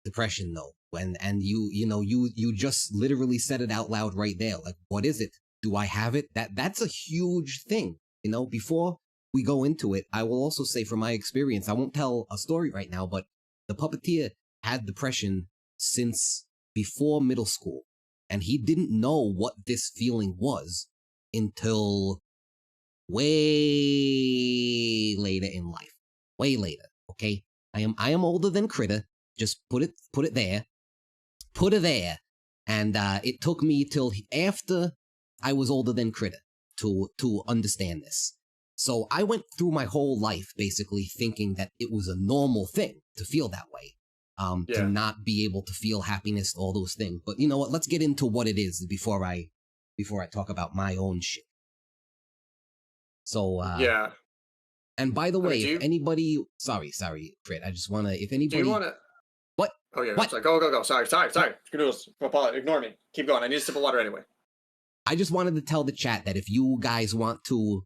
depression, though. And you just literally said it out loud right there. Like, what is it? Do I have it? That's a huge thing. Before we go into it, I will also say from my experience, I won't tell a story right now, but the puppeteer had depression since before middle school, and he didn't know what this feeling was until way later in life. Way later. Okay? I am older than Critter. Just put it there. Put it there. And it took me till after I was older than Critter to understand this. So I went through my whole life basically thinking that it was a normal thing to feel that way. To not be able to feel happiness, all those things. But you know what? Let's get into what it is before I talk about my own shit. So Yeah. And by the I mean, way, if anybody, sorry, Fred, I just want to, if anybody, do you want to? what? Oh yeah, What? sorry. Go. Sorry. Noodles. Ignore me. Keep going. I need a sip of water anyway. I just wanted to tell the chat that if you guys want to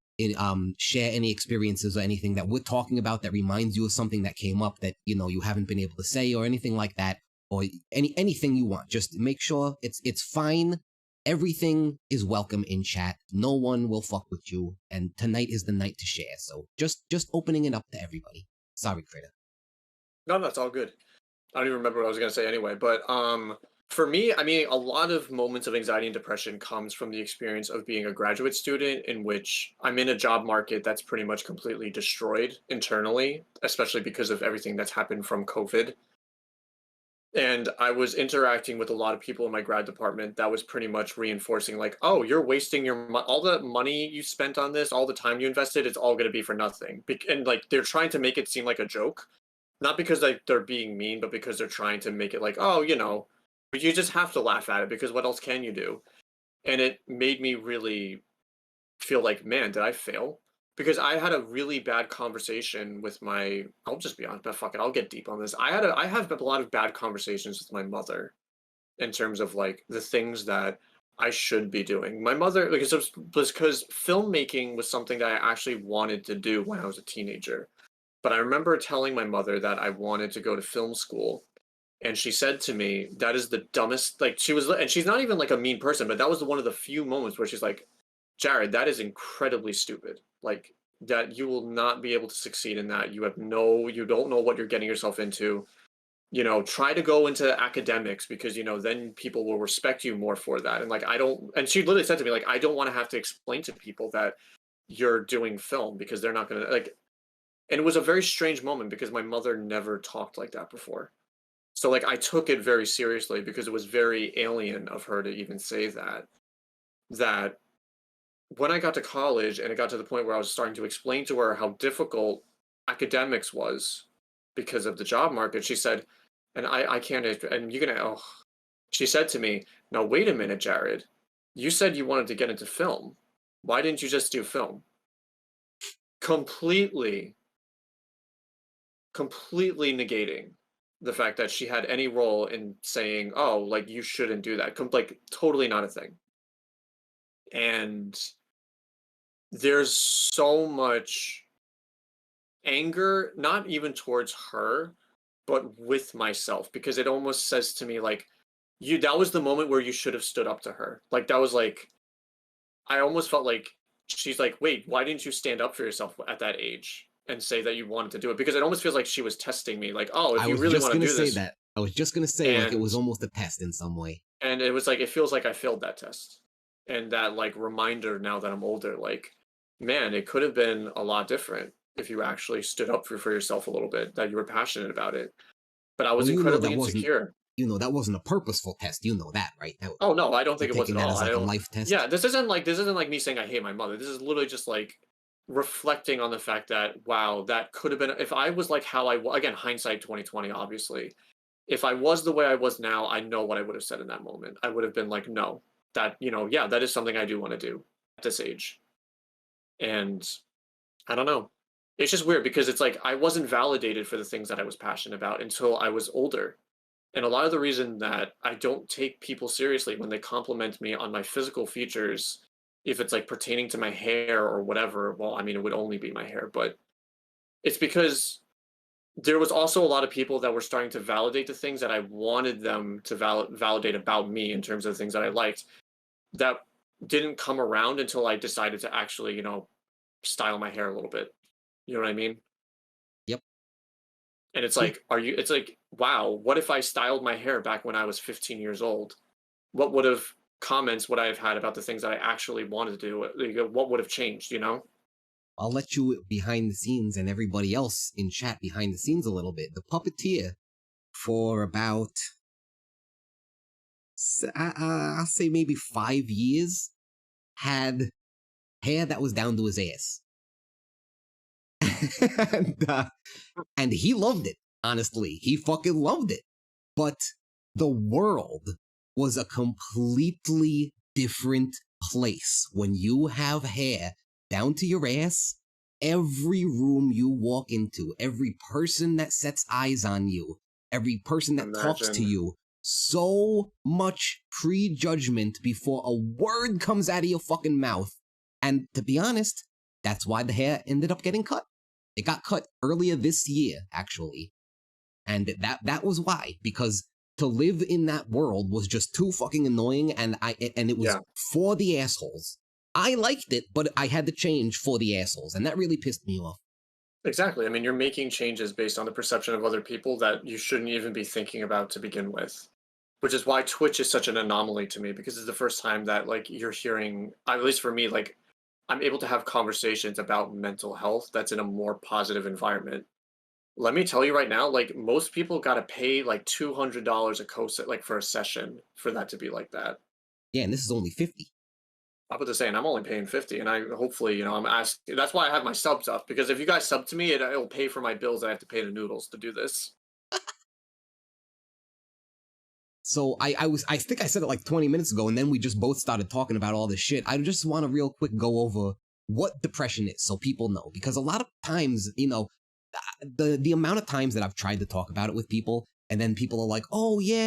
share any experiences or anything that we're talking about that reminds you of something that came up that you haven't been able to say or anything like that, or anything you want, just make sure it's fine. Everything is welcome in chat. No one will fuck with you, and tonight is the night to share. So just opening it up to everybody. Sorry, Critter. No, that's all good. I don't even remember what I was gonna say anyway. But for me, I mean, a lot of moments of anxiety and depression comes from the experience of being a graduate student, in which I'm in a job market that's pretty much completely destroyed internally, especially because of everything that's happened from COVID. And I was interacting with a lot of people in my grad department that was pretty much reinforcing, like, oh, you're wasting all the money you spent on this, all the time you invested, it's all going to be for nothing. And like, they're trying to make it seem like a joke, not because like they're being mean, but because they're trying to make it like, oh, but you just have to laugh at it because what else can you do? And it made me really feel like, man, did I fail? Because I had a really bad conversation with I'll just be honest, but fuck it, I'll get deep on this. I have a lot of bad conversations with my mother in terms of like the things that I should be doing. My mother, like, it was because filmmaking was something that I actually wanted to do when I was a teenager. But I remember telling my mother that I wanted to go to film school. And she said to me, that is the dumbest, like, and she's not even like a mean person, but that was one of the few moments where she's like, Jared, that is incredibly stupid. Like, that you will not be able to succeed in that. You don't know what you're getting yourself into. Try to go into academics because, then people will respect you more for that. And like, and she literally said to me, like, I don't want to have to explain to people that you're doing film because they're not going to like, and it was a very strange moment because my mother never talked like that before. So like, I took it very seriously because it was very alien of her to even say that when I got to college and it got to the point where I was starting to explain to her how difficult academics was because of the job market, she said, and I can't, and you're gonna, oh, she said to me, now wait a minute, Jared, you said you wanted to get into film. Why didn't you just do film? Completely negating the fact that she had any role in saying, oh, like, you shouldn't do that. Like, totally not a thing. And there's so much anger, not even towards her, but with myself, because it almost says to me, like, that was the moment where you should have stood up to her. Like, that was like, I almost felt like she's like, wait, why didn't you stand up for yourself at that age and say that you wanted to do it? Because it almost feels like she was testing me, like, oh, if you really want to do this. I was just gonna say, like, it was almost a test in some way. And it was like, it feels like I failed that test. And that like reminder now that I'm older, like, man, it could have been a lot different if you actually stood up for yourself a little bit, that you were passionate about it. But I was incredibly insecure. That wasn't a purposeful test. You know that, right? Oh no, I don't think it was at all. As like a life test. Yeah, this isn't like me saying I hate my mother. This is literally just like reflecting on the fact that, wow, that could have been, if I was like how again, hindsight 2020, obviously, if I was the way I was now, I know what I would have said in that moment. I would have been like, no, that, yeah, that is something I do want to do at this age. And I don't know. It's just weird because it's like I wasn't validated for the things that I was passionate about until I was older. And a lot of the reason that I don't take people seriously when they compliment me on my physical features, if it's like pertaining to my hair or whatever, well, I mean, it would only be my hair, but it's because there was also a lot of people that were starting to validate the things that I wanted them to validate about me in terms of the things that I liked that didn't come around until I decided to actually, style my hair a little bit. You know what I mean? Yep. And it's Yeah. like, it's like, wow, what if I styled my hair back when I was 15 years old? What would have comments would I have had about the things that I actually wanted to do? Like, what would have changed, I'll let you behind the scenes and everybody else in chat behind the scenes a little bit. The puppeteer, for about, I'll say maybe 5 years, had hair that was down to his ass. and he loved it, honestly. He fucking loved it. But the world was a completely different place when you have hair down to your ass. Every room you walk into, every person that sets eyes on you, every person that talks to you, so much prejudgment before a word comes out of your fucking mouth. And to be honest, that's why the hair ended up getting cut. It got cut earlier this year, actually. And that was why, because to live in that world was just too fucking annoying, and it was for the assholes. I liked it, but I had to change for the assholes, and that really pissed me off. Exactly. I mean, you're making changes based on the perception of other people that you shouldn't even be thinking about to begin with. Which is why Twitch is such an anomaly to me, because it's the first time that like you're hearing, at least for me, like I'm able to have conversations about mental health that's in a more positive environment. Let me tell you right now, like most people got to pay like $200 a co-set, like for a session for that to be like that. Yeah, and this is only 50. I'm about to say, and I'm only paying 50, and I hopefully, I'm asking. That's why I have my subs up, because if you guys sub to me, it'll pay for my bills. I have to pay to Noodles to do this. So I think I said it like 20 minutes ago, and then we just both started talking about all this shit. I just want to real quick go over what depression is so people know, because a lot of times, the amount of times that I've tried to talk about it with people, and then people are like, oh yeah,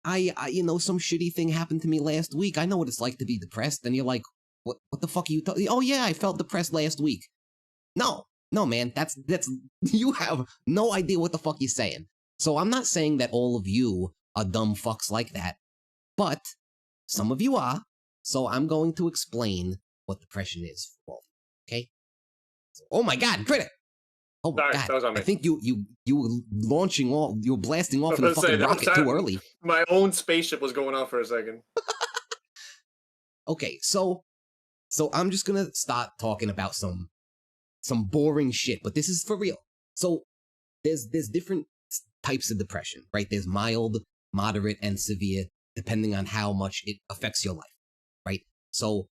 I some shitty thing happened to me last week. I know what it's like to be depressed. And you're like, what the fuck are you talking? Oh yeah, I felt depressed last week. No, man, that's you have no idea what the fuck you're saying. So I'm not saying that all of you are dumb fucks like that, but some of you are. So I'm going to explain what depression is for all of you, okay? So, oh my god, critic! Oh my god, that was on me. I think you were you were blasting off in a fucking rocket too early. My own spaceship was going off for a second. Okay, so I'm just gonna start talking about some boring shit, but this is for real. So there's different types of depression, right? There's mild, moderate, and severe, depending on how much it affects your life, right? So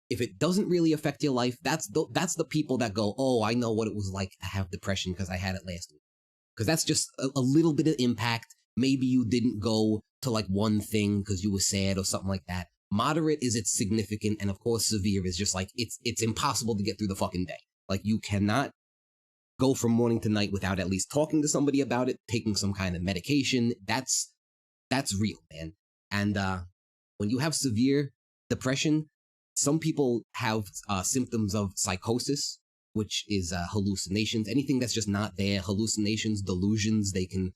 if it doesn't really affect your life, that's the people that go, oh, I know what it was like to have depression because I had it last week. Because that's just a little bit of impact. Maybe you didn't go to like one thing because you were sad or something like that. Moderate is it's significant, and of course severe is just like it's impossible to get through the fucking day. Like you cannot go from morning to night without at least talking to somebody about it, taking some kind of medication. That's real, man. And when you have severe depression, some people have symptoms of psychosis, which is hallucinations. Anything that's just not there, hallucinations, delusions. They can,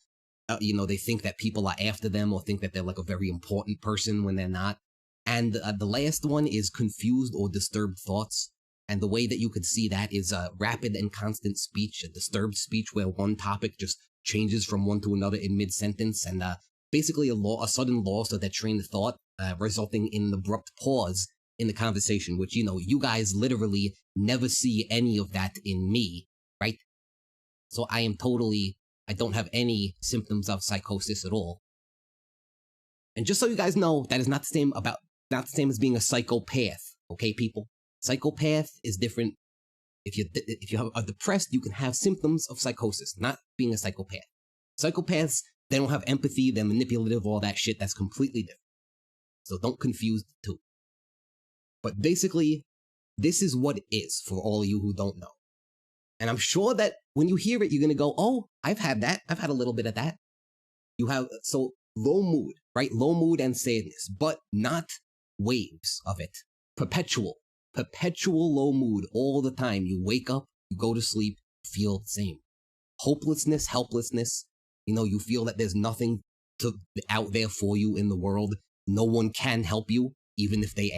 they think that people are after them or think that they're like a very important person when they're not. And the last one is confused or disturbed thoughts. And the way that you could see that is rapid and constant speech, a disturbed speech where one topic just changes from one to another in mid-sentence, and basically a sudden loss of that train of thought, resulting in an abrupt pause in the conversation, which, you guys literally never see any of that in me, right? So I don't have any symptoms of psychosis at all. And just so you guys know, that is not the same as being a psychopath, okay, people? Psychopath is different. If you are depressed, you can have symptoms of psychosis, not being a psychopath. Psychopaths They don't have empathy. They're manipulative, all that shit. That's completely different. So don't confuse the two. But basically, this is what it is for all of you who don't know. And I'm sure that when you hear it, you're going to go, oh, I've had that. I've had a little bit of that. You have, so low mood, right? Low mood and sadness, but not waves of it. Perpetual low mood all the time. You wake up, you go to sleep, feel the same. Hopelessness, helplessness. You feel that there's nothing out there for you in the world. No one can help you, even if they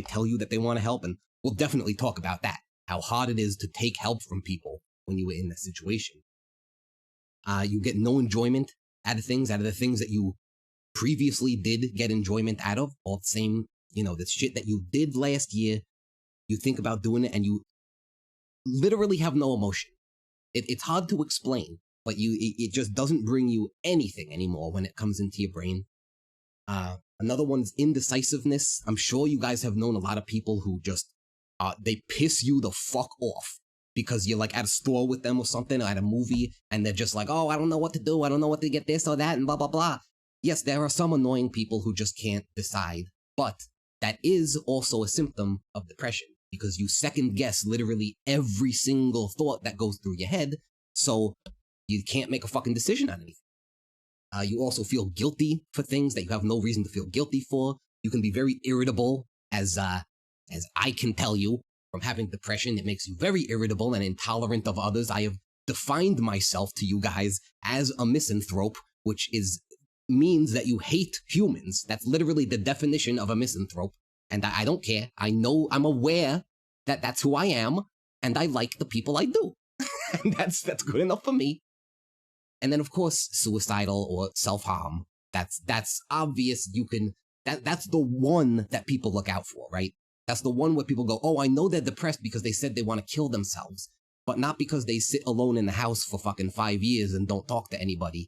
tell you that they want to help. And we'll definitely talk about that. How hard it is to take help from people when you were in that situation. You get no enjoyment out of the things that you previously did get enjoyment out of. All the same, the shit that you did last year, you think about doing it and you literally have no emotion. It's hard to explain, but it just doesn't bring you anything anymore when it comes into your brain. Another one's indecisiveness. I'm sure you guys have known a lot of people who just, they piss you the fuck off because you're like at a store with them or something, or at a movie, and they're just like, oh, I don't know what to do. I don't know what to get this or that, and blah, blah, blah. Yes, there are some annoying people who just can't decide, but that is also a symptom of depression because you second guess literally every single thought that goes through your head, so you can't make a fucking decision on anything. You also feel guilty for things that you have no reason to feel guilty for. You can be very irritable, as I can tell you from having depression. It makes you very irritable and intolerant of others. I have defined myself to you guys as a misanthrope, which means that you hate humans. That's literally the definition of a misanthrope. And I don't care. I'm aware that that's who I am, and I like the people I do. And that's good enough for me. And then, of course, suicidal or self-harm. That's obvious. That's the one that people look out for, right? That's the one where people go, oh, I know they're depressed because they said they want to kill themselves, but not because they sit alone in the house for fucking 5 years and don't talk to anybody.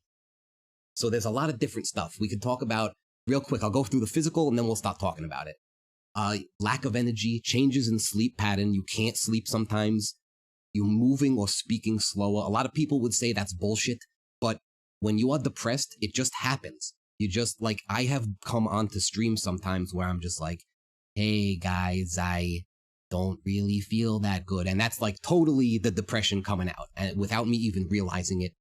So there's a lot of different stuff we could talk about real quick. I'll go through the physical and then we'll start talking about it. Lack of energy, changes in sleep pattern. You can't sleep sometimes. You're moving or speaking slower. A lot of people would say that's bullshit, but when you are depressed, it just happens. You just, like, I have come onto streams sometimes where I'm just like, hey guys, I don't really feel that good. And that's like totally the depression coming out, and without me even realizing it.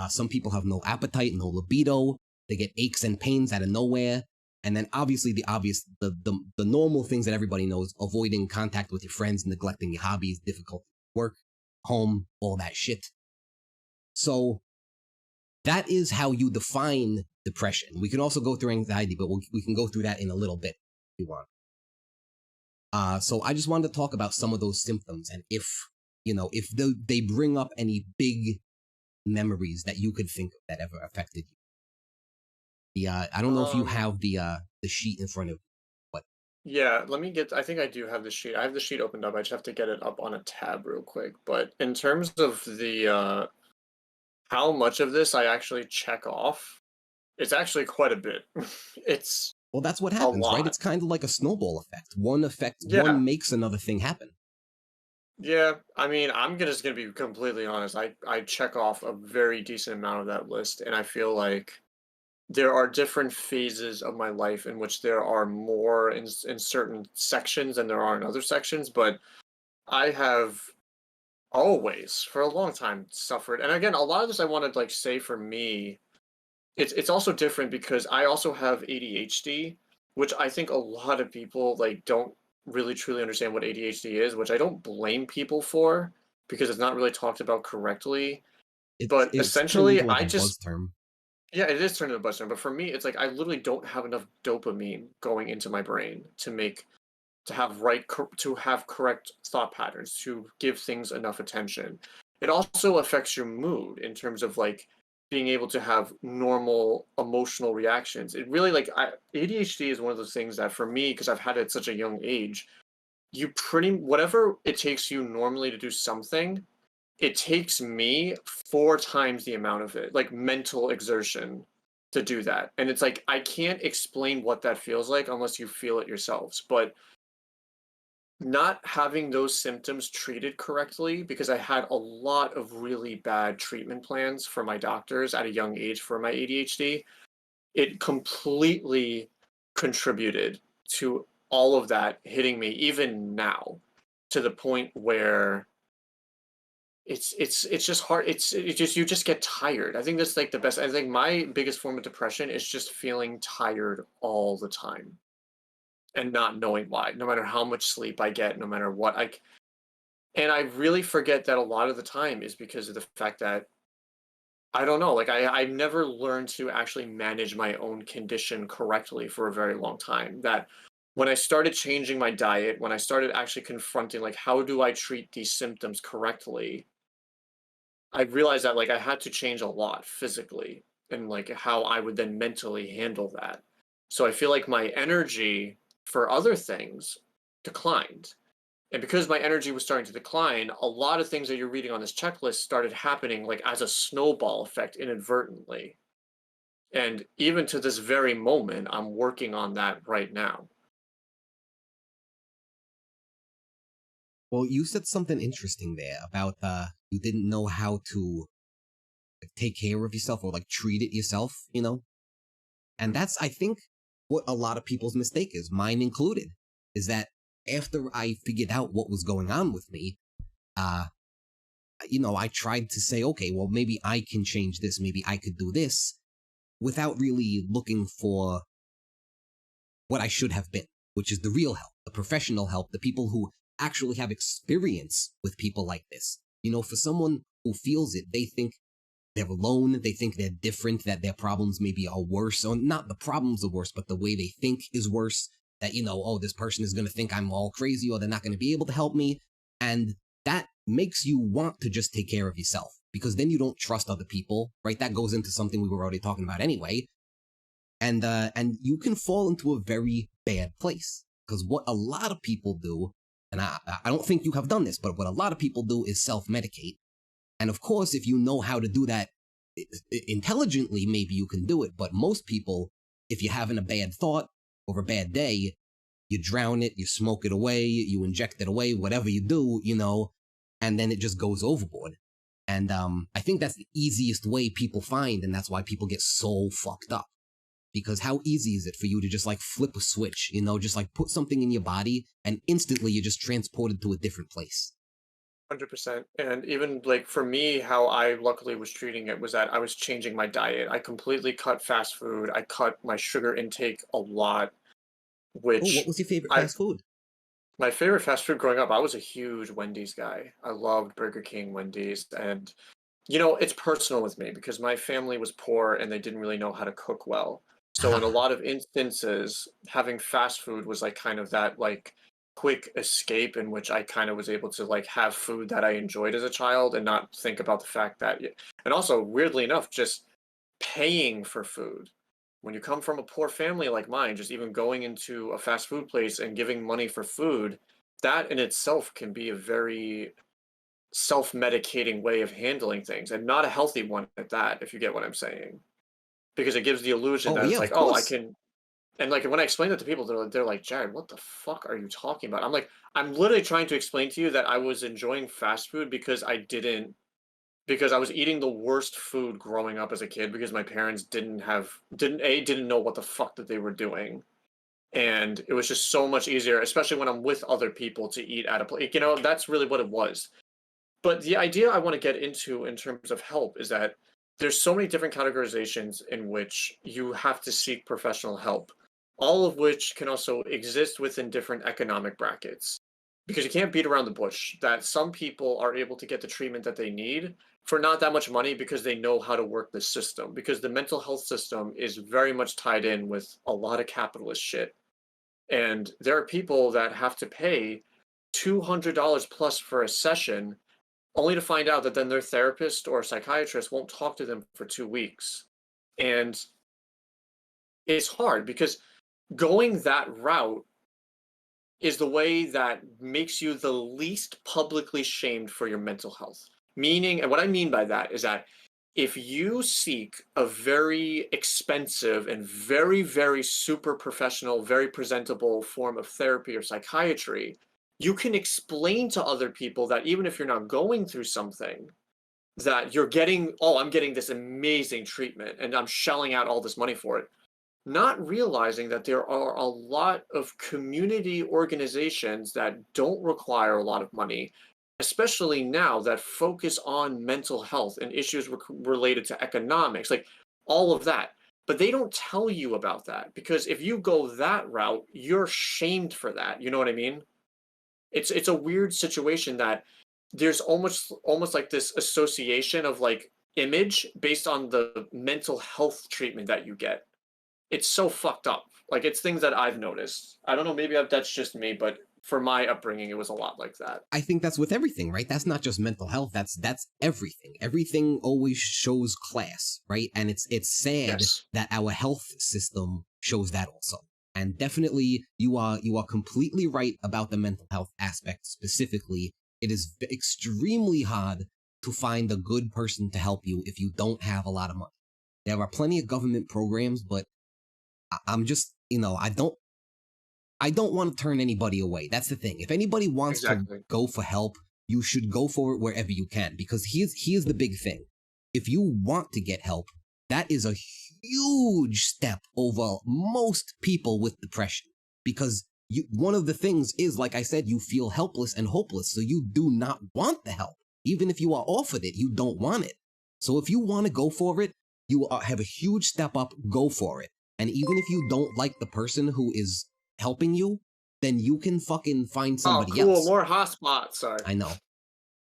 Some people have no appetite, no libido. They get aches and pains out of nowhere. And then obviously the normal things that everybody knows: avoiding contact with your friends, neglecting your hobbies, difficult work, home, all that shit. So that is how you define depression. We can also go through anxiety, but we can go through that in a little bit if you want. So I just wanted to talk about some of those symptoms, and if they bring up any big memories that you could think of that ever affected you. I don't know if you have the sheet in front of you, but yeah, I think I do have the sheet. I have the sheet opened up. I just have to get it up on a tab real quick. But in terms of the how much of this I actually check off, it's actually quite a bit. It's well, that's what a happens, right? lot. It's kind of like a snowball effect. Yeah. One makes another thing happen. Yeah, I mean, just gonna be completely honest. I check off a very decent amount of that list, and I feel like there are different phases of my life in which there are more in certain sections than there are in other sections, but I have always, for a long time, suffered. And again, a lot of this I want to like say for me, it's also different because I also have ADHD, which I think a lot of people like don't really truly understand what ADHD is, which I don't blame people for because it's not really talked about correctly. But It's turned essentially, into like a buzz term. yeah, it is turned into a buzz term. But for me, it's like I literally don't have enough dopamine going into my brain to have correct thought patterns, to give things enough attention. It also affects your mood in terms of like being able to have normal emotional reactions. It really ADHD is one of those things that for me, because I've had it at such a young age, whatever it takes you normally to do something, it takes me 4 times the amount of it, like mental exertion to do that. And it's like I can't explain what that feels like unless you feel it yourselves. But not having those symptoms treated correctly, because I had a lot of really bad treatment plans for my doctors at a young age for my ADHD, it completely contributed to all of that hitting me even now, to the point where it's just hard. It just, you just get tired. I think that's like the best. I think my biggest form of depression is just feeling tired all the time and not knowing why, no matter how much sleep I get, no matter what and I really forget that a lot of the time is because of the fact that I don't know, like I never learned to actually manage my own condition correctly for a very long time. That when I started changing my diet, when I started actually confronting like how do I treat these symptoms correctly, I realized that like I had to change a lot physically and like how I would then mentally handle that. So I feel like my energy for other things declined. And because my energy was starting to decline, a lot of things that you're reading on this checklist started happening like as a snowball effect inadvertently. And even to this very moment, I'm working on that right now. Well, you said something interesting there about you didn't know how to like, take care of yourself or like treat it yourself, you know? And that's, I think, what a lot of people's mistake is, mine included, is that after I figured out what was going on with me, uh, I tried to say, okay, well, maybe I can change this, maybe I could do this, without really looking for what I should have been, which is the real help, the professional help, the people who actually have experience with people like this. For someone who feels it, they think they're alone, they think they're different, that their problems maybe are worse, or not the problems are worse, but the way they think is worse, that, oh, this person is going to think I'm all crazy, or they're not going to be able to help me. And that makes you want to just take care of yourself, because then you don't trust other people, right? That goes into something we were already talking about anyway. And you can fall into a very bad place, because what a lot of people do, and I don't think you have done this, but what a lot of people do is self-medicate. And of course, if you know how to do that intelligently, maybe you can do it. But most people, if you're having a bad thought or a bad day, you drown it, you smoke it away, you inject it away, whatever you do, and then it just goes overboard. And I think that's the easiest way people find, and that's why people get so fucked up. Because how easy is it for you to just like flip a switch, just like put something in your body and instantly you're just transported to a different place. 100%. And even like for me, how I luckily was treating it was that I was changing my diet. I completely cut fast food. I cut my sugar intake a lot, Oh, what which was your favorite I fast food? my favorite fast food growing up, I was a huge Wendy's guy. I loved Burger King, Wendy's, and it's personal with me because my family was poor and they didn't really know how to cook well. So in a lot of instances, having fast food was like kind of that like quick escape in which I kind of was able to like have food that I enjoyed as a child and not think about the fact that and also weirdly enough, just paying for food. When you come from a poor family like mine, just even going into a fast food place and giving money for food, that in itself can be a very self-medicating way of handling things and not a healthy one at that, if you get what I'm saying. Because it gives the illusion Oh that yeah, it's of like, oh, I course. can. And like when I explain that to people, they're like, Jared, what the fuck are you talking about? I'm like, I'm literally trying to explain to you that I was enjoying fast food because I was eating the worst food growing up as a kid because my parents didn't know what the fuck that they were doing. And it was just so much easier, especially when I'm with other people, to eat at a place. That's really what it was. But the idea I want to get into in terms of help is that there's so many different categorizations in which you have to seek professional help, all of which can also exist within different economic brackets. Because you can't beat around the bush that some people are able to get the treatment that they need for not that much money because they know how to work the system. Because the mental health system is very much tied in with a lot of capitalist shit. And there are people that have to pay $200 plus for a session only to find out that then their therapist or psychiatrist won't talk to them for 2 weeks. And it's hard because going that route is the way that makes you the least publicly shamed for your mental health. Meaning, and what I mean by that is that if you seek a very expensive and very, very super professional, very presentable form of therapy or psychiatry, you can explain to other people that even if you're not going through something, that you're getting, oh, I'm getting this amazing treatment and I'm shelling out all this money for it. Not realizing that there are a lot of community organizations that don't require a lot of money, especially now, that focus on mental health and issues related to economics, like all of that. But they don't tell you about that because if you go that route, you're shamed for that. You know what I mean? It's a weird situation that there's almost like this association of like image based on the mental health treatment that you get. It's so fucked up. Like it's things that I've noticed. I don't know, maybe that's just me, but for my upbringing, it was a lot like that. I think that's with everything, right? That's not just mental health. That's everything. Everything always shows class, right? And it's sad that our health system shows that also. And definitely, you are completely right about the mental health aspect specifically. It is extremely hard to find a good person to help you if you don't have a lot of money. There are plenty of government programs, but I'm just, I don't want to turn anybody away. That's the thing. If anybody wants to go for help, you should go for it wherever you can, because here's the big thing. If you want to get help, that is a huge step over most people with depression, because one of the things is, like I said, you feel helpless and hopeless, so you do not want the help. Even if you are offered it, you don't want it. So if you want to go for it, you have a huge step up, go for it. And even if you don't like the person who is helping you, then you can fucking find somebody else. More hotspots, sorry. I know.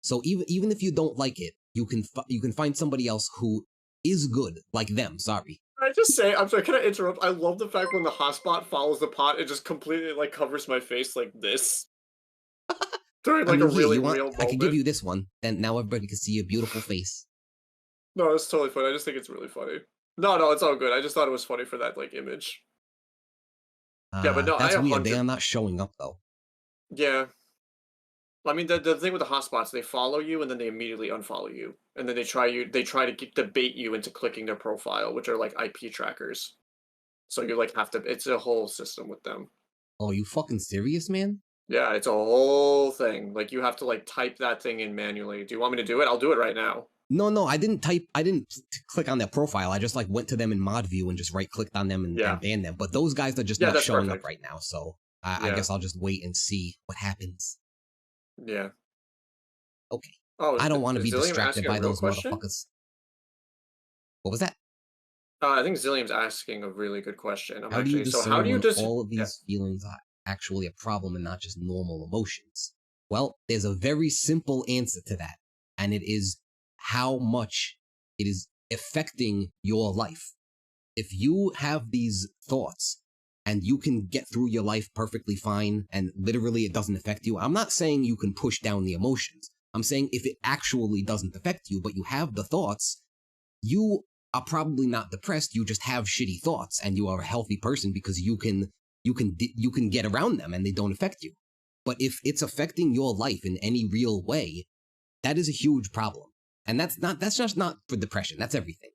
So even if you don't like it, you can find somebody else who is good, like them, sorry. Can I just say, I'm sorry, can I interrupt? I love the fact when the hotspot follows the pot, it just completely like covers my face like this. During like a really real moment. I could give you this one, then now everybody can see your beautiful face. No, it's totally funny. I just think it's really funny. No, it's all good. I just thought it was funny for that like image. Yeah, but no, that's weird. They are not showing up though. Yeah. I mean, the thing with the hotspots, they follow you and then they immediately unfollow you, and then they try to debate you into clicking their profile, which are like IP trackers. So you like have to. It's a whole system with them. Oh, you fucking serious, man? Yeah, it's a whole thing. Like you have to like type that thing in manually. Do you want me to do it? I'll do it right now. No, I didn't click on their profile. I just like went to them in mod view and just right clicked on them and banned them. But those guys are just not showing up right now. So I guess I'll just wait and see what happens. Yeah. Okay. Oh, I don't want to be distracted by those motherfuckers. What was that? I think Zillium's asking a really good question. How do you discern when all of these feelings are actually a problem and not just normal emotions? Well, there's a very simple answer to that, and it is how much it is affecting your life. If you have these thoughts and you can get through your life perfectly fine and literally it doesn't affect you, I'm not saying you can push down the emotions. I'm saying if it actually doesn't affect you, but you have the thoughts, you are probably not depressed. You just have shitty thoughts and you are a healthy person because you can get around them and they don't affect you. But if it's affecting your life in any real way, that is a huge problem. And that's just not for depression. That's everything.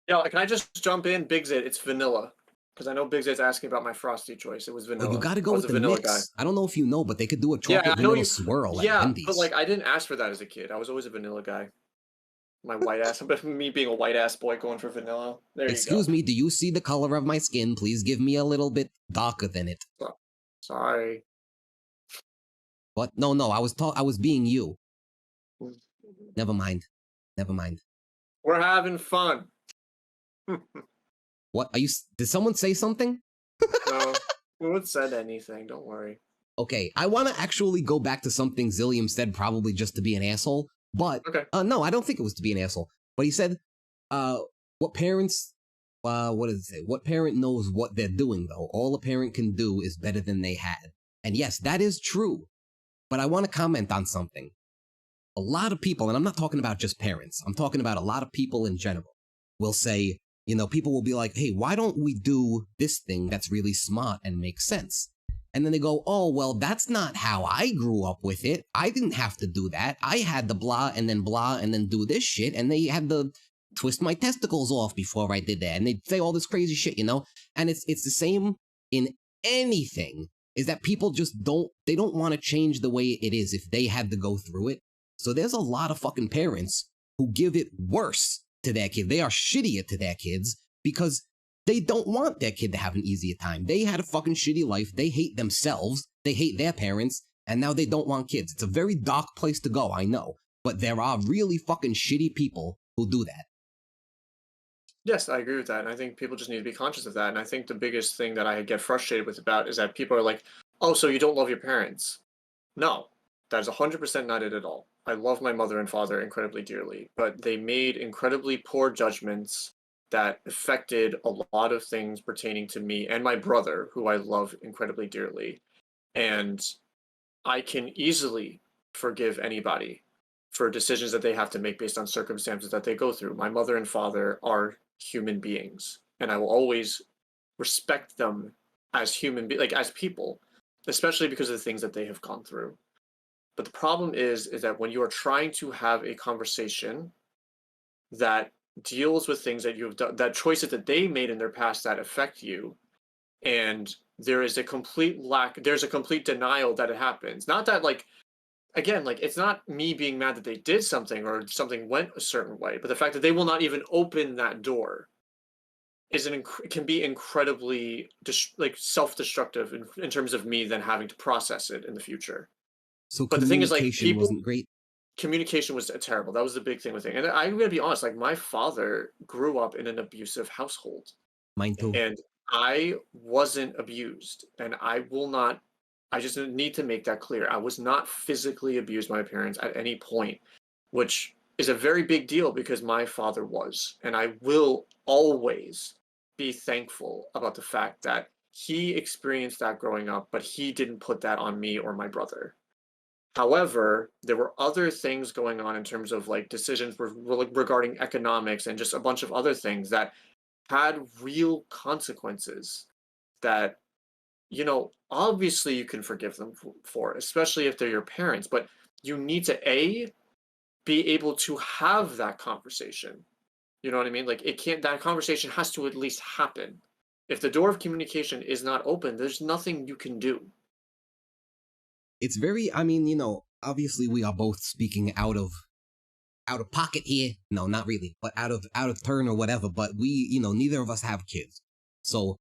Yeah, can I just jump in? Big Zit, it's vanilla. Because I know Big Zit's asking about my Frosty choice. It was vanilla. Oh, you gotta go with the mix. Guy. I don't know if you know, but they could do a chocolate vanilla swirl. Yeah, but like I didn't ask for that as a kid. I was always a vanilla guy. My white ass, but me being a white ass boy going for vanilla. There you go. Excuse me, do you see the color of my skin? Please give me a little bit darker than it. Sorry. What? No, I was being you. Never mind. We're having fun. What are you? Did someone say something? No, no one said anything. Don't worry. Okay, I want to actually go back to something Zillium said, probably just to be an asshole. But no, I don't think it was to be an asshole. But he said, "What parents? What does it say? What parent knows what they're doing? Though all a parent can do is better than they had." And yes, that is true. But I want to comment on something. A lot of people, and I'm not talking about just parents, I'm talking about a lot of people in general, will say, people will be like, hey, why don't we do this thing that's really smart and makes sense? And then they go, oh, well, that's not how I grew up with it. I didn't have to do that. I had to blah and then do this shit. And they had to twist my testicles off before I did that. And they'd say all this crazy shit, And it's the same in anything. is that people just they don't want to change the way it is if they had to go through it. So there's a lot of fucking parents who give it worse to their kid. They are shittier to their kids because they don't want their kid to have an easier time. They had a fucking shitty life. They hate themselves. They hate their parents. And now they don't want kids. It's a very dark place to go, I know. But there are really fucking shitty people who do that. Yes, I agree with that. And I think people just need to be conscious of that. And I think the biggest thing that I get frustrated with about is that people are like, oh, so you don't love your parents. No, that is 100% not it at all. I love my mother and father incredibly dearly, but they made incredibly poor judgments that affected a lot of things pertaining to me and my brother, who I love incredibly dearly. And I can easily forgive anybody for decisions that they have to make based on circumstances that they go through. My mother and father are human beings, and I will always respect them as like as people, especially because of the things that they have gone through. But the problem is that when you are trying to have a conversation that deals with things that you've done, that choices that they made in their past that affect you, and there's a complete denial that it happens. Not that, like, again, like, it's not me being mad that they did something or something went a certain way, but the fact that they will not even open that door can be incredibly like self-destructive in terms of me then having to process it in the future. So But the thing is, like, communication wasn't great. communication was terrible. That was the big thing with it. And I'm gonna be honest, like, my father grew up in an abusive household, Mine too. and I wasn't abused, and I just need to make that clear. I was not physically abused by my parents at any point, which is a very big deal because my father was, and I will always be thankful about the fact that he experienced that growing up, but he didn't put that on me or my brother. However, there were other things going on in terms of, like, decisions regarding economics and just a bunch of other things that had real consequences that, obviously you can forgive them for, especially if they're your parents, but you need to be able to have that conversation. You know what I mean? Like, that conversation has to at least happen. If the door of communication is not open, there's nothing you can do. It's very, I mean, obviously we are both speaking out of pocket here. No, not really, but out of turn or whatever. But we, neither of us have kids. So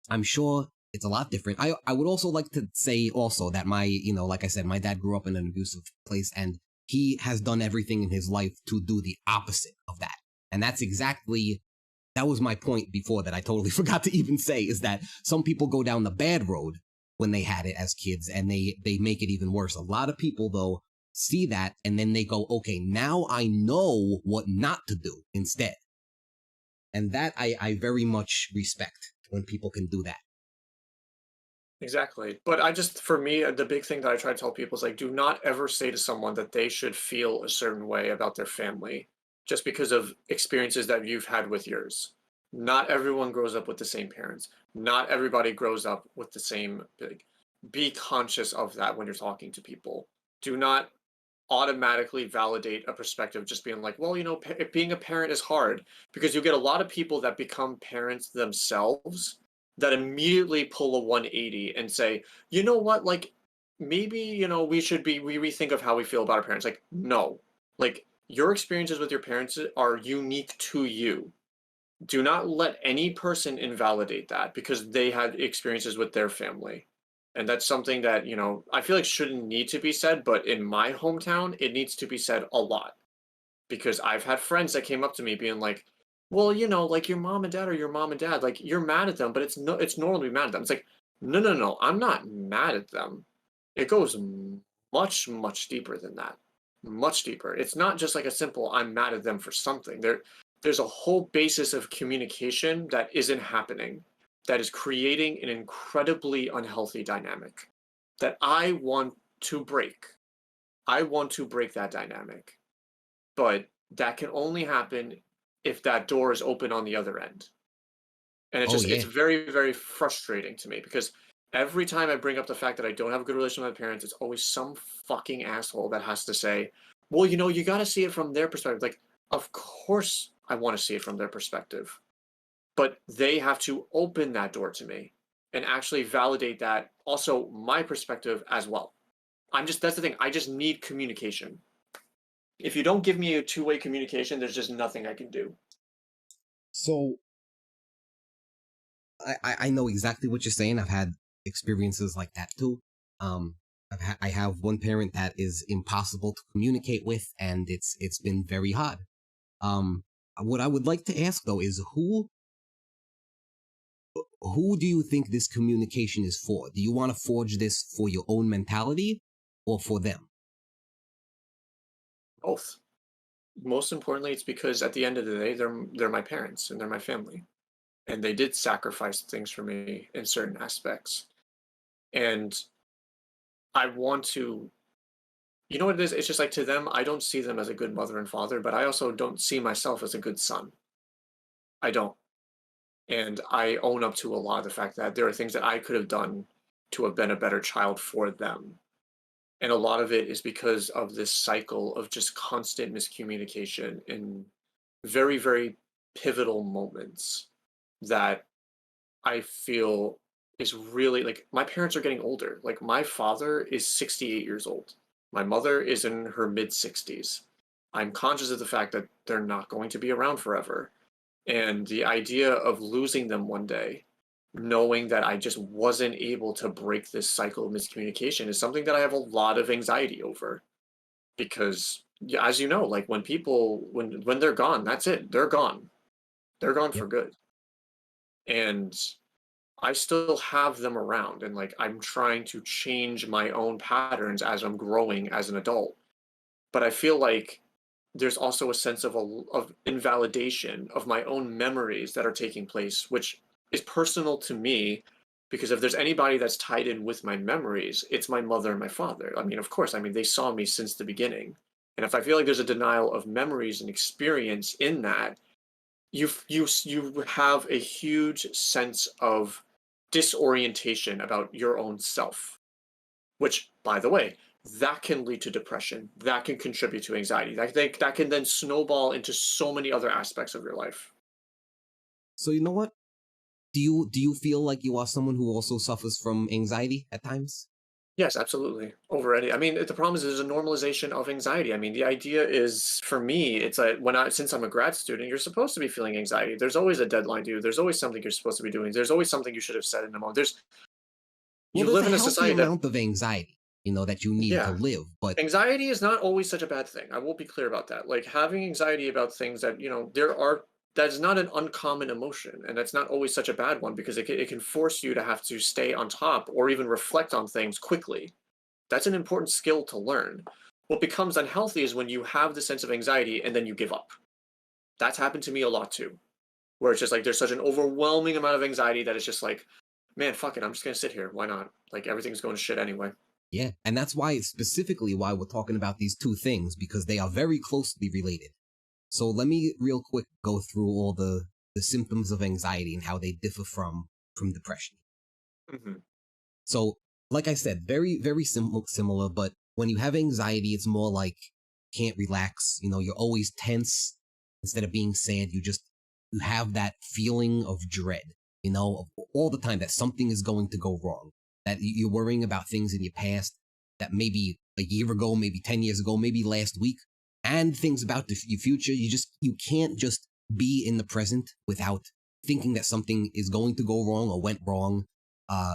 I'm sure it's a lot different. I would also like to say also that like I said, my dad grew up in an abusive place, and he has done everything in his life to do the opposite of that. And that was my point before that I totally forgot to even say, is that some people go down the bad road when they had it as kids, and they make it even worse. A lot of people, though, see that, and then they go, okay, now I know what not to do instead. And that I very much respect when people can do that. Exactly. But for me, the big thing that I try to tell people is, like, do not ever say to someone that they should feel a certain way about their family just because of experiences that you've had with yours. Not everyone grows up with the same parents. Not everybody grows up with the same. Be conscious of that when you're talking to people. Do not automatically validate a perspective just being like, well, being a parent is hard, because you get a lot of people that become parents themselves that immediately pull a 180 and say, you know what, like, maybe, we rethink of how we feel about our parents. Like, no, like, your experiences with your parents are unique to you. Do not let any person invalidate that because they had experiences with their family. And that's something that, I feel like shouldn't need to be said, but in my hometown, it needs to be said a lot. Because I've had friends that came up to me being like, well, like, your mom and dad are your mom and dad. Like, you're mad at them, but it's normal to be mad at them. It's like, no, I'm not mad at them. It goes much, much deeper than that. Much deeper. It's not just like a simple, I'm mad at them for something. There's a whole basis of communication that isn't happening, that is creating an incredibly unhealthy dynamic that I want to break. I want to break that dynamic. But that can only happen if that door is open on the other end. And it's very, very frustrating to me because every time I bring up the fact that I don't have a good relationship with my parents, it's always some fucking asshole that has to say, well, you got to see it from their perspective. Like, of course I want to see it from their perspective, but they have to open that door to me. and actually validate that also my perspective as well. That's the thing. I just need communication. If you don't give me a two-way communication, there's just nothing I can do. So I know exactly what you're saying. I've had experiences like that too. I have one parent that is impossible to communicate with, and it's been very hard. What I would like to ask though is who do you think this communication is for? Do you want to forge this for your own mentality or for them? Both. Most importantly, it's because at the end of the day, they're my parents and they're my family, and they did sacrifice things for me in certain aspects. And I want to, you know what it is? It's just like to them, I don't see them as a good mother and father, but I also don't see myself as a good son. I don't. And I own up to a lot of the fact that there are things that I could have done to have been a better child for them. And a lot of it is because of this cycle of just constant miscommunication in very, very pivotal moments that I feel is really like my parents are getting older. Like my father is 68 years old. My mother is in her mid 60s. I'm conscious of the fact that they're not going to be around forever. And the idea of losing them one day, knowing that I just wasn't able to break this cycle of miscommunication is something that I have a lot of anxiety over. Because yeah, as you know, like when people when they're gone, that's it. They're gone. They're gone Yep. for good. And I still have them around and like I'm trying to change my own patterns as I'm growing as an adult. But I feel like there's also a sense of invalidation of my own memories that are taking place, which is personal to me because if there's anybody that's tied in with my memories, it's my mother and my father. I mean, of course, I mean they saw me since the beginning. And if I feel like there's a denial of memories and experience in that, you have a huge sense of disorientation about your own self, which, by the way, that can lead to depression. That can contribute to anxiety. That can then snowball into so many other aspects of your life. So you know what? Do you feel like you are someone who also suffers from anxiety at times? Yes, absolutely. Overeating. I mean, the problem is there's a normalization of anxiety. I mean, the idea is for me, it's like since I'm a grad student, you're supposed to be feeling anxiety. There's always a deadline due. There's always something you're supposed to be doing. There's always something you should have said in the moment. Well, You there's live a in a healthy society that, amount of anxiety, that you need to yeah, live, but anxiety is not always such a bad thing. I will be clear about that. Like having anxiety about things that, that's not an uncommon emotion. And that's not always such a bad one because it can force you to have to stay on top or even reflect on things quickly. That's an important skill to learn. What becomes unhealthy is when you have the sense of anxiety and then you give up. That's happened to me a lot too, where it's just like there's such an overwhelming amount of anxiety that it's just like, man, fuck it, I'm just gonna sit here. Why not? Like everything's going to shit anyway. yeah, and that's why we're talking about these two things, because they are very closely related. So let me real quick go through all the symptoms of anxiety and how they differ from depression. Hmm. So, like I said, very, very similar, but when you have anxiety, it's more like can't relax. You're always tense. Instead of being sad, you have that feeling of dread, all the time that something is going to go wrong, that you're worrying about things in your past that maybe a year ago, maybe 10 years ago, maybe last week, and things about your future. You can't just be in the present without thinking that something is going to go wrong or went wrong.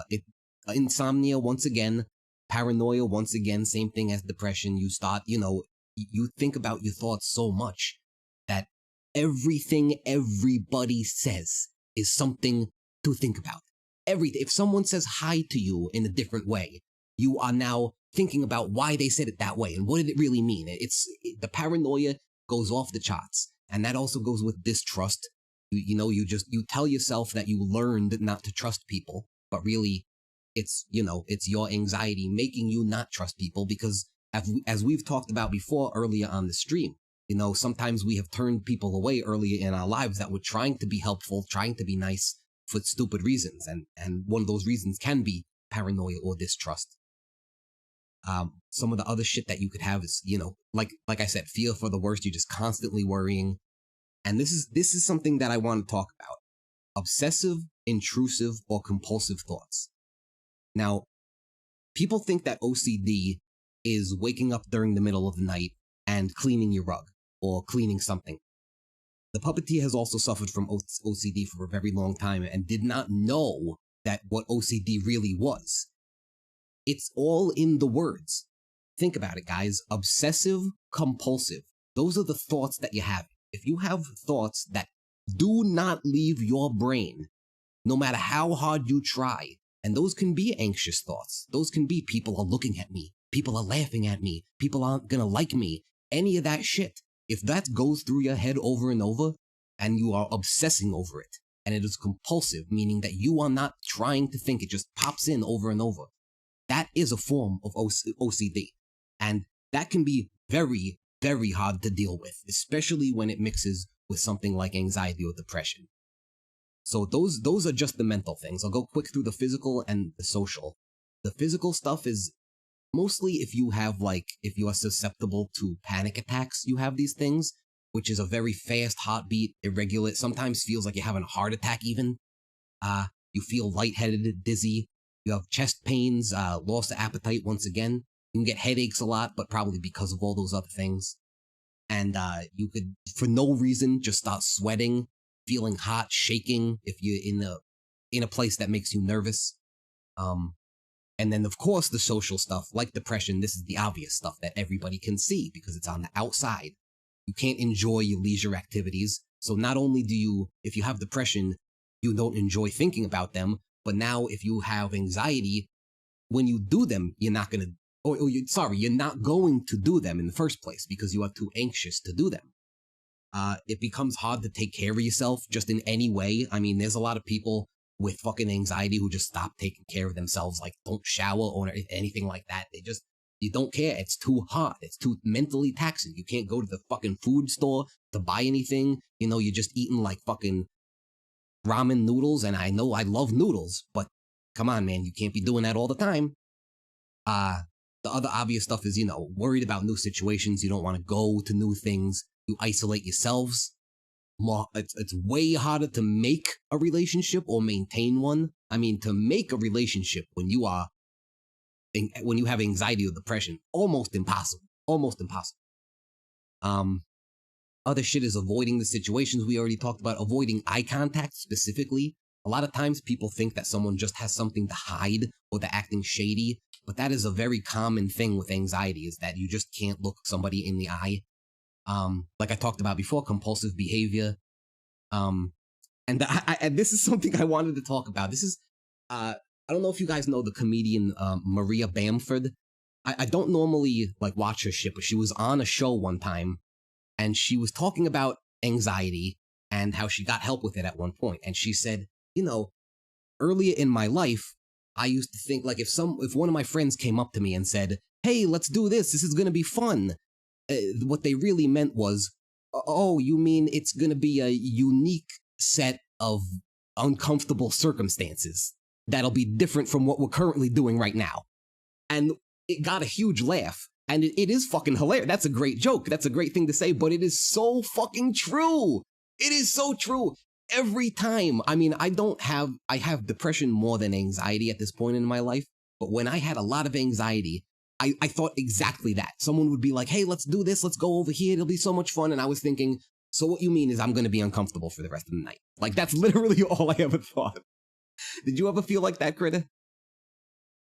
It Insomnia once again, paranoia once again, same thing as depression. You start, you think about your thoughts so much that everything everybody says is something to think about. Everything. If someone says hi to you in a different way, you are now thinking about why they said it that way and what did it really mean. The paranoia goes off the charts, and that also goes with distrust. You tell yourself that you learned not to trust people, but really it's your anxiety making you not trust people, because as we've talked about before earlier on the stream, sometimes we have turned people away earlier in our lives that were trying to be helpful, trying to be nice for stupid reasons. And one of those reasons can be paranoia or distrust. Some of the other shit that you could have is, like I said, fear for the worst. You're just constantly worrying. And this is something that I want to talk about. obsessive, intrusive, or compulsive thoughts. Now, people think that OCD is waking up during the middle of the night and cleaning your rug or cleaning something. The puppeteer has also suffered from OCD for a very long time and did not know that what OCD really was. It's all in the words. Think about it, guys. Obsessive, compulsive. Those are the thoughts that you have. If you have thoughts that do not leave your brain, no matter how hard you try, and those can be anxious thoughts. Those can be people are looking at me. People are laughing at me. People aren't gonna like me. Any of that shit. If that goes through your head over and over, and you are obsessing over it, and it is compulsive, meaning that you are not trying to think, it just pops in over and over, that is a form of OCD. And that can be very, very hard to deal with, especially when it mixes with something like anxiety or depression. So those are just the mental things. I'll go quick through the physical and the social. The physical stuff is mostly if you are susceptible to panic attacks, you have these things, which is a very fast heartbeat, irregular, sometimes feels like you're having a heart attack even. You feel lightheaded, dizzy. You have chest pains, loss of appetite once again. You can get headaches a lot, but probably because of all those other things. And you could, for no reason, just start sweating, feeling hot, shaking if you're in a place that makes you nervous. And then, of course, the social stuff, like depression, this is the obvious stuff that everybody can see because it's on the outside. You can't enjoy your leisure activities. So not only do you, if you have depression, you don't enjoy thinking about them, but now if you have anxiety, when you do them, you're not going to, you're not going to do them in the first place because you are too anxious to do them. It becomes hard to take care of yourself just in any way. I mean, there's a lot of people with fucking anxiety who just stop taking care of themselves, like don't shower or anything like that. You don't care. It's too hard. It's too mentally taxing. You can't go to the fucking food store to buy anything. You know, you're just eating like fucking ramen noodles. And I know I love noodles, but come on, man, you can't be doing that all the time. The other obvious stuff is, worried about new situations. You don't want to go to new things. You isolate yourselves. It's way harder to make a relationship or maintain one. I mean, to make a relationship when you have anxiety or depression, almost impossible. Almost impossible. Other shit is avoiding the situations we already talked about, avoiding eye contact specifically. A lot of times people think that someone just has something to hide or they're acting shady, but that is a very common thing with anxiety, is that you just can't look somebody in the eye. Like I talked about before, compulsive behavior. And this is something I wanted to talk about. This is, I don't know if you guys know the comedian Maria Bamford. I don't normally watch her shit, but she was on a show one time and she was talking about anxiety and how she got help with it at one point. And she said, earlier in my life, I used to think if one of my friends came up to me and said, "Hey, let's do this. This is going to be fun." What they really meant was, "Oh, you mean it's going to be a unique set of uncomfortable circumstances that'll be different from what we're currently doing right now." And it got a huge laugh. And it is fucking hilarious. That's a great joke. That's a great thing to say, but it is so fucking true. It is so true. Every time. I mean, I have depression more than anxiety at this point in my life. But when I had a lot of anxiety, I thought exactly that. Someone would be like, "Hey, let's do this. Let's go over here. It'll be so much fun." And I was thinking, so what you mean is I'm going to be uncomfortable for the rest of the night. That's literally all I ever thought. Did you ever feel like that, Critter?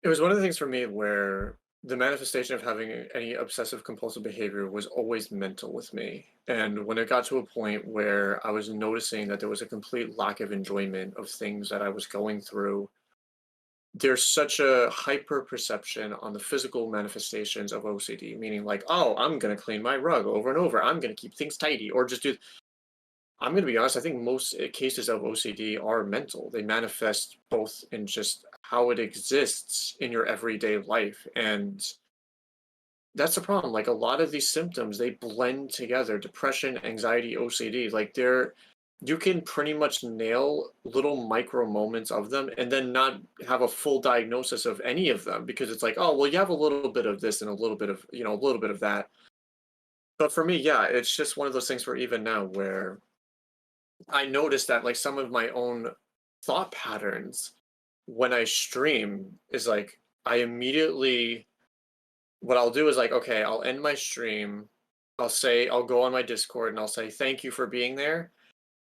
It was one of the things for me where the manifestation of having any obsessive compulsive behavior was always mental with me. And when it got to a point where I was noticing that there was a complete lack of enjoyment of things that I was going through, there's such a hyper perception on the physical manifestations of OCD, meaning oh, I'm going to clean my rug over and over. I'm going to keep things tidy or just do. I'm going to be honest, I think most cases of OCD are mental. They manifest both in just how it exists in your everyday life. And that's the problem. A lot of these symptoms, they blend together: depression, anxiety, OCD. You can pretty much nail little micro moments of them and then not have a full diagnosis of any of them because it's oh, well, you have a little bit of this and a little bit of, a little bit of that. But for me, yeah, it's just one of those things where even now where I noticed that like some of my own thought patterns when I stream is like I immediately what I'll do is like, okay, I'll end my stream. I'll go on my Discord and I'll say thank you for being there,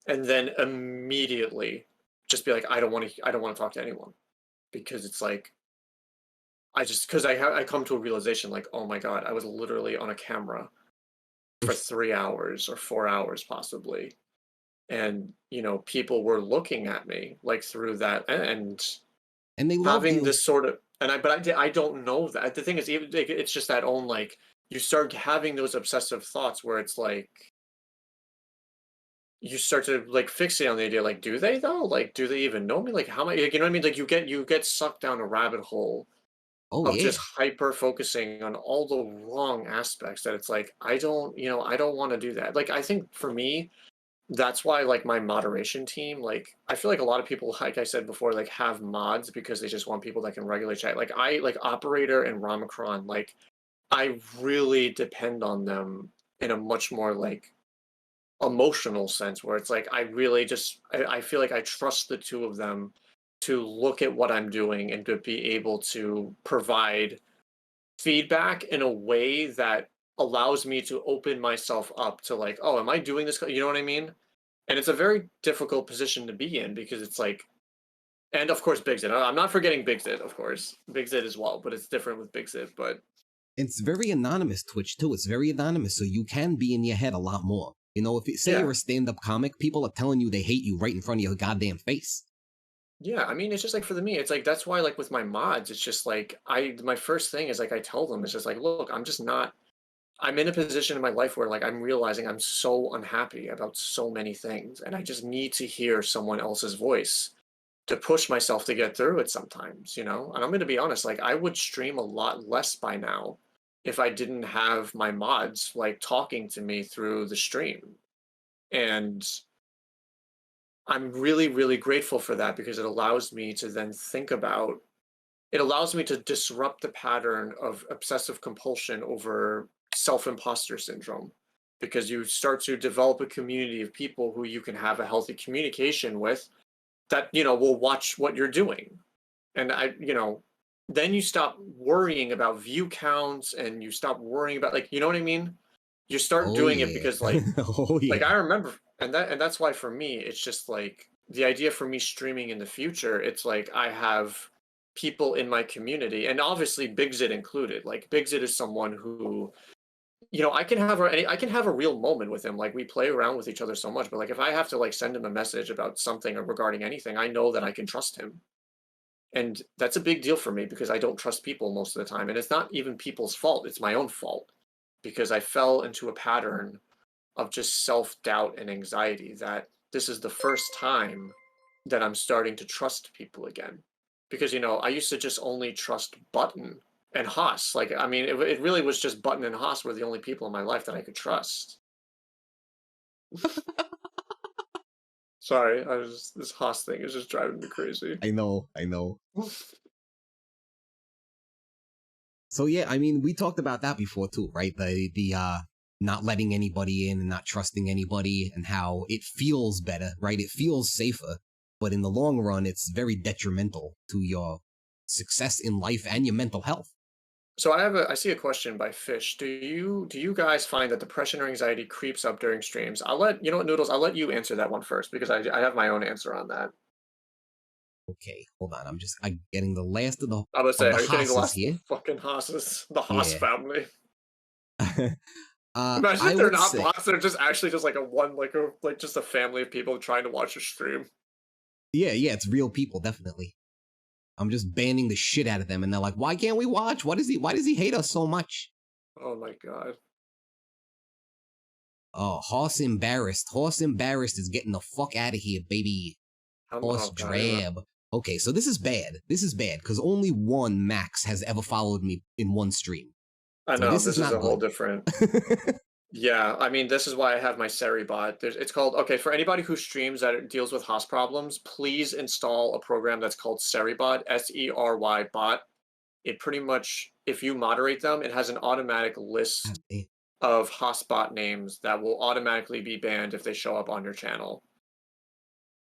and then immediately just be like, I don't want to talk to anyone because it's like because I come to a realization like, oh my god, I was literally on a camera for 3 hours or 4 hours possibly, and people were looking at me like through that, And they love having you. this sort of I don't know that the thing is even like, it's just that own like you start having those obsessive thoughts where it's like you start to like fixate on the idea like do they though, like do they even know me, like how am I, like, you know what I mean, like you get sucked down a rabbit hole Oh of just yeah. hyper focusing on all the wrong aspects that it's like I don't want to do that. Like I think for me that's why like my moderation team, like I feel like a lot of people, like I said before, like have mods because they just want people that can regulate chat. Like I like operator and Ramacron, like I really depend on them in a much more like emotional sense where it's like I really I feel like I trust the two of them to look at what I'm doing and to be able to provide feedback in a way that allows me to open myself up to like, oh, am I doing this? You know what I mean? And it's a very difficult position to be in because it's like, and of course, Big Zit. I'm not forgetting Big Zit, of course, Big Zit as well, but it's different with Big Zit. But It's very anonymous, Twitch too. It's very anonymous, so you can be in your head a lot more. If you say yeah, you're a stand-up comic, people are telling you they hate you right in front of your goddamn face. yeah. I mean, it's just like for me, it's like that's why like with my mods, it's just like my first thing is like I tell them it's just like, look, I'm just not. I'm in a position in my life where like I'm realizing I'm so unhappy about so many things, and I just need to hear someone else's voice to push myself to get through it sometimes, you know? And I'm going to be honest, like I would stream a lot less by now if I didn't have my mods like talking to me through the stream. And I'm really, really grateful for that because it allows me to then think about it allows me to disrupt the pattern of obsessive compulsion over self-imposter syndrome because you start to develop a community of people who you can have a healthy communication with that will watch what you're doing, and then you stop worrying about view counts and you stop worrying about, like, you know what I mean, you start Oh doing it yeah. because like Oh I yeah. remember, and that's why for me it's just like the idea for me streaming in the future, it's like I have people in my community, and obviously Big Zit included. Like Big Zit is someone who I can have a real moment with him. Like we play around with each other so much, but like if I have to like send him a message about something or regarding anything, I know that I can trust him. And that's a big deal for me because I don't trust people most of the time. And it's not even people's fault, it's my own fault because I fell into a pattern of just self-doubt and anxiety that this is the first time that I'm starting to trust people again. Because I used to just only trust Button and Haas. Like I mean, it really was just Button and Haas were the only people in my life that I could trust. Sorry, this Haas thing is just driving me crazy. I know. I know. So yeah, I mean, we talked about that before too, right? The not letting anybody in and not trusting anybody, and how it feels better, right? It feels safer, but in the long run, it's very detrimental to your success in life and your mental health. So I see a question by Fish. Do you guys find that depression or anxiety creeps up during streams? I'll let you know what, Noodles. I'll let you answer that one first because I have my own answer on that. Okay, hold on. I'm getting the last of I would say, the are you getting the Haas's last here. fucking Haas's, the Haas Yeah. family? Imagine I if they're would not say, bots, they're just actually just like just a family of people trying to watch a stream. yeah, it's real people, definitely. I'm just banning the shit out of them, and they're like, "Why can't we watch? Why does he hate us so much?" Oh my god. Oh, Horse embarrassed. Horse embarrassed is getting the fuck out of here, baby. Horse Oh god, yeah. drab. Okay, so this is bad. This is bad because only one Max has ever followed me in one stream. I So know, this is this is not a whole good. different. Yeah, I mean, this is why I have my Seri bot. It's called, okay, for anybody who streams that deals with Haas problems, please install a program that's called Seribot, Sery bot. It pretty much, if you moderate them, it has an automatic list of Haas bot names that will automatically be banned if they show up on your channel.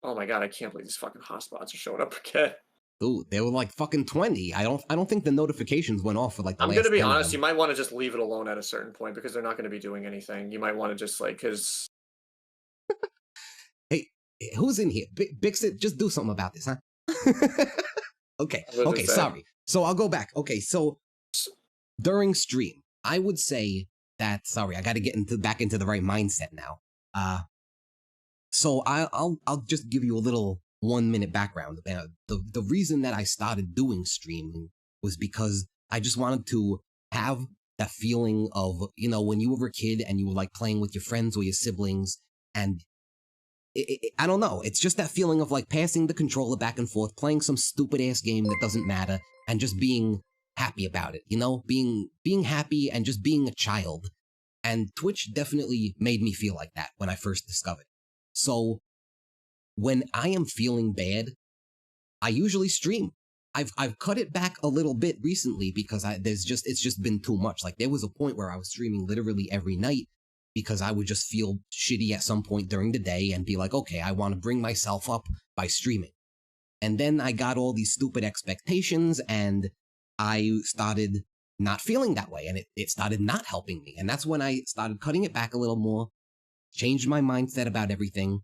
Oh my god, I can't believe these fucking hotspots are showing up again. Dude, they were like fucking 20. I don't think the notifications went off for like the I'm gonna last be 10 of honest, you them. might want to just leave it alone at a certain point because they're not going to be doing anything. You might want to just like, because Hey, who's in here? Bixit, just do something about this, huh? Okay, I was gonna okay, say, sorry. So I'll go back. Okay, so during stream, I would say that, sorry, I got to get back into the right mindset now. So I'll just give you a little 1 minute background. The reason that I started doing streaming was because I just wanted to have that feeling of, when you were a kid and you were like playing with your friends or your siblings, and I don't know, it's just that feeling of like passing the controller back and forth, playing some stupid ass game that doesn't matter, and just being happy about it. Being happy and just being a child. And Twitch definitely made me feel like that when I first discovered it. So when I am feeling bad, I usually stream. I've cut it back a little bit recently because it's just been too much. Like there was a point where I was streaming literally every night because I would just feel shitty at some point during the day and be like, okay, I want to bring myself up by streaming. And then I got all these stupid expectations and I started not feeling that way, and it started not helping me. And that's when I started cutting it back a little more, changed my mindset about everything.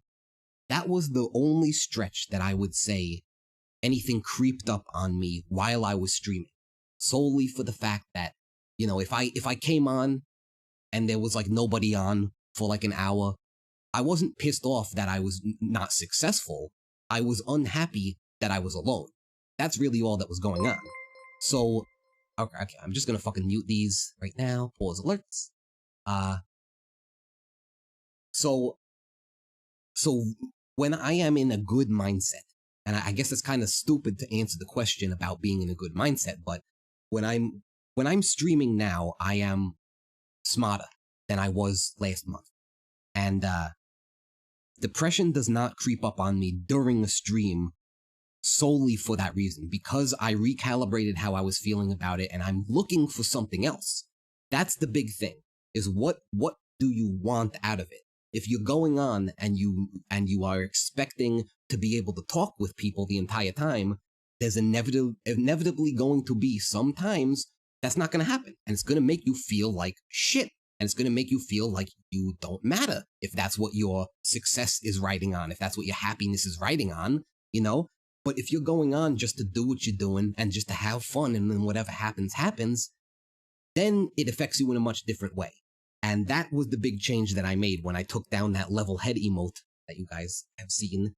That was the only stretch that I would say anything creeped up on me while I was streaming, solely for the fact that, if I came on and there was like nobody on for like an hour, I wasn't pissed off that I was not successful. I was unhappy that I was alone. That's really all that was going on. So, okay, I'm just gonna fucking mute these right now. Pause alerts. Uh, so, so when I am in a good mindset, and I guess it's kind of stupid to answer the question about being in a good mindset, but when I'm streaming now, I am smarter than I was last month, and depression does not creep up on me during the stream solely for that reason, because I recalibrated how I was feeling about it and I'm looking for something else. That's the big thing, is what do you want out of it? If you're going on and you are expecting to be able to talk with people the entire time, there's inevitably going to be sometimes that's not going to happen, and it's going to make you feel like shit, and it's going to make you feel like you don't matter if that's what your success is riding on, if that's what your happiness is riding on, you know? But if you're going on just to do what you're doing and just to have fun, and then whatever happens, happens, then it affects you in a much different way. And that was the big change that I made when I took down that level head emote that you guys have seen.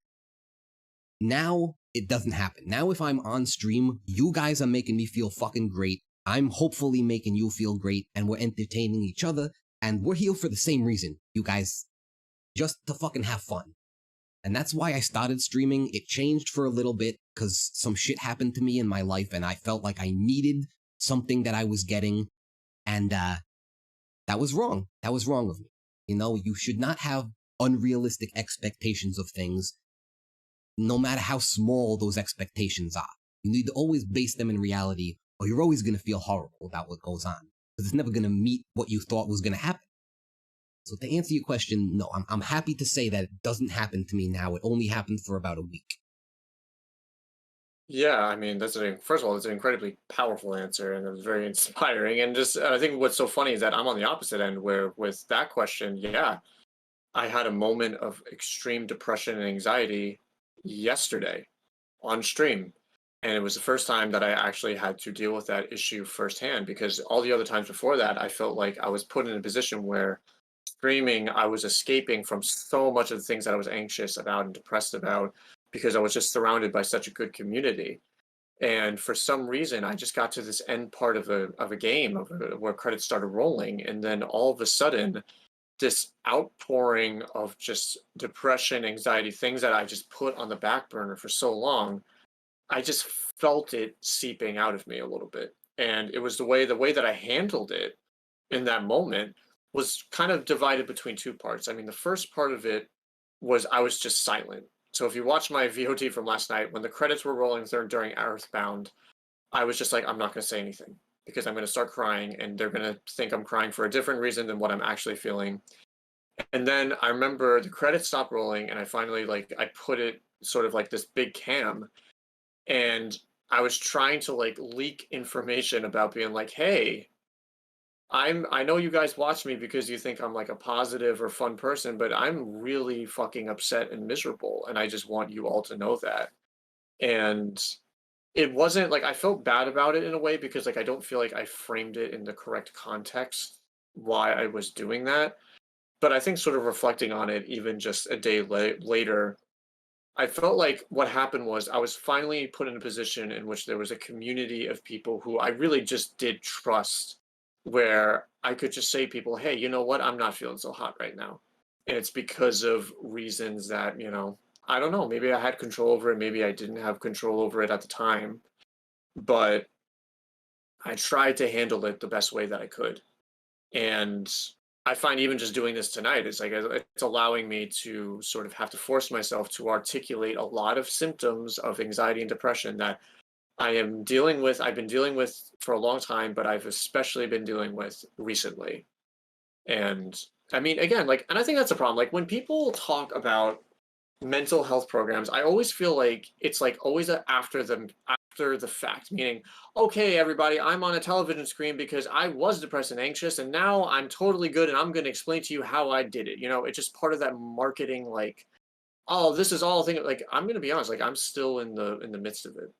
Now it doesn't happen. Now if I'm on stream, you guys are making me feel fucking great. I'm hopefully making you feel great, and we're entertaining each other, and we're here for the same reason, you guys. Just to fucking have fun. And that's why I started streaming. It changed for a little bit because some shit happened to me in my life and I felt like I needed something that I was getting. And that was wrong. That was wrong of me. You should not have unrealistic expectations of things, no matter how small those expectations are. You need to always base them in reality, or you're always going to feel horrible about what goes on, because it's never going to meet what you thought was going to happen. So to answer your question, no, I'm happy to say that it doesn't happen to me now. It only happened for about a week. yeah, I mean, first of all, it's an incredibly powerful answer and it was very inspiring. And just, I think what's so funny is that I'm on the opposite end where with that question, yeah, I had a moment of extreme depression and anxiety yesterday on stream. And it was the first time that I actually had to deal with that issue firsthand, because all the other times before that, I felt like I was put in a position where streaming, I was escaping from so much of the things that I was anxious about and depressed about because I was just surrounded by such a good community. And for some reason, I just got to this end part of a game where credits started rolling, and then all of a sudden, this outpouring of just depression, anxiety, things that I just put on the back burner for so long, I just felt it seeping out of me a little bit. And it was the way that I handled it in that moment was kind of divided between two parts. I mean, the first part of it was I was just silent. So if you watch my VOD from last night, when the credits were rolling during Earthbound, I was just like, I'm not going to say anything because I'm going to start crying and they're going to think I'm crying for a different reason than what I'm actually feeling. And then I remember the credits stopped rolling and I finally I put it sort of like this big cam, and I was trying to like leak information about being like, hey, I know you guys watch me because you think I'm like a positive or fun person, but I'm really fucking upset and miserable, and I just want you all to know that. And it wasn't like I felt bad about it in a way because like I don't feel like I framed it in the correct context why I was doing that. But I think sort of reflecting on it even just a day later, I felt like what happened was I was finally put in a position in which there was a community of people who I really just did trust, where I could just say to people, hey, you know what? I'm not feeling so hot right now. And it's because of reasons that, I don't know, maybe I had control over it, maybe I didn't have control over it at the time, but I tried to handle it the best way that I could. And I find even just doing this tonight, it's like it's allowing me to sort of have to force myself to articulate a lot of symptoms of anxiety and depression that I've been dealing with for a long time, but I've especially been dealing with recently. And I mean, again, like, and I think that's a problem. Like when people talk about mental health programs, I always feel like it's like always after the fact, meaning, okay, everybody, I'm on a television screen because I was depressed and anxious, and now I'm totally good, and I'm going to explain to you how I did it. It's just part of that marketing, like, oh, this is all thing. Like, I'm going to be honest, like, I'm still in the midst of it,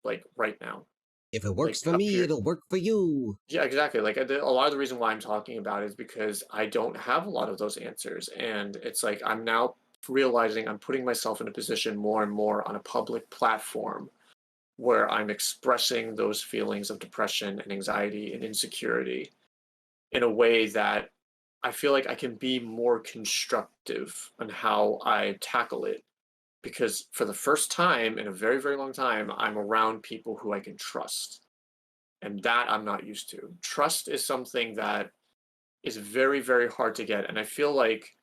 like right now, If it like works for up me, here. it'll work for you. Yeah, exactly. Like a lot of the reason why I'm talking about it is because I don't have a lot of those answers. And it's like I'm now realizing I'm putting myself in a position more and more on a public platform where I'm expressing those feelings of depression and anxiety and insecurity in a way that I feel like I can be more constructive on how I tackle it. Because for the first time in a very, very long time, I'm around people who I can trust, and that I'm not used to. Trust is something that is very, very hard to get, and I feel like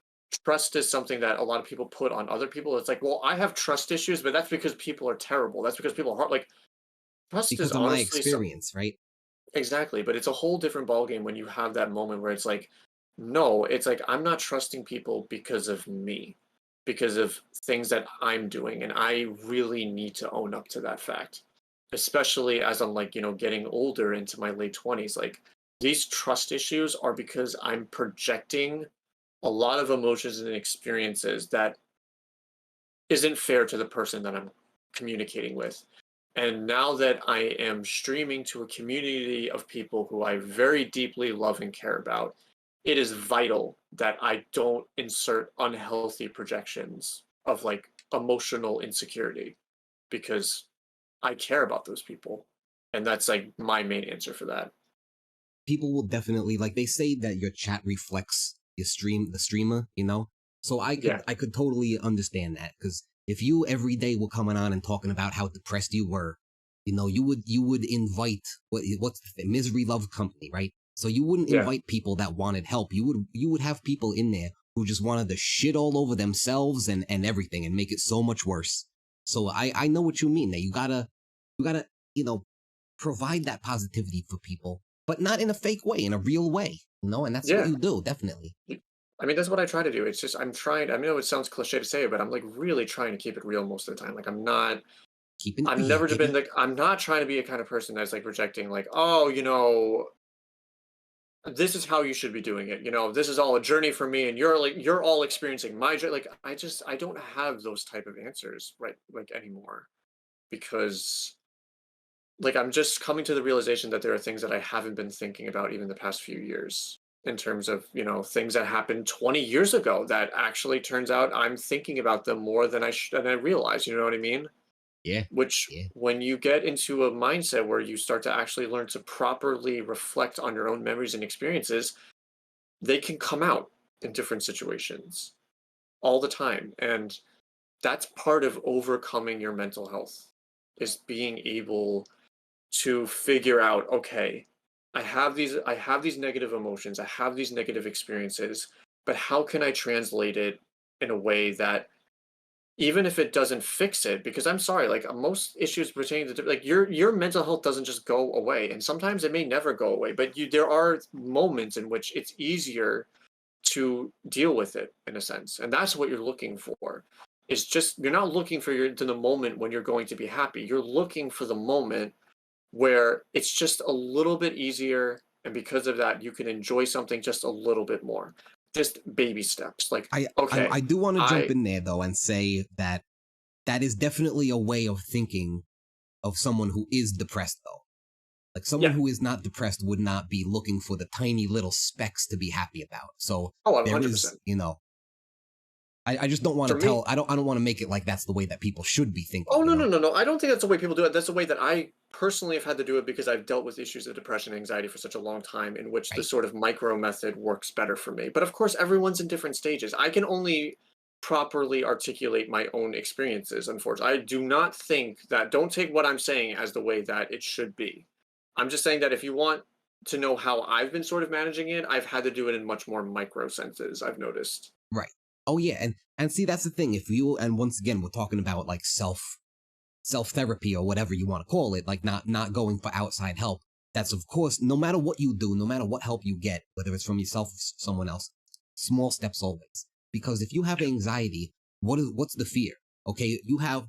trust is something that a lot of people put on other people. It's like, well, I have trust issues, but that's because people are terrible. That's because people are hard. Like trust is Because of my honestly some experience, right? exactly, but it's a whole different ballgame when you have that moment where it's like, no, it's like I'm not trusting people because of me, because of things that I'm doing, and I really need to own up to that fact, especially as I'm like, getting older into my late 20s. Like these trust issues are because I'm projecting a lot of emotions and experiences that isn't fair to the person that I'm communicating with. And now that I am streaming to a community of people who I very deeply love and care about, it is vital that I don't insert unhealthy projections of like emotional insecurity, because I care about those people. And that's like my main answer for that. People will definitely, like, they say that your chat reflects the streamer, So Yeah. I could totally understand that, because if you every day were coming on and talking about how depressed you were, you would invite what's the thing? Misery loves company, right? So you wouldn't Yeah. invite people that wanted help. You would have people in there who just wanted to shit all over themselves and everything and make it so much worse. So I know what you mean. That you gotta you know provide that positivity for people, but not in a fake way, in a real way, And that's what Yeah. you do, definitely. I mean, that's what I try to do. It's just I'm trying. I know it sounds cliche to say, but I'm like really trying to keep it real most of the time. Like Keeping it I'm real, never been baby. like I'm not trying to be a kind of person that's like rejecting like, oh, this is how you should be doing it. This is all a journey for me, and you're all experiencing my journey. Like I don't have those type of answers right like anymore, because like I'm just coming to the realization that there are things that I haven't been thinking about even the past few years, in terms of, things that happened 20 years ago that actually turns out I'm thinking about them more than I realize, you know what I mean? Yeah, Which yeah. when you get into a mindset where you start to actually learn to properly reflect on your own memories and experiences, they can come out in different situations all the time. And that's part of overcoming your mental health, is being able to figure out, okay, I have these negative emotions, I have these negative experiences, but how can I translate it in a way that, even if it doesn't fix it, because I'm sorry, like most issues pertaining to like your mental health doesn't just go away, and sometimes it may never go away, but there are moments in which it's easier to deal with it in a sense, and that's what you're looking for. is just you're not looking for the moment when you're going to be happy. You're looking for the moment where it's just a little bit easier, and because of that, you can enjoy something just a little bit more. Just baby steps. Like, okay, I do want to jump I in there though and say that that is definitely a way of thinking of someone who is depressed though. Like someone yeah. who is not depressed would not be looking for the tiny little specks to be happy about. So Oh, there 100%. is, I just don't want For to me, tell. I don't want to make it like that's the way that people should be thinking. oh, no, no, no, no. I don't think that's the way people do it. That's the way that I personally have had to do it because I've dealt with issues of depression and anxiety for such a long time, in which the Right. sort of micro method works better for me. But of course, everyone's in different stages. I can only properly articulate my own experiences, unfortunately. I do not think that, don't take what I'm saying as the way that it should be. I'm just saying that if you want to know how I've been sort of managing it, I've had to do it in much more micro senses, I've noticed. Right. Oh yeah, and see that's the thing. If you and once again we're talking about like self therapy or whatever you want to call it, like not going for outside help. That's of course no matter what you do, no matter what help you get, whether it's from yourself or someone else, small steps always. Because if you have anxiety, what's the fear? Okay, you have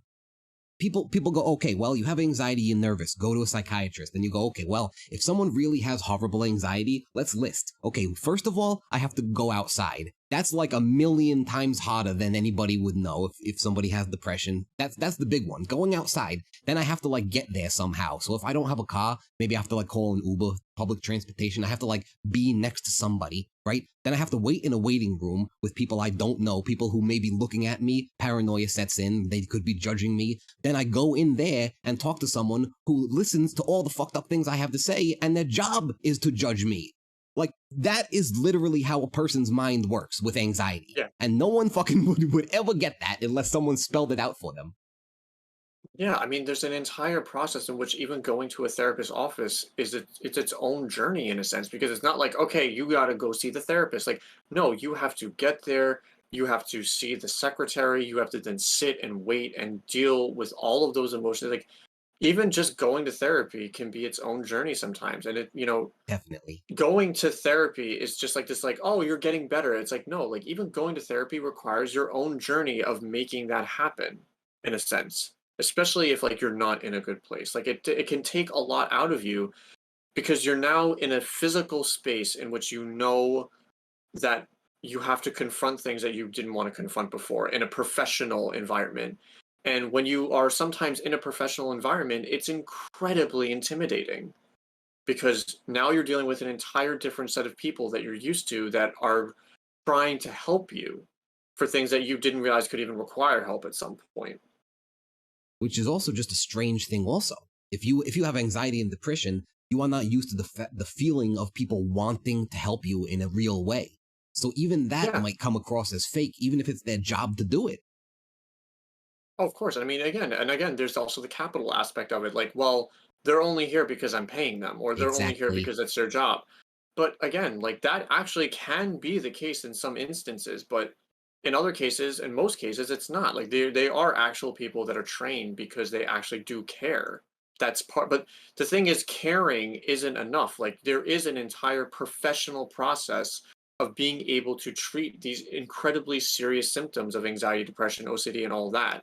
people go, okay, well, you have anxiety, you're nervous, go to a psychiatrist. Then you go, okay, well, if someone really has horrible anxiety, let's list. Okay, first of all, I have to go outside. That's like 1,000,000 times harder than anybody would know if somebody has depression. That's the big one. Going outside. Then I have to like get there somehow. So if I don't have a car, maybe I have to like call an Uber, public transportation. I have to like be next to somebody, right? Then I have to wait in a waiting room with people I don't know, people who may be looking at me. Paranoia sets in. They could be judging me. Then I go in there and talk to someone who listens to all the fucked up things I have to say, and their job is to judge me. Like, that is literally how a person's mind works with anxiety. Yeah. And no one fucking would ever get that unless someone spelled it out for them. Yeah, I mean, there's an entire process in which even going to a therapist's office it's its own journey in a sense, because it's not like, okay, you got to go see the therapist. Like, no, you have to get there, you have to see the secretary, you have to then sit and wait and deal with all of those emotions. Like, even just going to therapy can be its own journey sometimes. And Definitely. going to therapy is just like this, like, oh, you're getting better. It's like, no, like even going to therapy requires your own journey of making that happen in a sense, especially if like you're not in a good place. Like it can take a lot out of you because you're now in a physical space in which you know that you have to confront things that you didn't want to confront before in a professional environment. And when you are sometimes in a professional environment, it's incredibly intimidating because now you're dealing with an entire different set of people that you're used to that are trying to help you for things that you didn't realize could even require help at some point. Which is also just a strange thing also. If you have anxiety and depression, you are not used to the feeling of people wanting to help you in a real way. So even that Yeah. might come across as fake, even if it's their job to do it. Oh, of course. I mean, again, there's also the capital aspect of it. Like, well, they're only here because I'm paying them, or they're only here Exactly. because it's their job. But again, like that actually can be the case in some instances, but in other cases, in most cases, it's not. Like they are actual people that are trained because they actually do care. That's part. But the thing is, caring isn't enough. Like there is an entire professional process of being able to treat these incredibly serious symptoms of anxiety, depression, OCD, and all that.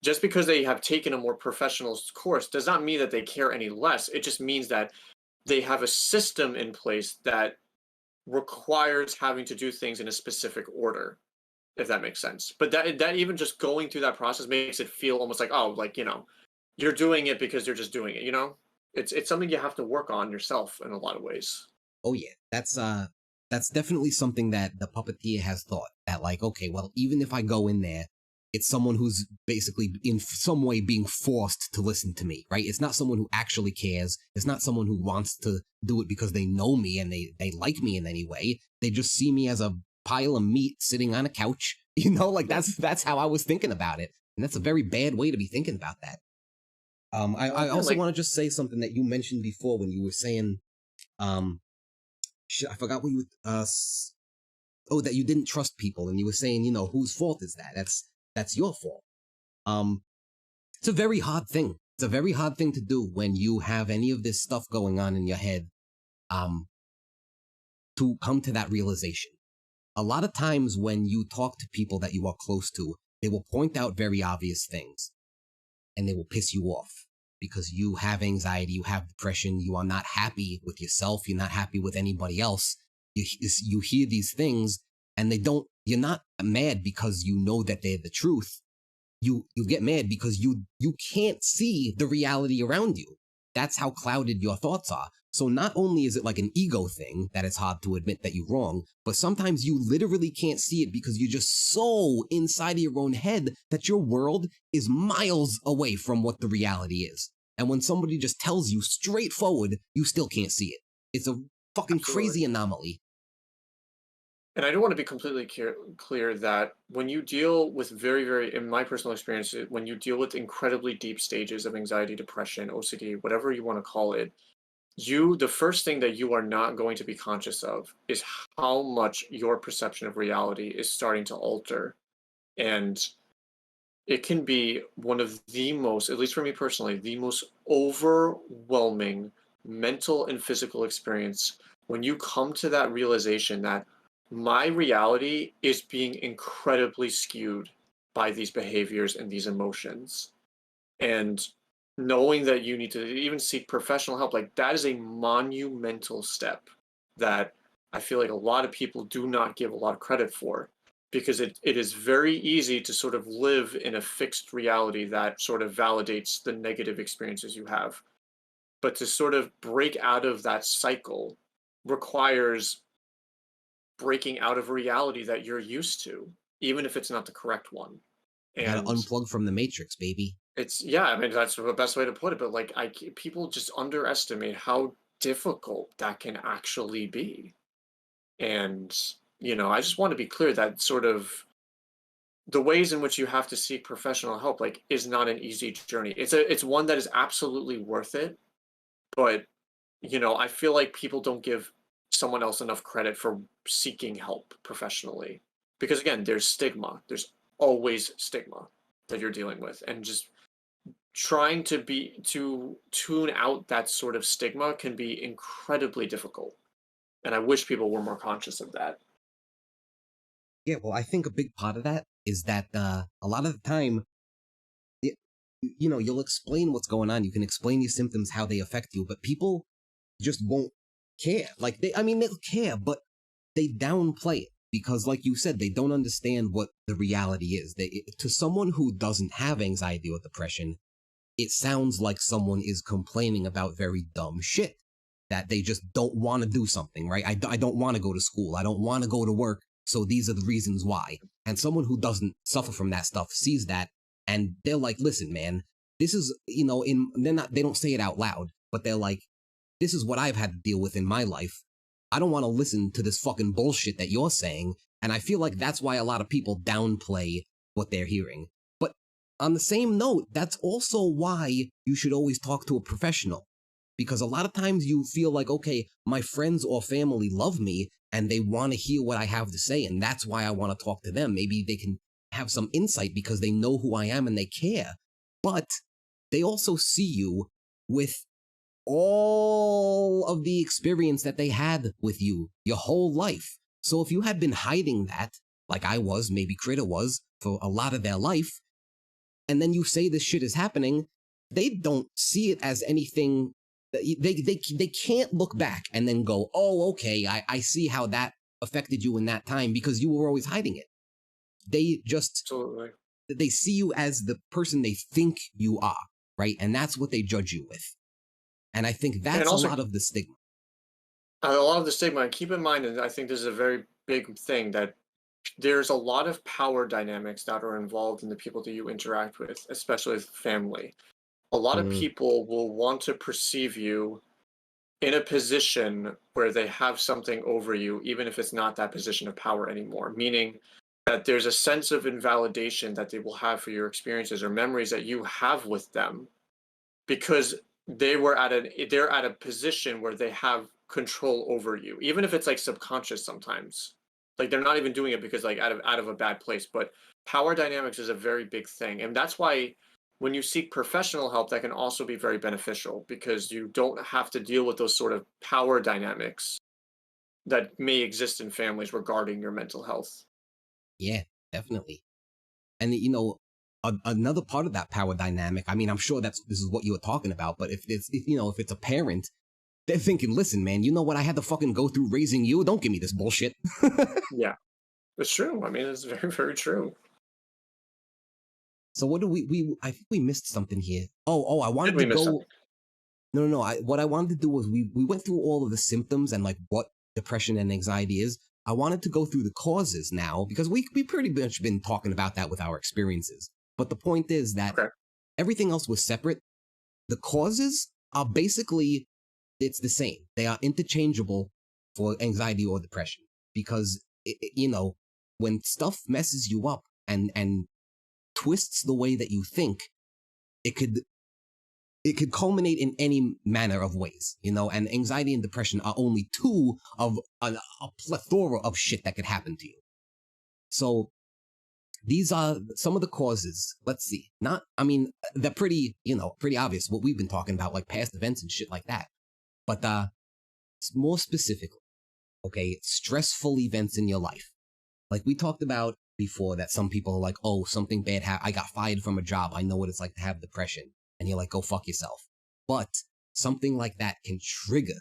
Just because they have taken a more professional course does not mean that they care any less. It just means that they have a system in place that requires having to do things in a specific order, if that makes sense. But that even just going through that process makes it feel almost like, oh, like, you're doing it because you're just doing it. It's something you have to work on yourself in a lot of ways. Oh yeah, that's definitely something that the puppeteer has thought that like, okay, well, even if I go in there, it's someone who's basically in some way being forced to listen to me, right? It's not someone who actually cares. It's not someone who wants to do it because they know me and they like me in any way. They just see me as a pile of meat sitting on a couch. Like that's how I was thinking about it. And that's a very bad way to be thinking about that. I Yeah, also like, want to just say something that you mentioned before when you were saying, um, shit, I forgot what you, that you didn't trust people, and you were saying, whose fault is that? That's your fault. Um, it's a very hard thing. It's a very hard thing to do when you have any of this stuff going on in your head, to come to that realization. A lot of times when you talk to people that you are close to, They will point out very obvious things and they will piss you off because you have anxiety, you have depression, you are not happy with yourself, you're not happy with anybody else. You hear these things and you're not mad because you know that they're the truth. You get mad because you can't see the reality around you. That's how clouded your thoughts are. So not only is it like an ego thing that it's hard to admit that you're wrong, but sometimes you literally can't see it because you're just so inside of your own head that your world is miles away from what the reality is. And when somebody just tells you straightforward, you still can't see it. It's a fucking Absolutely. crazy anomaly. And I do want to be completely clear that when you deal with in my personal experience, when you deal with incredibly deep stages of anxiety, depression, OCD, whatever you want to call it, the first thing that you are not going to be conscious of is how much your perception of reality is starting to alter. And it can be one of the most, at least for me personally, the most overwhelming mental and physical experience when you come to that realization that my reality is being incredibly skewed by these behaviors and these emotions. And knowing that you need to even seek professional help, like that is a monumental step that I feel like a lot of people do not give a lot of credit for, because it is very easy to sort of live in a fixed reality that sort of validates the negative experiences you have. But to sort of break out of that cycle requires breaking out of a reality that you're used to, even if it's not the correct one. You gotta And unplug from the matrix, baby. it's, yeah, I mean, that's the best way to put it. But like, people just underestimate how difficult that can actually be. And, I just want to be clear that sort of the ways in which you have to seek professional help, like, is not an easy journey. It's one that is absolutely worth it. But, I feel like people don't give someone else enough credit for seeking help professionally. Because again, there's stigma. There's always stigma that you're dealing with. And just trying to tune out that sort of stigma can be incredibly difficult. And I wish people were more conscious of that. Yeah, well, I think a big part of that is that a lot of the time, it, you'll explain what's going on. You can explain your symptoms, how they affect you, but people just won't care. Like they'll care, but they downplay it because, like you said, they don't understand what the reality is. To someone who doesn't have anxiety or depression, it sounds like someone is complaining about very dumb shit, that they just don't want to do something, right? I don't want to go to school. I don't want to go to work. So these are the reasons why. And someone who doesn't suffer from that stuff sees that and they're like, listen, man, this is, they don't say it out loud, but they're like, this is what I've had to deal with in my life. I don't want to listen to this fucking bullshit that you're saying. And I feel like that's why a lot of people downplay what they're hearing. But on the same note, that's also why you should always talk to a professional. Because a lot of times you feel like, okay, my friends or family love me and they want to hear what I have to say. And that's why I want to talk to them. Maybe they can have some insight because they know who I am and they care. But they also see you with all of the experience that they had with you your whole life. So if you had been hiding that, like I was, maybe Critter was, for a lot of their life, and then you say this shit is happening, they don't see it as anything. They can't look back and then go, oh, okay, I see how that affected you in that time because you were always hiding it. They just, Absolutely. they see you as the person they think you are, right? And that's what they judge you with. And I think And that's a also, lot of the stigma. a lot of the stigma, and keep in mind, and I think this is a very big thing, that there's a lot of power dynamics that are involved in the people that you interact with, especially with family. A lot of Mm, people will want to perceive you in a position where they have something over you, even if it's not that position of power anymore, meaning that there's a sense of invalidation that they will have for your experiences or memories that you have with them, because they're at a position where they have control over you, even if it's like subconscious sometimes. Like they're not even doing it because like out of a bad place, but power dynamics is a very big thing. And that's why when you seek professional help, that can also be very beneficial, because you don't have to deal with those sort of power dynamics that may exist in families regarding your mental health. yeah, definitely. And another part of that power dynamic, I mean, I'm sure this is what you were talking about, but if it's a parent, they're thinking, listen, man, you know what I had to fucking go through raising you? Don't give me this bullshit. Yeah, it's true. I mean, it's very, very true. So what do I think we missed something here. I wanted Did we to miss go. something? No. What I wanted to do was we went through all of the symptoms and like what depression and anxiety is. I wanted to go through the causes now because we pretty much been talking about that with our experiences. But the point is that Okay. everything else was separate. The causes are basically it's the same. They are interchangeable for anxiety or depression because when stuff messes you up and twists the way that you think, it could culminate in any manner of ways, and anxiety and depression are only two of a plethora of shit that could happen to you. So these are some of the causes. Let's see. They're pretty obvious what we've been talking about, like past events and shit like that. But more specifically, okay, stressful events in your life. Like we talked about before that some people are like, oh, something bad happened. I got fired from a job. I know what it's like to have depression. And you're like, go fuck yourself. But something like that can trigger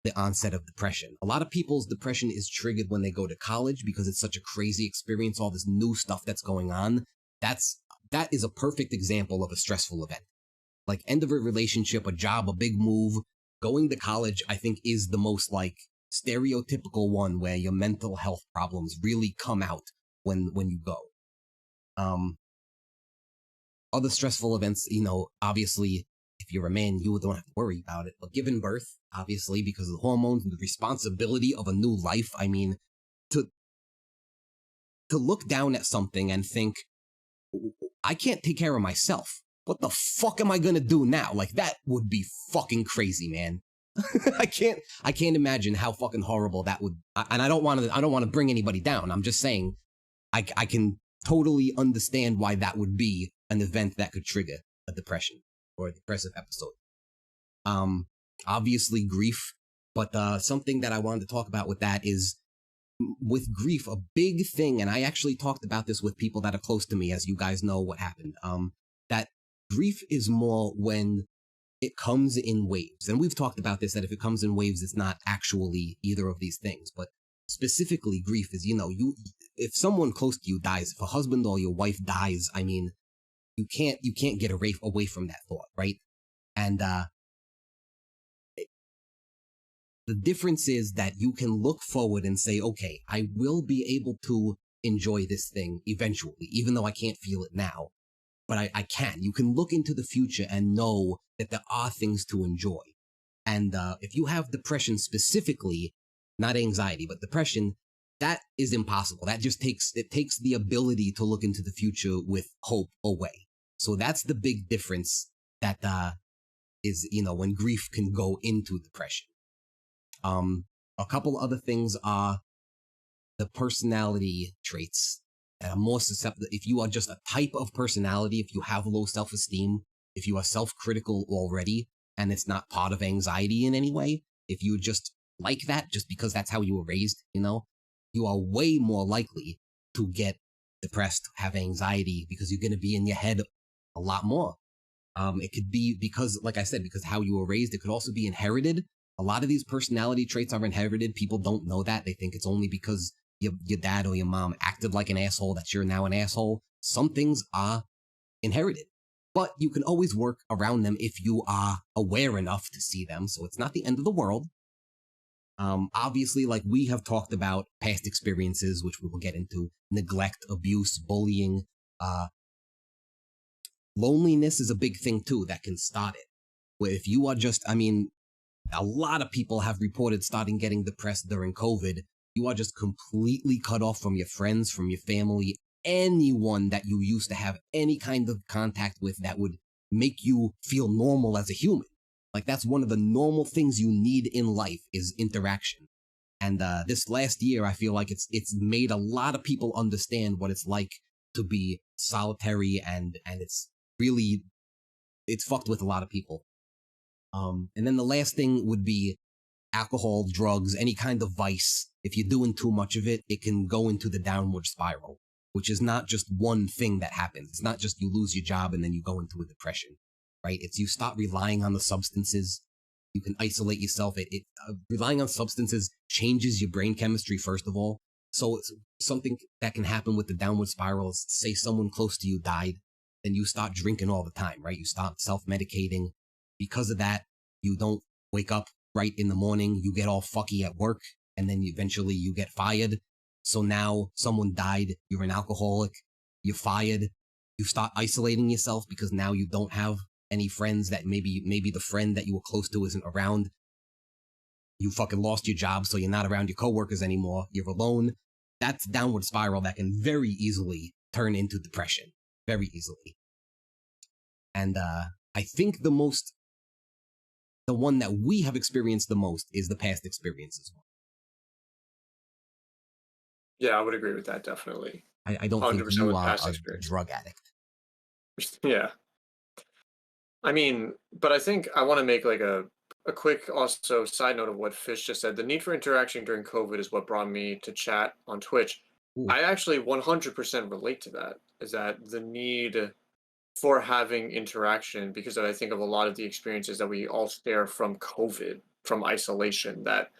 the onset of depression. A lot of people's depression is triggered when they go to college because it's such a crazy experience, all this new stuff that's going on. That is a perfect example of a stressful event. Like end of a relationship, a job, a big move. Going to college, I think, is the most like stereotypical one where your mental health problems really come out when you go. Other stressful events, obviously, if you're a man, you don't have to worry about it. But giving birth, obviously, because of the hormones and the responsibility of a new life, I mean, to look down at something and think, I can't take care of myself. What the fuck am I gonna do now? Like, that would be fucking crazy, man. I can't imagine how fucking horrible that would, and I don't want to bring anybody down. I'm just saying, I can totally understand why that would be an event that could trigger a depression or a depressive episode. Obviously grief, but something that I wanted to talk about with that is with grief, a big thing, and I actually talked about this with people that are close to me, as you guys know what happened, that grief is more when it comes in waves. And we've talked about this, that if it comes in waves, it's not actually either of these things, but specifically grief is, if someone close to you dies, if a husband or your wife dies, I mean, you can't get away from that thought, right? And the difference is that you can look forward and say, okay, I will be able to enjoy this thing eventually, even though I can't feel it now. But I can. You can look into the future and know that there are things to enjoy. And if you have depression specifically, not anxiety, but depression, that is impossible. That just takes the ability to look into the future with hope away. So that's the big difference that is, when grief can go into depression. A couple other things are the personality traits that are more susceptible. If you are just a type of personality, if you have low self-esteem, if you are self-critical already, and it's not part of anxiety in any way, if you just like that, just because that's how you were raised, you are way more likely to get depressed, have anxiety, because you're going to be in your head a lot more. It could be because, like I said, because how you were raised. It could also be inherited. A lot of these personality traits are inherited. People don't know that. They think it's only because your dad or your mom acted like an asshole that you're now an asshole. Some things are inherited, but you can always work around them if you are aware enough to see them. So it's not the end of the world. Obviously, like we have talked about past experiences, which we will get into, neglect, abuse, bullying, loneliness is a big thing too that can start it. Where if you are just, a lot of people have reported starting getting depressed during COVID. You are just completely cut off from your friends, from your family, anyone that you used to have any kind of contact with that would make you feel normal as a human. Like that's one of the normal things you need in life is interaction. And this last year, I feel like it's made a lot of people understand what it's like to be solitary, and it's fucked with a lot of people. And then the last thing would be alcohol, drugs, any kind of vice. If you're doing too much of it, it can go into the downward spiral. which is not just one thing that happens. It's not just you lose your job and then you go into a depression, right? It's you stop relying on the substances. You can isolate yourself. Relying on substances changes your brain chemistry, first of all. So it's something that can happen with the downward spiral is, say someone close to you died, then you start drinking all the time, right? You start self-medicating. Because of that, you don't wake up right in the morning. You get all fucky at work, and then eventually you get fired. So now someone died. You're an alcoholic. You're fired. You start isolating yourself because now you don't have any friends that maybe the friend that you were close to isn't around. You fucking lost your job, so you're not around your coworkers anymore. You're alone. That's a downward spiral that can very easily turn into depression. Very easily. And I think the one that we have experienced the most is the past experiences one. Yeah, I would agree with that, definitely. I don't think 100% you with are past a experience. drug addict. Yeah. I mean, but I think I want to make like a quick also side note of what Fish just said. The need for interaction during COVID is what brought me to chat on Twitch. Ooh. I actually 100% relate to that. Is that the need for having interaction because I think of a lot of the experiences that we all share from COVID, from isolation, that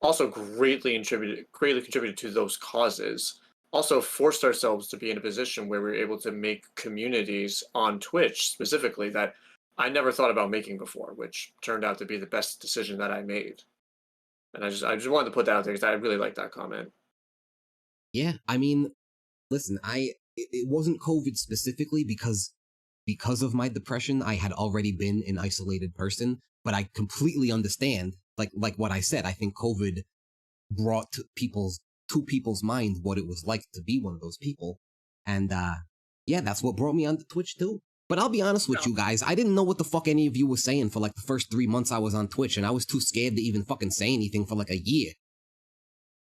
also greatly contributed to those causes. Also forced ourselves to be in a position where we were able to make communities on Twitch specifically that I never thought about making before, which turned out to be the best decision that I made. And I just wanted to put that out there because I really like that comment. Yeah, I mean, listen, it wasn't COVID specifically because of my depression, I had already been an isolated person, but I completely understand, like what I said, I think COVID brought to people's mind what it was like to be one of those people. And yeah, that's what brought me onto Twitch too. But I'll be honest with you guys, I didn't know what the fuck any of you were saying for like the first 3 months I was on Twitch, and I was too scared to even fucking say anything for like a year.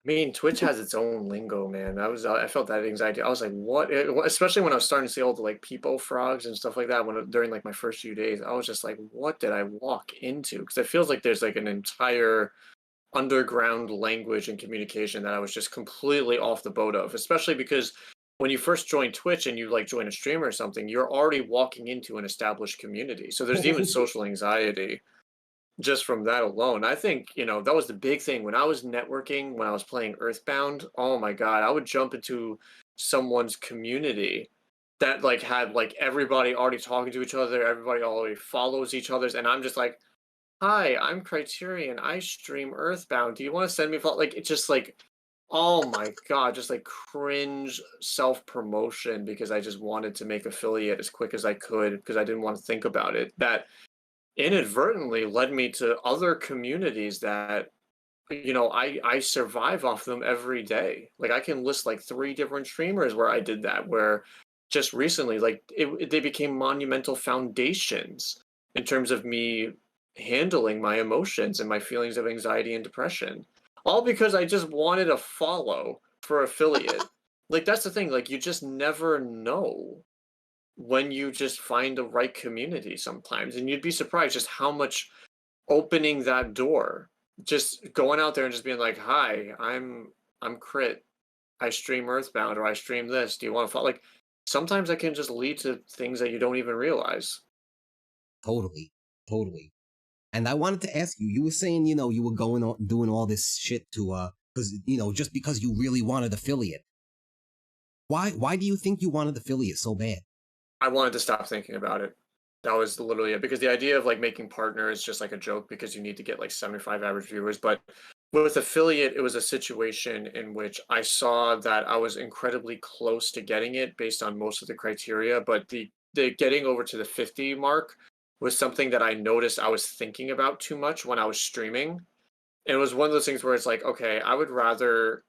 I mean, Twitch has its own lingo, man. I felt that anxiety. I was like, what? Especially when I was starting to see all the like peepo frogs and stuff like that. During like my first few days, I was just like, what did I walk into? Because it feels like there's like an entire underground language and communication that I was just completely off the boat of. Especially because when you first join Twitch and you like join a stream or something, you're already walking into an established community. So there's even social anxiety just from that alone. I think, that was the big thing when I was networking, when I was playing Earthbound. Oh my God, I would jump into someone's community that like had like everybody already talking to each other, everybody already follows each other's, and I'm just like, hi, I'm Criterion, I stream Earthbound. Do you want to send me like it's just like, oh my God, just like cringe self-promotion because I just wanted to make affiliate as quick as I could because I didn't want to think about it. That inadvertently led me to other communities that I survive off them every day. Like I can list like 3 different streamers where I did that, where just recently like they became monumental foundations in terms of me handling my emotions and my feelings of anxiety and depression, all because I just wanted a follow for affiliate. Like that's the thing, like you just never know when you just find the right community sometimes, and you'd be surprised just how much opening that door, just going out there and just being like, hi, I'm Crit, I stream Earthbound, or I stream this, do you want to follow? Like sometimes that can just lead to things that you don't even realize. Totally, totally. And I wanted to ask you, you were saying, you were going on doing all this shit to because just because you really wanted affiliate. Why do you think you wanted affiliate so bad? I wanted to stop thinking about it. That was literally it, because the idea of like making partner is just like a joke because you need to get like 75 average viewers. But with affiliate, it was a situation in which I saw that I was incredibly close to getting it based on most of the criteria, but the getting over to the 50 mark was something that I noticed I was thinking about too much when I was streaming. And it was one of those things where it's like, okay, I would rather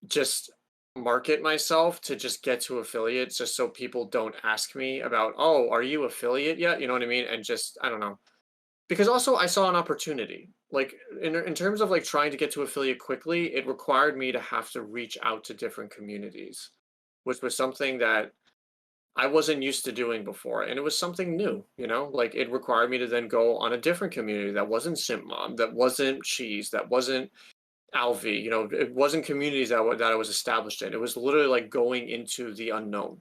just market myself to just get to affiliates just so people don't ask me about, oh, are you affiliate yet? You know what I mean? And just, I don't know. Because also I saw an opportunity. Like in terms of like trying to get to affiliate quickly, it required me to have to reach out to different communities, which was something that I wasn't used to doing before. And it was something new, like it required me to then go on a different community that wasn't Simp Mom, that wasn't Cheese, that wasn't Alvi. You know, it wasn't communities that I was established in. It was literally like going into the unknown.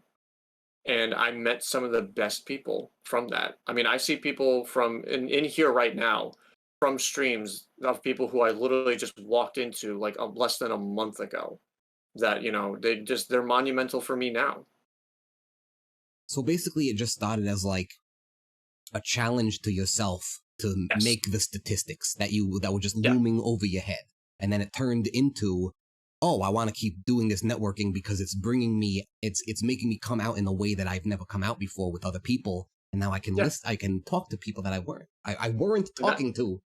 And I met some of the best people from that. I mean, I see people from in here right now from streams of people who I literally just walked into like less than a month ago. That you know they're monumental for me now. So basically, it just started as like a challenge to yourself to Yes. make the statistics that were just Yeah. looming over your head, and then it turned into, oh, I want to keep doing this networking because it's bringing me, it's making me come out in a way that I've never come out before with other people, and now I can Yeah. I can talk to people that I weren't And that- talking to.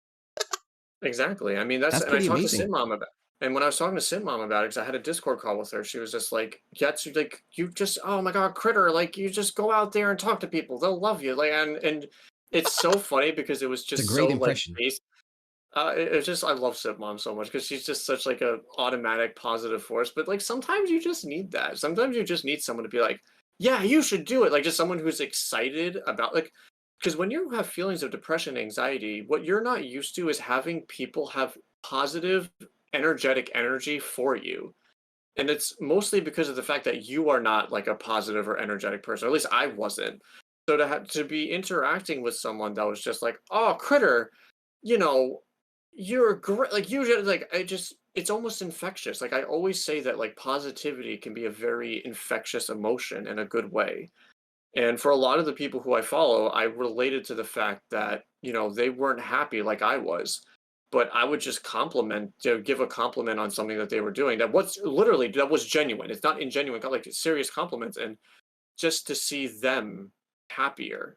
Exactly. I mean, That's and I pretty talked to amazing. Sin Mom about, and when I was talking to Sin Mom about it, because I had a Discord call with her, she was just like, "Yeah, it's like you just, oh my God, Critter, like you just go out there and talk to people, they'll love you." Like, and it's so funny because it was It's a just great so like impression. base. It's just I love Sip Mom so much because she's just such like a automatic positive force. But like sometimes you just need that. Sometimes you just need someone to be like, "Yeah, you should do it." Like just someone who's excited about like because when you have feelings of depression, anxiety, what you're not used to is having people have positive, energetic energy for you. And it's mostly because of the fact that you are not like a positive or energetic person. Or at least I wasn't. So to be interacting with someone that was just like, "Oh, Critter, you know, you're great." Like you just like I just it's almost infectious. Like I always say that like positivity can be a very infectious emotion in a good way. And for a lot of the people who I follow, I related to the fact that, you know, they weren't happy like I was. But I would just give a compliment on something that they were doing that was genuine. It's not ingenuine, like serious compliments. And just to see them happier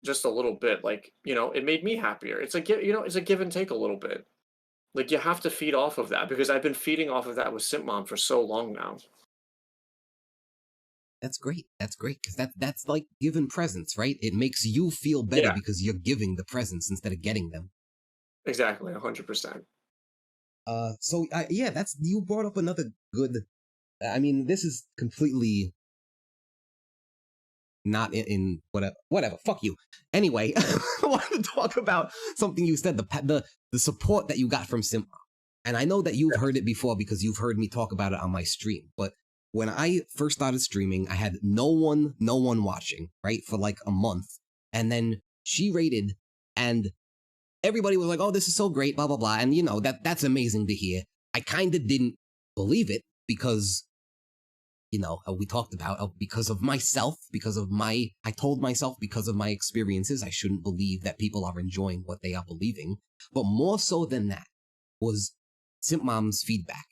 just a little bit, like, you know, it made me happier. It's a give and take a little bit. Like you have to feed off of that because I've been feeding off of that with Simp Mom for so long now. That's great. That's great because that's like giving presents, right? It makes you feel better Yeah, because you're giving the presents instead of getting them. exactly. 100%. So yeah, that's you brought up another good. I mean, this is completely not in whatever. Whatever. Fuck you. Anyway, I wanted to talk about something you said the support that you got from Simp. And I know that you've heard it before because you've heard me talk about it on my stream. But when I first started streaming, I had no one watching, right, for like a month. And then she rated, and everybody was like, "Oh, this is so great," blah blah blah. And you know that's amazing to hear. I kind of didn't believe it because you know we talked about because of myself, because of my I told myself because of my experiences, I shouldn't believe that people are enjoying what they are believing. But more so than that was Simp Mom's feedback.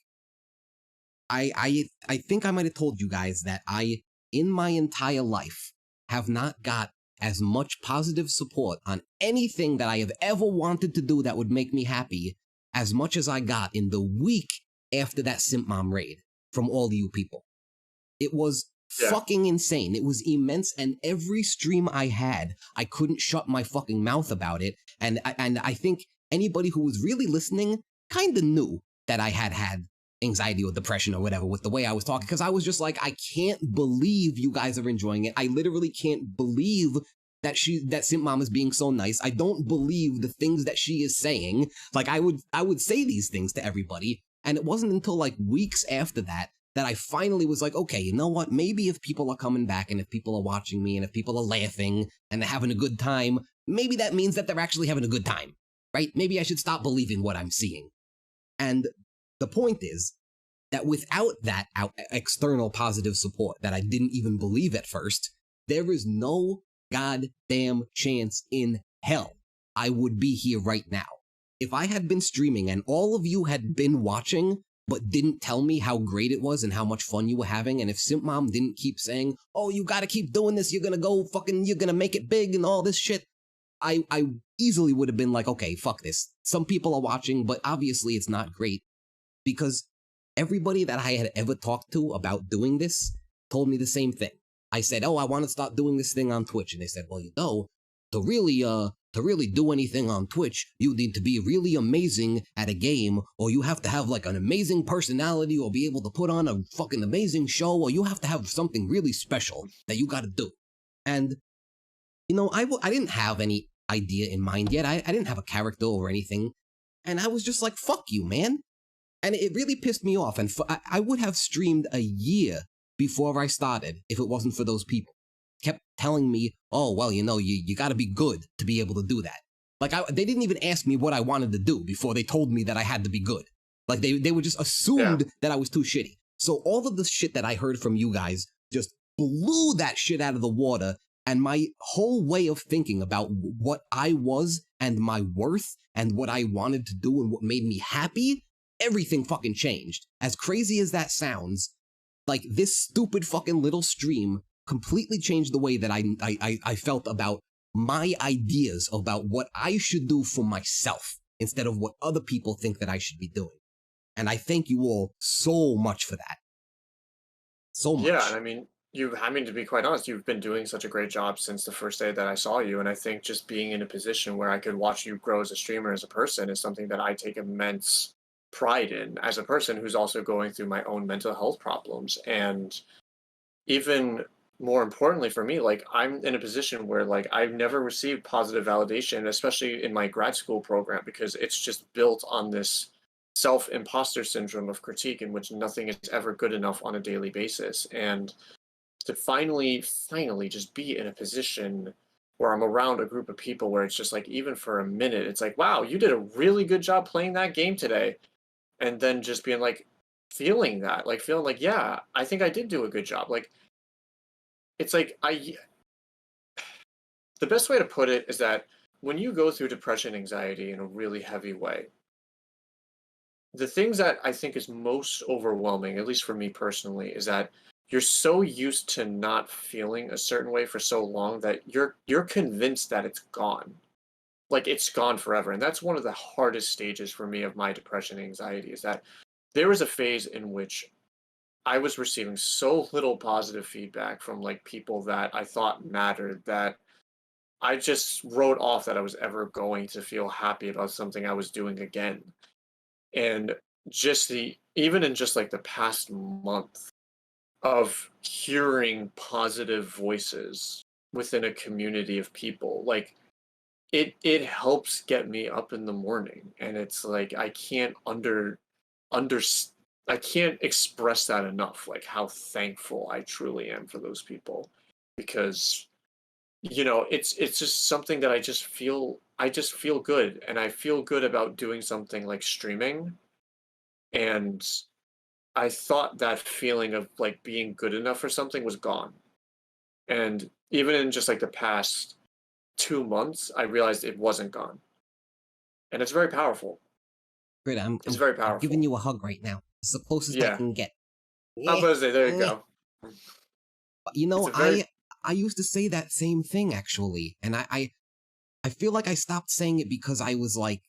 I think I might have told you guys that I, in my entire life, have not got as much positive support on anything that I have ever wanted to do that would make me happy as much as I got in the week after that Simp Mom raid from all you people. It was Yeah. fucking insane. It was immense, and every stream I had, I couldn't shut my fucking mouth about it. And I think anybody who was really listening kind of knew that I had anxiety or depression or whatever with the way I was talking, because I was just like, I can't believe you guys are enjoying it. I literally can't believe that Simp Mom is being so nice. I don't believe the things that she is saying. Like I would say these things to everybody, and it wasn't until like weeks after that I finally was like, okay, you know what? Maybe if people are coming back and if people are watching me and if people are laughing and they're having a good time, maybe that means that they're actually having a good time, right? Maybe I should stop believing what I'm seeing. And the point is that without that external positive support that I didn't even believe at first, there is no goddamn chance in hell I would be here right now. If I had been streaming and all of you had been watching, but didn't tell me how great it was and how much fun you were having, and if Simp Mom didn't keep saying, "Oh, you gotta keep doing this, you're gonna make it big and all this shit," I easily would have been like, okay, fuck this. Some people are watching, but obviously it's not great. Because everybody that I had ever talked to about doing this told me the same thing. I said, "Oh, I want to start doing this thing on Twitch." And they said, "Well, you know, to really do anything on Twitch, you need to be really amazing at a game, or you have to have like an amazing personality, or be able to put on a fucking amazing show, or you have to have something really special that you got to do." And, you know, I didn't have any idea in mind yet. I didn't have a character or anything. And I was just like, fuck you, man. And it really pissed me off. And I would have streamed a year before I started if it wasn't for those people. Kept telling me, oh, well, you got to be good to be able to do that. Like, they didn't even ask me what I wanted to do before they told me that I had to be good. Like, they were just assumed that I was too shitty. So all of the shit that I heard from you guys just blew that shit out of the water. And my whole way of thinking about what I was and my worth and what I wanted to do and what made me happy, everything fucking changed. As crazy as that sounds, like, this stupid fucking little stream completely changed the way that I felt about my ideas about what I should do for myself instead of what other people think that I should be doing. And I thank you all so much for that. So much. Yeah, and I mean, to be quite honest, you've been doing such a great job since the first day that I saw you. And I think just being in a position where I could watch you grow as a streamer, as a person, is something that I take immense pride in as a person who's also going through my own mental health problems. And even more importantly for me, like, I'm in a position where, like, I've never received positive validation, especially in my grad school program, because it's just built on this self-imposter syndrome of critique in which nothing is ever good enough on a daily basis. And to finally just be in a position where I'm around a group of people where it's just like, even for a minute, it's like, wow, you did a really good job playing that game today. And then just being like, feeling like, yeah, I think I did do a good job. Like, it's like, the best way to put it is that when you go through depression, anxiety in a really heavy way, the things that I think is most overwhelming, at least for me personally, is that you're so used to not feeling a certain way for so long that you're convinced that it's gone. Like, it's gone forever. And that's one of the hardest stages for me of my depression and anxiety, is that there was a phase in which I was receiving so little positive feedback from, like, people that I thought mattered, that I just wrote off that I was ever going to feel happy about something I was doing again. And even in just like the past month of hearing positive voices within a community of people, like, it helps get me up in the morning. And it's like, I can't I can't express that enough, like, how thankful I truly am for those people. Because it's just something that I just feel good, and I feel good about doing something like streaming. And I thought that feeling of, like, being good enough for something was gone. And even in just like the past 2 months, I realized it wasn't gone. And it's very powerful. Great, It's very I'm giving powerful. you a hug right now. It's the closest I Yeah. can get. I'm gonna say, there you go. It's a very I used to say that same thing, actually. And I feel like I stopped saying it because I was like,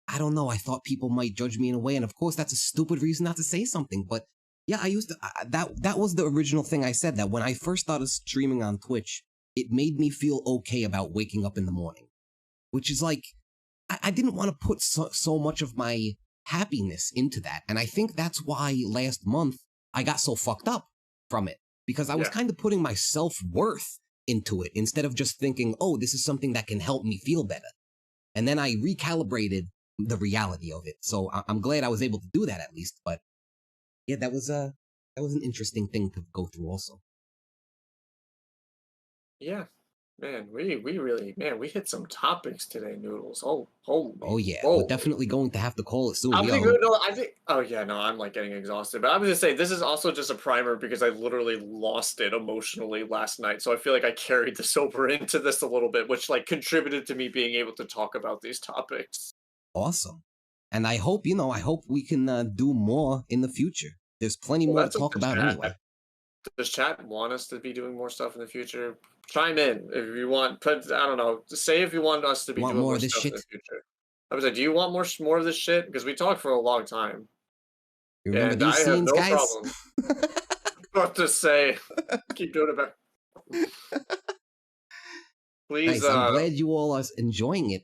I don't know, I thought people might judge me in a way. And of course, that's a stupid reason not to say something. But yeah, I used to, that was the original thing I said, that when I first started streaming on Twitch, it made me feel okay about waking up in the morning, which is like, I didn't want to put so much of my happiness into that. And I think that's why last month I got so fucked up from it, because I was Yeah. kind of putting my self-worth into it instead of just thinking, oh, this is something that can help me feel better. And then I recalibrated the reality of it. So I'm glad I was able to do that at least. But yeah, that was an interesting thing to go through also. Yeah. Man, we really, man, we hit some topics today, Noodles. Oh, holy Oh yeah, we're moly. definitely going to have to call it soon. I think, Yo, no, I think, oh yeah, no, I'm like getting exhausted. But I'm gonna say, this is also just a primer because I literally lost it emotionally last night. So I feel like I carried this over into this a little bit, which, like, contributed to me being able to talk about these topics. awesome. And I hope, I hope we can do more in the future. There's plenty Well, more to that's up talk to about chat. anyway. Does chat want us to be doing more stuff in the future? Chime in if you want. Put, I don't know. Say if you want us to be Want doing more more of this stuff in shit? the future. I was like, do you want more of this shit? Because we talked for a long time, You remember and these I have scenes, no guys? problem. But to say, keep doing it back. Please, Nice. I'm glad you all are enjoying it.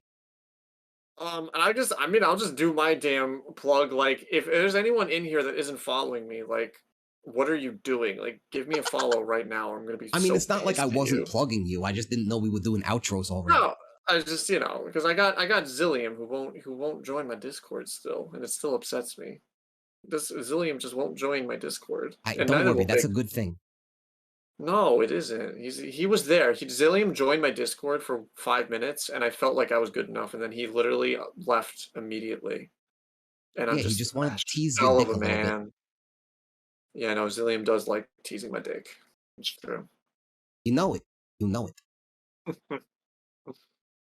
and I'll just do my damn plug. Like, if there's anyone in here that isn't following me, like, what are you doing? Like, give me a follow right now, or I'm gonna be I mean, so it's not like I pissed at wasn't you. plugging you. I just didn't know we were doing outros already. No, I just, because I got Zillion who won't join my Discord still, and it still upsets me. this Zillium just won't join my Discord, and Don't neither worry, will that's Big. a good thing. No, it isn't. He was there. Zillium joined my Discord for 5 minutes, and I felt like I was good enough, and then he literally left immediately. And I'm Yeah, he just just wanted a to tease your shell of dick a a little bit. man. Yeah, no, Zillium does like teasing my dick. It's true. You know it. You know it.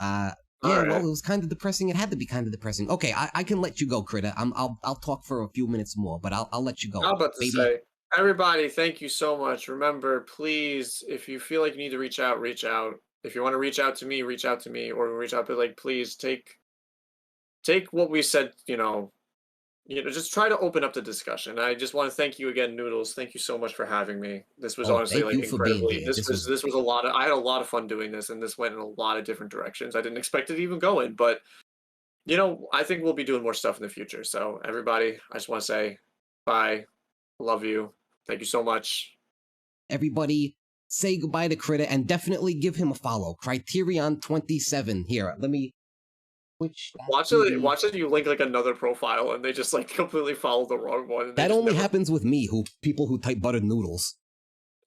Yeah, well, it was kind of depressing. It had to be kind of depressing. Okay, I can let you go, Critter. I'll talk for a few minutes more, but I'll let you go. I'm about to baby. say, everybody, thank you so much. Remember, please, if you feel like you need to reach out, reach out. If you want to reach out to me, or reach out. But like, please take what we said. Just try to open up the discussion. I just want to thank you again, Noodles. Thank you so much for having me. This was Oh, honestly thank like you for being incredibly. here. This was a lot of. I had a lot of fun doing this, and this went in a lot of different directions. I didn't expect it to even go in, but I think we'll be doing more stuff in the future. So everybody, I just want to say bye. Love you. Thank you so much. Everybody, say goodbye to Critter and definitely give him a follow. Criterion27. Here, let me switch. Watch it. You link like another profile, and they just like completely follow the wrong one. And that only happens with me. People who type buttered noodles.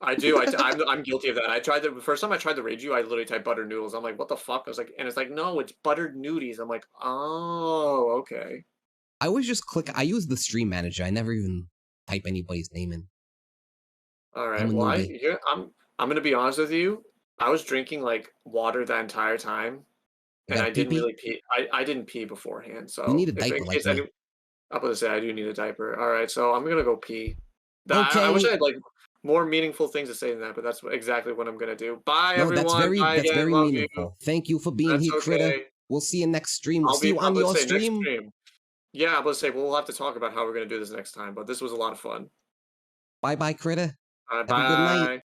I do. I'm guilty of that. The first time I tried to raid you, I literally typed buttered noodles. I'm like, what the fuck? I was like, and it's like, no, it's buttered nudies. I'm like, oh, okay. I always just click. I use the stream manager. I never even type anybody's name in. All right. Well, I'm gonna be honest with you. I was drinking like water that entire time, and I didn't really pee. I didn't pee beforehand, so you need a diaper like me. I'm gonna say I do need a diaper. All right, so I'm gonna go pee. Okay. I wish I had like more meaningful things to say than that, but that's exactly what I'm gonna do. Bye, no, everyone. That's very Love meaningful. you. Thank you for being here, Critter. We'll see you next stream. We'll see you on your stream. Yeah, I'm gonna say we'll have to talk about how we're gonna do this next time, but this was a lot of fun. Bye, Critter. Bye. Have a good night.